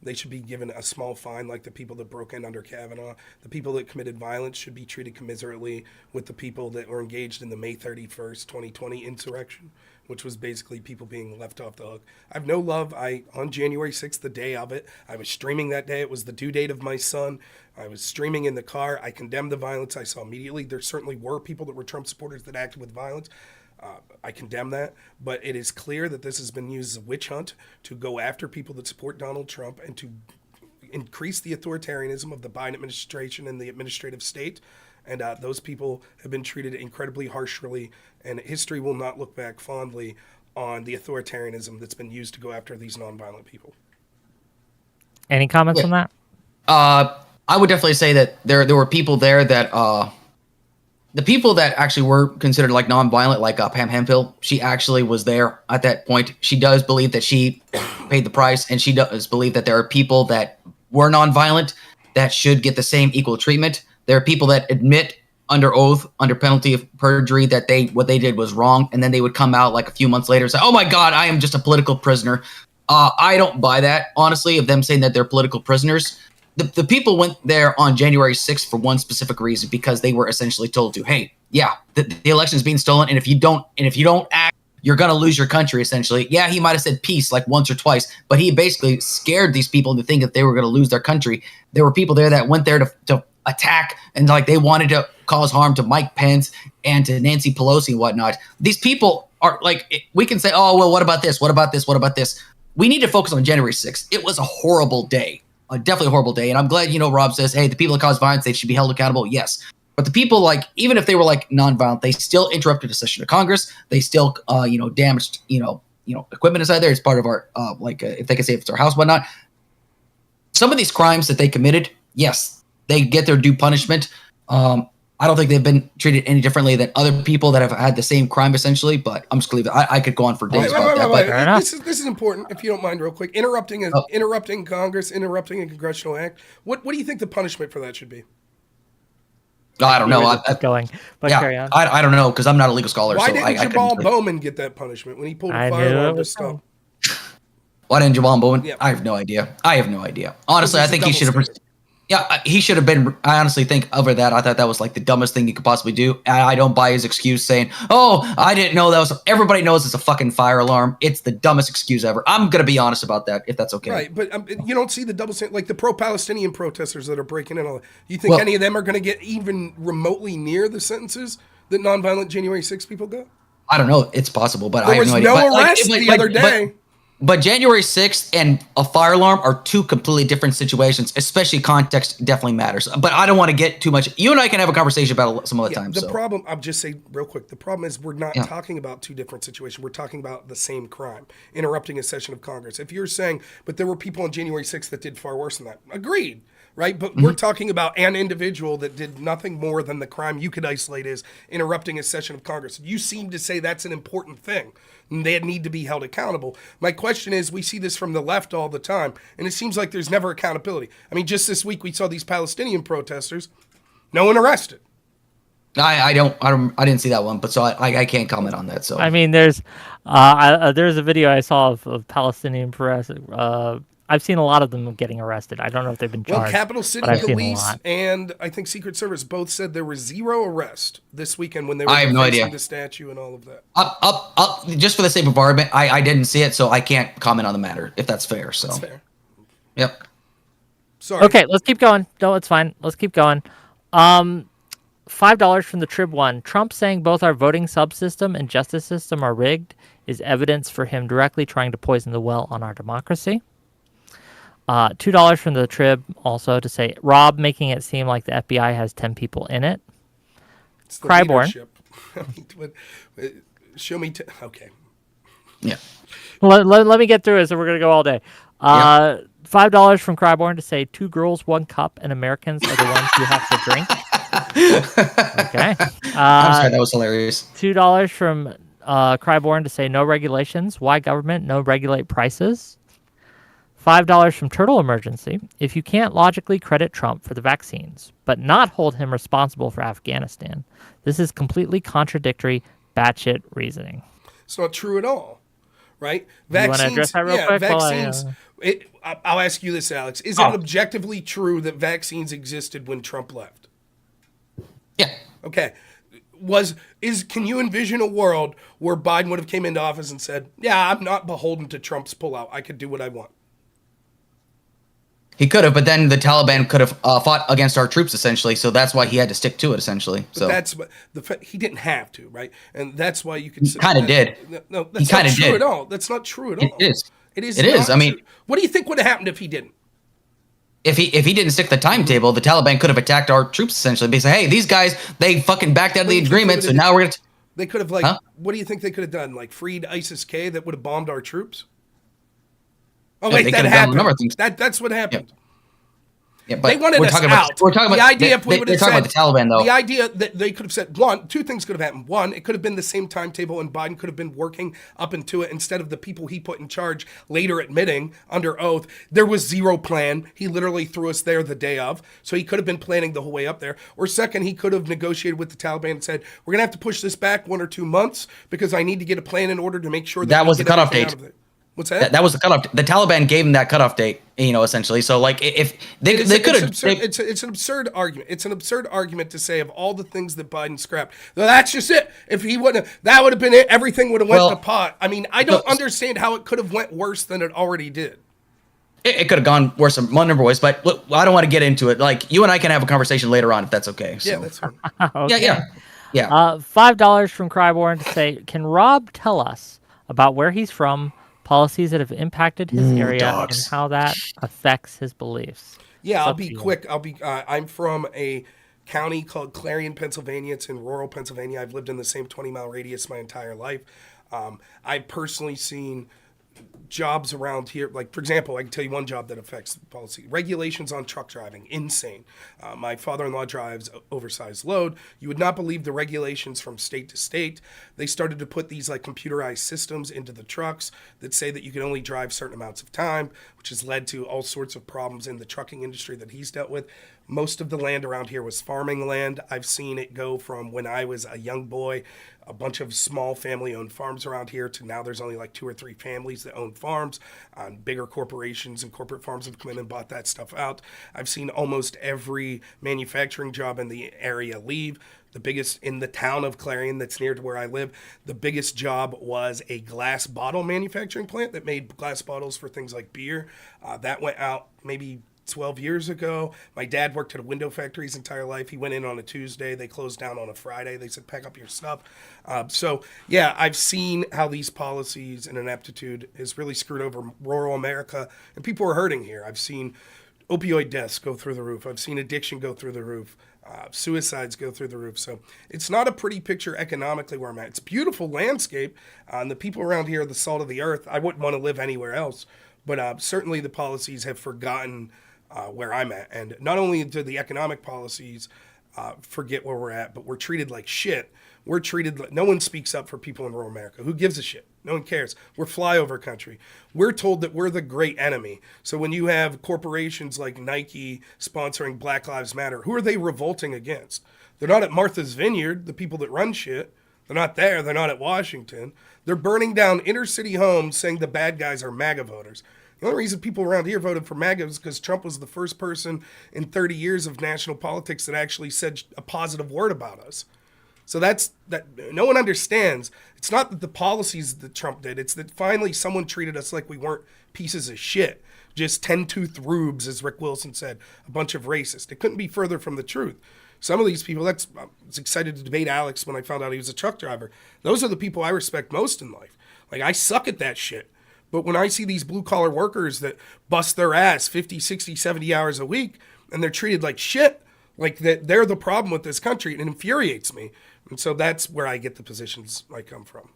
They should be given a small fine like the people that broke in under Kavanaugh. The people that committed violence should be treated commiserately with the people that were engaged in the May 31st, 2020 insurrection, which was basically people being left off the hook. I have no love. On January 6th, the day of it, I was streaming that day. It was the due date of my son. I was streaming in the car. I condemned the violence I saw immediately. There certainly were people that were Trump supporters that acted with violence. I condemn that, but it is clear that this has been used as a witch hunt to go after people that support Donald Trump and to increase the authoritarianism of the Biden administration and the administrative state. And those people have been treated incredibly harshly, and history will not look back fondly on the authoritarianism that's been used to go after these nonviolent people. Any comments on that? I would definitely say that there were people there that the people that actually were considered like non-violent, like Pam Hemphill, she actually was there at that point. She does believe that she paid the price, and she does believe that there are people that were non-violent that should get the same equal treatment. There are people that admit under oath, under penalty of perjury, that what they did was wrong, and then they would come out like a few months later and say, "Oh my God, I am just a political prisoner." I don't buy that, honestly, of them saying that they're political prisoners. The people went there on January 6th for one specific reason, because they were essentially told to, hey, yeah, the election is being stolen, and if you don't act, you're gonna lose your country. Essentially, yeah, he might have said peace like once or twice, but he basically scared these people into thinking that they were gonna lose their country. There were people there that went there to attack, and like they wanted to cause harm to Mike Pence and to Nancy Pelosi and whatnot. These people are like, we can say, oh well, what about this? What about this? What about this? We need to focus on January 6th. It was a horrible day. Definitely a horrible day. And I'm glad, Rob says, hey, the people that caused violence, they should be held accountable. Yes. But the people, like, even if they were like nonviolent, they still interrupted a session of Congress. They still, damaged, equipment inside there. It's part of our, if they can say if it's our house, whatnot. Some of these crimes that they committed, yes, they get their due punishment. I don't think they've been treated any differently than other people that have had the same crime, essentially. But I'm just going to leave it. I could go on for days about that. But this is important, if you don't mind, real quick. Interrupting Congress, interrupting a congressional act. What do you think the punishment for that should be? I don't know. Carry on. I don't know, because I'm not a legal scholar. Why didn't Jamal Bowman get that punishment when he pulled a fire alarm to stop? Why didn't Jamal Bowman? Yeah. I have no idea. Honestly, I think he should have. Yeah, he should have been. I honestly think over that, I thought that was like the dumbest thing you could possibly do. I don't buy his excuse saying, "Oh, I didn't know that was." Everybody knows it's a fucking fire alarm. It's the dumbest excuse ever. I'm gonna be honest about that, if that's okay. Right, but you don't see the double standard, like the pro-Palestinian protesters that are breaking in. All that. You think any of them are going to get even remotely near the sentences that nonviolent January 6 people got? I don't know. It's possible, but there was no arrest the other day. But January 6th and a fire alarm are two completely different situations, especially context definitely matters. But I don't want to get too much. You and I can have a conversation about it some other time. The problem, I'll just say real quick, the problem is we're not talking about two different situations. We're talking about the same crime, interrupting a session of Congress. If you're saying, but there were people on January 6th that did far worse than that, agreed. Right, but we're talking about an individual that did nothing more than the crime you could isolate as interrupting a session of Congress. You seem to say that's an important thing, and they need to be held accountable. My question is, we see this from the left all the time, and it seems like there's never accountability. I mean, just this week we saw these Palestinian protesters, no one arrested. I didn't see that one, but so I can't comment on that. So I mean, there's a video I saw of Palestinian press. I've seen a lot of them getting arrested. I don't know if they've been charged. Well, Capital City Police and I think Secret Service both said there was 0 arrest this weekend when they were defacing the statue and all of that. Up, just for the sake of argument, I didn't see it, so I can't comment on the matter, if that's fair. So that's fair. Yep. Sorry. Okay, let's keep going. No, it's fine. Let's keep going. $5 from the Trib One. Trump saying both our voting subsystem and justice system are rigged is evidence for him directly trying to poison the well on our democracy. $2 from the Trib also to say Rob making it seem like the FBI has 10 people in it. It's the Cryborn. Show me. Okay. Yeah. Let me get through it, so we're going to go all day. $5 from Cryborn to say 2 girls, 1 cup, and Americans are the ones who have to drink. Okay. I'm sorry, that was hilarious. $2 from Cryborn to say no regulations. Why government? No regulate prices. $5 from Turtle Emergency. If you can't logically credit Trump for the vaccines, but not hold him responsible for Afghanistan, this is completely contradictory, batshit reasoning. It's not true at all, right? Vaccines, you want to address that real quick? Vaccines. I'll ask you this, Alex. Is it objectively true that vaccines existed when Trump left? Yeah. Okay. Can you envision a world where Biden would have came into office and said, "Yeah, I'm not beholden to Trump's pullout. I could do what I want." He could have, but then the Taliban could have fought against our troops, essentially. So that's why he had to stick to it, essentially. So that's what he didn't have to, right? And that's why you can. He kind of did. No, that's not true at all. That's not true at all. It is. It is. It is. I mean, what do you think would have happened if he didn't? If he didn't stick the timetable, the Taliban could have attacked our troops, essentially. They say, "Hey, these guys, they fucking backed out of the agreement, so now we're gonna." They could have What do you think they could have done? Like freed ISIS-K that would have bombed our troops? Oh wait, that happened. That's what happened. Yeah, but they wanted us out. We're talking the about idea if we would they're have talking said about the Taliban, though. the idea that they could have said two things could have happened. One, it could have been the same timetable, and Biden could have been working up into it instead of the people he put in charge later admitting under oath there was zero plan. He literally threw us there the day of, so he could have been planning the whole way up there. Or second, he could have negotiated with the Taliban and said, "We're gonna have to push this back 1 or 2 months because I need to get a plan in order to make sure that was the cutoff date." What's that? That was the cutoff. The Taliban gave him that cutoff date, essentially. So, like, if they could have, it's an absurd argument. It's an absurd argument to say of all the things that Biden scrapped. Well, that's just it. If he wouldn't, that would have been it. Everything would have went to pot. I mean, I don't understand how it could have went worse than it already did. It could have gone worse on my number, but look, I don't want to get into it. Like, you and I can have a conversation later on if that's okay. So. Yeah, that's fine. Okay. Yeah. $5 from Cryborn to say, can Rob tell us about where he's from, policies that have impacted his area, and how that affects his beliefs? Yeah, I'll be quick. I'm from a county called Clarion, Pennsylvania. It's in rural Pennsylvania. I've lived in the same 20-mile radius my entire life. I've personally seen jobs around here, like, for example, I can tell you one job that affects the policy. Regulations on truck driving, insane. My father-in-law drives oversized load. You would not believe the regulations from state to state. They started to put these like computerized systems into the trucks that say that you can only drive certain amounts of time, which has led to all sorts of problems in the trucking industry that he's dealt with. Most of the land around here was farming land. I've seen it go from when I was a young boy, a bunch of small family-owned farms around here, to now there's only like 2 or 3 families that own farms. Bigger corporations and corporate farms have come in and bought that stuff out. I've seen almost every manufacturing job in the area leave. The biggest in the town of Clarion that's near to where I live, the biggest job was a glass bottle manufacturing plant that made glass bottles for things like beer. That went out maybe 12 years ago. My dad worked at a window factory his entire life. He went in on a Tuesday. They closed down on a Friday. They said, pack up your stuff. So, yeah, I've seen how these policies and ineptitude has really screwed over rural America, and people are hurting here. I've seen opioid deaths go through the roof. I've seen addiction go through the roof. Suicides go through the roof. So it's not a pretty picture economically where I'm at. It's a beautiful landscape, and the people around here are the salt of the earth. I wouldn't want to live anywhere else, but certainly the policies have forgotten where I'm at. And not only do the economic policies forget where we're at, but we're treated like shit. We're treated like no one speaks up for people in rural America. Who gives a shit? No one cares. We're flyover country. We're told that we're the great enemy. So when you have corporations like Nike sponsoring Black Lives Matter, who are they revolting against? They're not at Martha's Vineyard, the people that run shit. They're not there. They're not at Washington. They're burning down inner city homes saying the bad guys are MAGA voters. The only reason people around here voted for MAGA is because Trump was the first person in 30 years of national politics that actually said a positive word about us. So that no one understands. It's not that the policies that Trump did. It's that finally someone treated us like we weren't pieces of shit. Just 10-toothed rubes, as Rick Wilson said, a bunch of racists. It couldn't be further from the truth. Some of these people, I was excited to debate Alex when I found out he was a truck driver. Those are the people I respect most in life. Like, I suck at that shit. But when I see these blue-collar workers that bust their ass 50, 60, 70 hours a week, and they're treated like shit, like that they're the problem with this country, it infuriates me. And so that's where I get the positions I come from.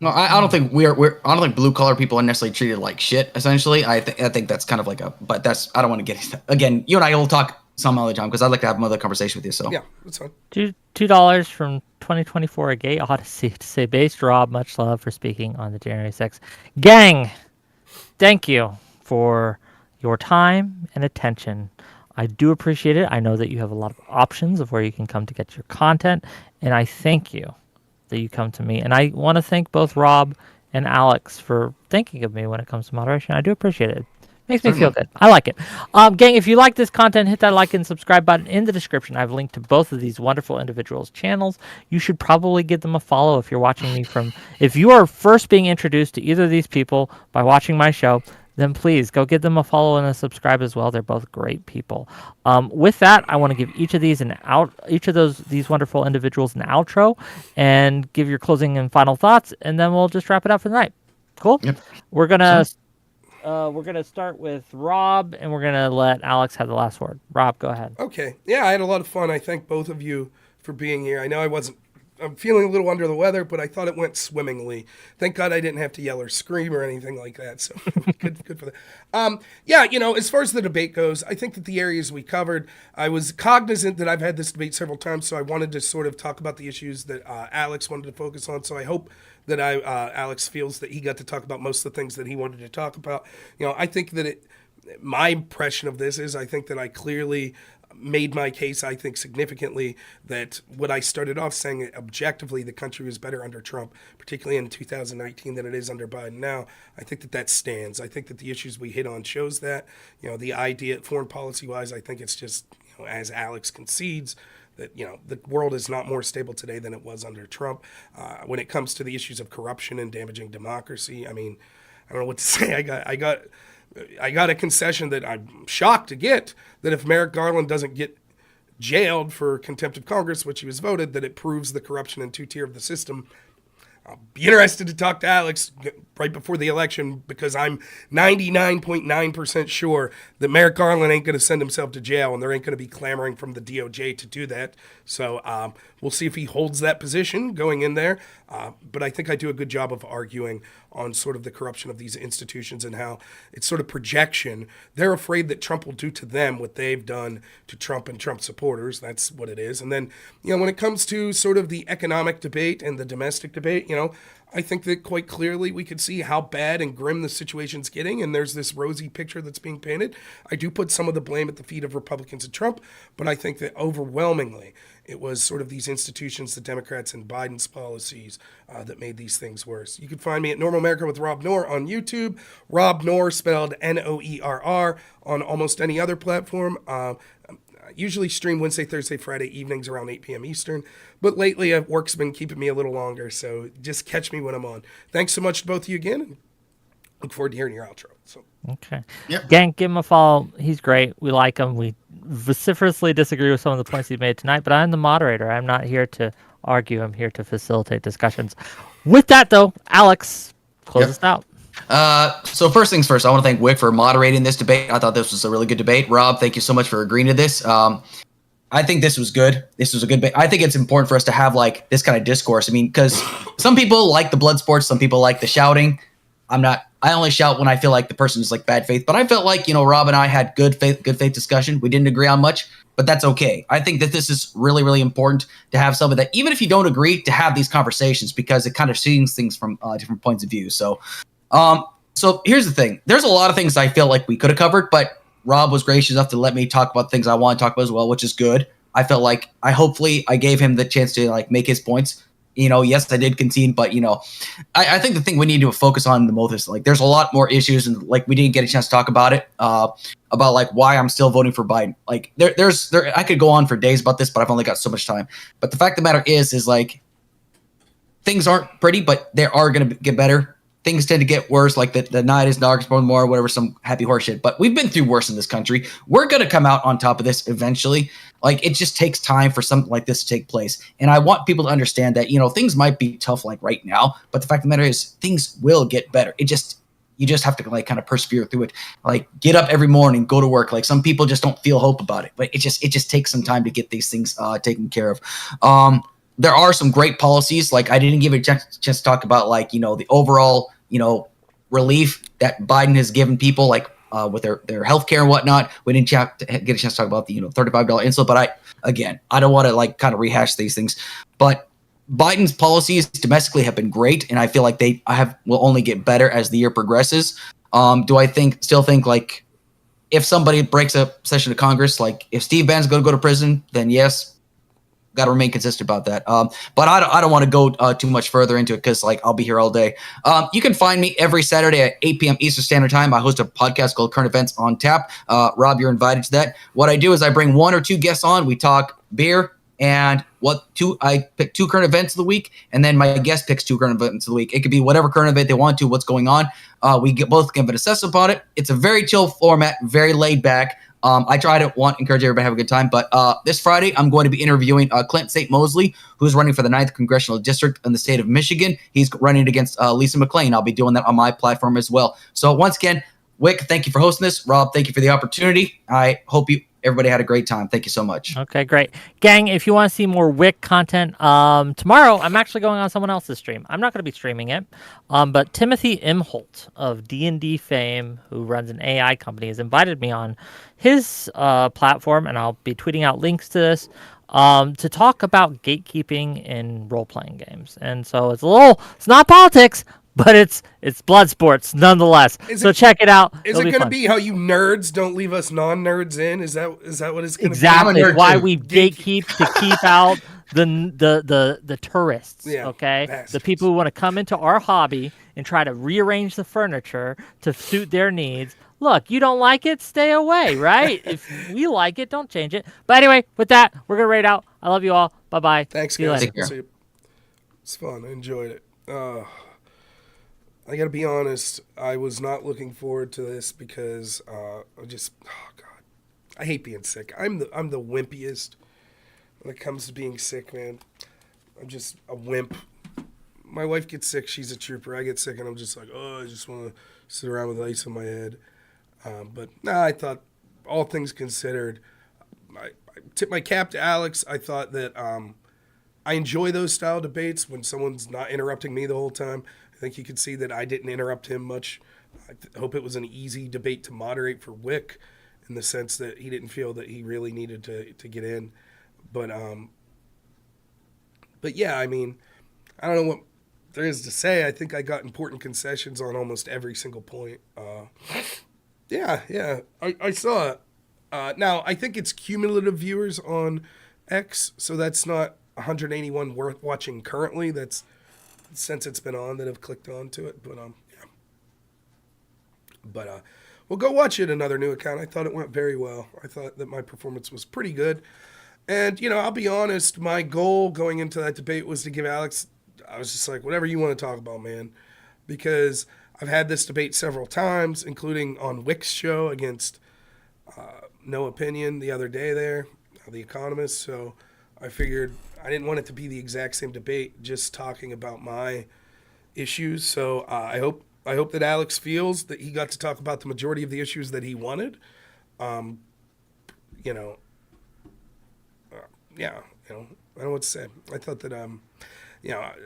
No, I don't think I don't think blue collar people are necessarily treated like shit. Essentially, I think that's kind of like but that's I don't want to get into, again. You and I will talk some other time because I'd like to have another conversation with you. So yeah, that's fine. $2 from 2024 A Gay Odyssey to say, based Rob, much love for speaking on the January 6th. Gang, thank you for your time and attention. I do appreciate it. I know that you have a lot of options of where you can come to get your content, and I thank you that you come to me. And I want to thank both Rob and Alex for thinking of me when it comes to moderation. I do appreciate it. Makes me feel good. I like it. Gang, if you like this content, hit that like and subscribe button in the description. I've linked to both of these wonderful individuals' channels. You should probably give them a follow if you're watching me from... If you are first being introduced to either of these people by watching my show, then please go give them a follow and a subscribe as well. They're both great people. With that, I want to give each of these these wonderful individuals an outro and give your closing and final thoughts, and then we'll just wrap it up for the night. Cool? Yep. We're gonna start with Rob, and we're gonna let Alex have the last word. Rob, go ahead. Okay. Yeah, I had a lot of fun. I thank both of you for being here. I know I wasn't I'm feeling a little under the weather, but I thought it went swimmingly. Thank God I didn't have to yell or scream or anything like that. So good for that. Yeah, as far as the debate goes, I think that the areas we covered, I was cognizant that I've had this debate several times, so I wanted to sort of talk about the issues that Alex wanted to focus on. So I hope that Alex feels that he got to talk about most of the things that he wanted to talk about. I think that my impression of this is I think that I clearly made my case, I think, significantly that what I started off saying, objectively, the country was better under Trump, particularly in 2019, than it is under Biden now. I think that stands. I think that the issues we hit on shows that. The idea, foreign policy-wise, I think it's just, as Alex concedes, that the world is not more stable today than it was under Trump. When it comes to the issues of corruption and damaging democracy, I mean, I don't know what to say. I got a concession that I'm shocked to get, that if Merrick Garland doesn't get jailed for contempt of Congress, which he was voted, that it proves the corruption and two-tier of the system. I'll be interested to talk to Alex right before the election, because I'm 99.9% sure that Merrick Garland ain't going to send himself to jail, and there ain't going to be clamoring from the DOJ to do that. So we'll see if he holds that position going in there. But I think I do a good job of arguing on sort of the corruption of these institutions and how it's sort of projection. They're afraid that Trump will do to them what they've done to Trump and Trump supporters. That's what it is. And then, when it comes to sort of the economic debate and the domestic debate, I think that quite clearly we could see how bad and grim the situation's getting, and there's this rosy picture that's being painted. I do put some of the blame at the feet of Republicans and Trump, but I think that overwhelmingly it was sort of these institutions, the Democrats and Biden's policies that made these things worse. You can find me at Normal America with Rob Noerr on YouTube, Rob Noerr spelled Noerr on almost any other platform. Usually stream Wednesday, Thursday, Friday evenings around 8 p.m. Eastern. But lately, work's been keeping me a little longer, so just catch me when I'm on. Thanks so much to both of you again, and look forward to hearing your outro. So. Okay. Yep. Gang, give him a follow. He's great. We like him. We vociferously disagree with some of the points he made tonight, but I'm the moderator. I'm not here to argue. I'm here to facilitate discussions. With that, though, Alex, close us out. So first things first, I want to thank Wick for moderating this debate. I thought this was a really good debate. Rob, thank you so much for agreeing to this. I think this was good. This was a good debate. I think it's important for us to have like this kind of discourse. I mean, because some people like the blood sports, some people like the shouting. I only shout when I feel like the person is like bad faith, but I felt like, Rob and I had good faith discussion. We didn't agree on much, but that's okay. I think that this is really, really important to have something that, even if you don't agree, to have these conversations, because it kind of sees things from different points of view. So here's the thing. There's a lot of things I feel like we could have covered, but Rob was gracious enough to let me talk about things I want to talk about as well, which is good. I felt like hopefully I gave him the chance to like make his points. Yes, I did concede, but I think the thing we need to focus on the most is like there's a lot more issues, and like we didn't get a chance to talk about it, about like why I'm still voting for Biden. Like there's I could go on for days about this, but I've only got so much time. But the fact of the matter is like things aren't pretty, but they are going to get better. Things tend to get worse, like the night is darkest more, whatever, some happy horse shit. But we've been through worse in this country. We're going to come out on top of this eventually. Like, it just takes time for something like this to take place. And I want people to understand that, things might be tough like right now, but the fact of the matter is things will get better. You just have to like kind of persevere through it. Like, get up every morning, go to work. Like, some people just don't feel hope about it, but it just takes some time to get these things taken care of. There are some great policies. Like, I didn't give a chance to talk about like, the overall, relief that Biden has given people, like with their health care and whatnot. We didn't get a chance to talk about the, $35 insulin, but I don't want to like kind of rehash these things, but Biden's policies domestically have been great. And I feel like will only get better as the year progresses. Do I still think like if somebody breaks a session of Congress, like if Steve Bannon's going to go to prison, then yes, got to remain consistent about that. But I don't want to go too much further into it, because like I'll be here all day. You can find me every Saturday at 8 p.m. Eastern Standard Time. I host a podcast called Current Events on Tap. Rob, you're invited to that. What I do is I bring one or two guests on. We talk beer and I pick two current events of the week, and then my guest picks two current events of the week. It could be whatever current event they want to, what's going on. We both give an assessment upon it. It's a very chill format, very laid back. I try to encourage everybody to have a good time, but this Friday I'm going to be interviewing Clint St. Mosley, who's running for the 9th Congressional District in the state of Michigan. He's running against Lisa McClain. I'll be doing that on my platform as well. So once again, Wick, thank you for hosting this. Rob, thank you for the opportunity. I hope everybody had a great time. Thank you so much. Okay, great. Gang, if you want to see more Wick content, tomorrow I'm actually going on someone else's stream. I'm not going to be streaming it, but Timothy Imholt of D&D fame, who runs an AI company, has invited me on his platform, and I'll be tweeting out links to this, to talk about gatekeeping in role-playing games. And so it's not politics, but it's blood sports nonetheless. So check it out. Is it going to be how you nerds don't leave us non-nerds in? Is that what it's going to be? Exactly. Why we gatekeep to keep out the tourists. Yeah, okay, bastards. The people who want to come into our hobby and try to rearrange the furniture to suit their needs. Look, you don't like it, stay away, right? If we like it, don't change it. But anyway, with that, we're gonna raid out. I love you all. Bye bye. Thanks, See you guys. later. It's fun. I enjoyed it. I gotta be honest. I was not looking forward to this because oh god, I hate being sick. I'm the wimpiest when it comes to being sick, man. I'm just a wimp. My wife gets sick, she's a trooper. I get sick, and I'm just like, oh, I just want to sit around with ice on my head. But I thought, all things considered, I tip my cap to Alex. I thought that I enjoy those style debates when someone's not interrupting me the whole time. I think you could see that I didn't interrupt him much. I hope it was an easy debate to moderate for Wick, in the sense that he didn't feel that he really needed to get in. But yeah, I mean, I don't know what there is to say. I think I got important concessions on almost every single point. Yeah, I saw it. Now, I think it's cumulative viewers on X, so that's not 181 worth watching currently. That's since it's been on that have clicked onto it. But yeah. But well, go watch it. Another new account. I thought it went very well. I thought that my performance was pretty good. And I'll be honest. My goal going into that debate was to give Alex. I was just like, whatever you want to talk about, man, because I've had this debate several times, including on Wick's show against No Opinion the other day there, The Economist. So I figured I didn't want it to be the exact same debate, just talking about my issues. So I hope that Alex feels that he got to talk about the majority of the issues that he wanted. Yeah, I don't know what to say. I thought that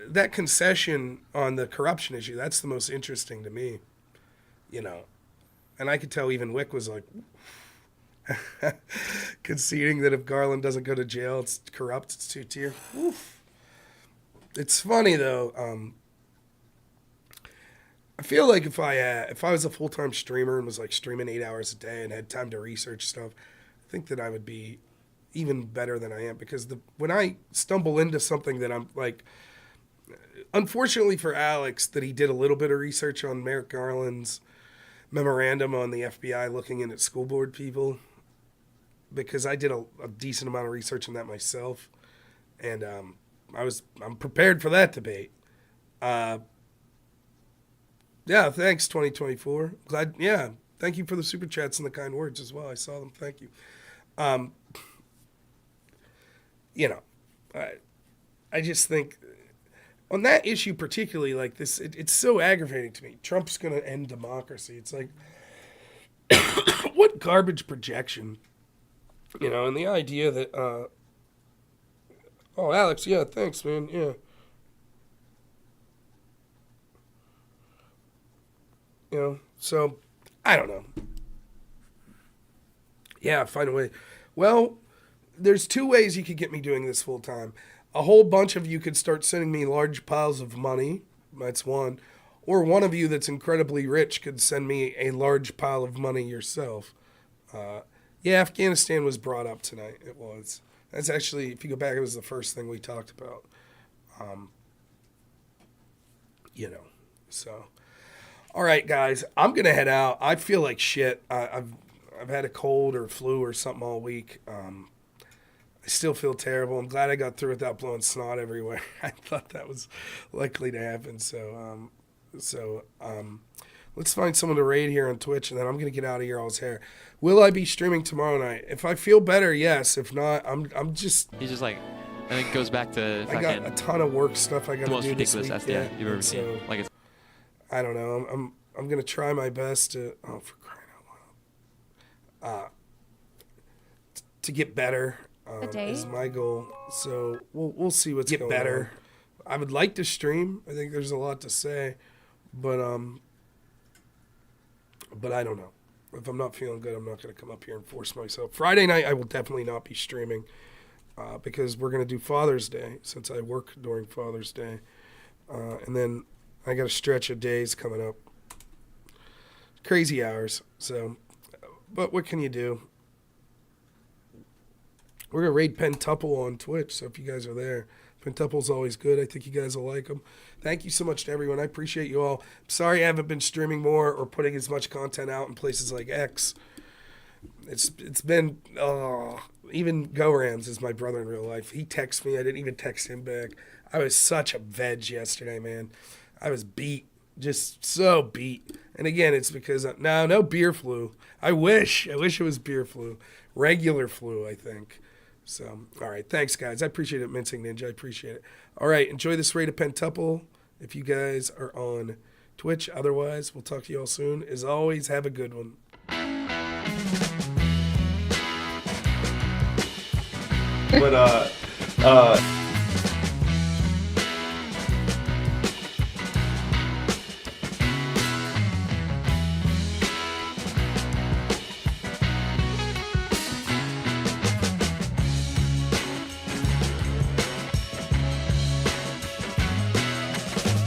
that concession on the corruption issue, that's the most interesting to me, and I could tell even Wick was like conceding that if Garland doesn't go to jail, it's corrupt, it's two-tier. Oof. It's funny though. I feel like if I was a full-time streamer and was like streaming 8 hours a day and had time to research stuff, I think that I would be even better than I am, because when I stumble into something that I'm like, unfortunately for Alex, that he did a little bit of research on Merrick Garland's memorandum on the FBI looking in at school board people, because I did a decent amount of research on that myself, and I'm prepared for that debate. Yeah, thanks 2024. Glad. Yeah, thank you for the super chats and the kind words as well. I saw them. Thank you. I just think on that issue particularly, like this, it's so aggravating to me. Trump's going to end democracy. It's like, what garbage projection, and the idea that, oh, Alex, yeah, thanks, man, yeah. So, I don't know. Yeah, find a way. Well, there's two ways you could get me doing this full time. A whole bunch of you could start sending me large piles of money. That's one. Or one of you that's incredibly rich could send me a large pile of money yourself. Yeah, Afghanistan was brought up tonight. It was. That's actually, if you go back, it was the first thing we talked about. So. All right, guys, I'm going to head out. I feel like shit. I've had a cold or flu or something all week. I still feel terrible. I'm glad I got through without blowing snot everywhere. I thought that was likely to happen. So let's find someone to raid here on Twitch, and then I'm gonna get out of here. All's hair. Will I be streaming tomorrow night? If I feel better, yes. If not, I'm just. He's just like, I think it goes back to. I got a ton of work stuff I got to do most ridiculous this week. idea you've ever seen. So, Like, I don't know. I'm gonna try my best to. Oh, for crying out loud. to get better. Is my goal. So we'll see what's going better. On. I would like to stream. I think there's a lot to say, but I don't know. If I'm not feeling good, I'm not going to come up here and force myself. Friday night, I will definitely not be streaming because we're going to do Father's Day since I work during Father's Day. And then I got a stretch of days coming up. Crazy hours. So, but what can you do? We're going to raid Pentuple on Twitch, so if you guys are there. Pentuple's always good. I think you guys will like them. Thank you so much to everyone. I appreciate you all. I'm sorry I haven't been streaming more or putting as much content out in places like X. It's been, even GoRams is my brother in real life. He texts me. I didn't even text him back. I was such a veg yesterday, man. I was beat. Just so beat. And again, it's because, no beer flu. I wish it was beer flu. Regular flu, I think. So, all right. Thanks, guys. I appreciate it, Mincing Ninja. I appreciate it. All right. Enjoy this raid of Pentuple if you guys are on Twitch. Otherwise, we'll talk to you all soon. As always, have a good one. But,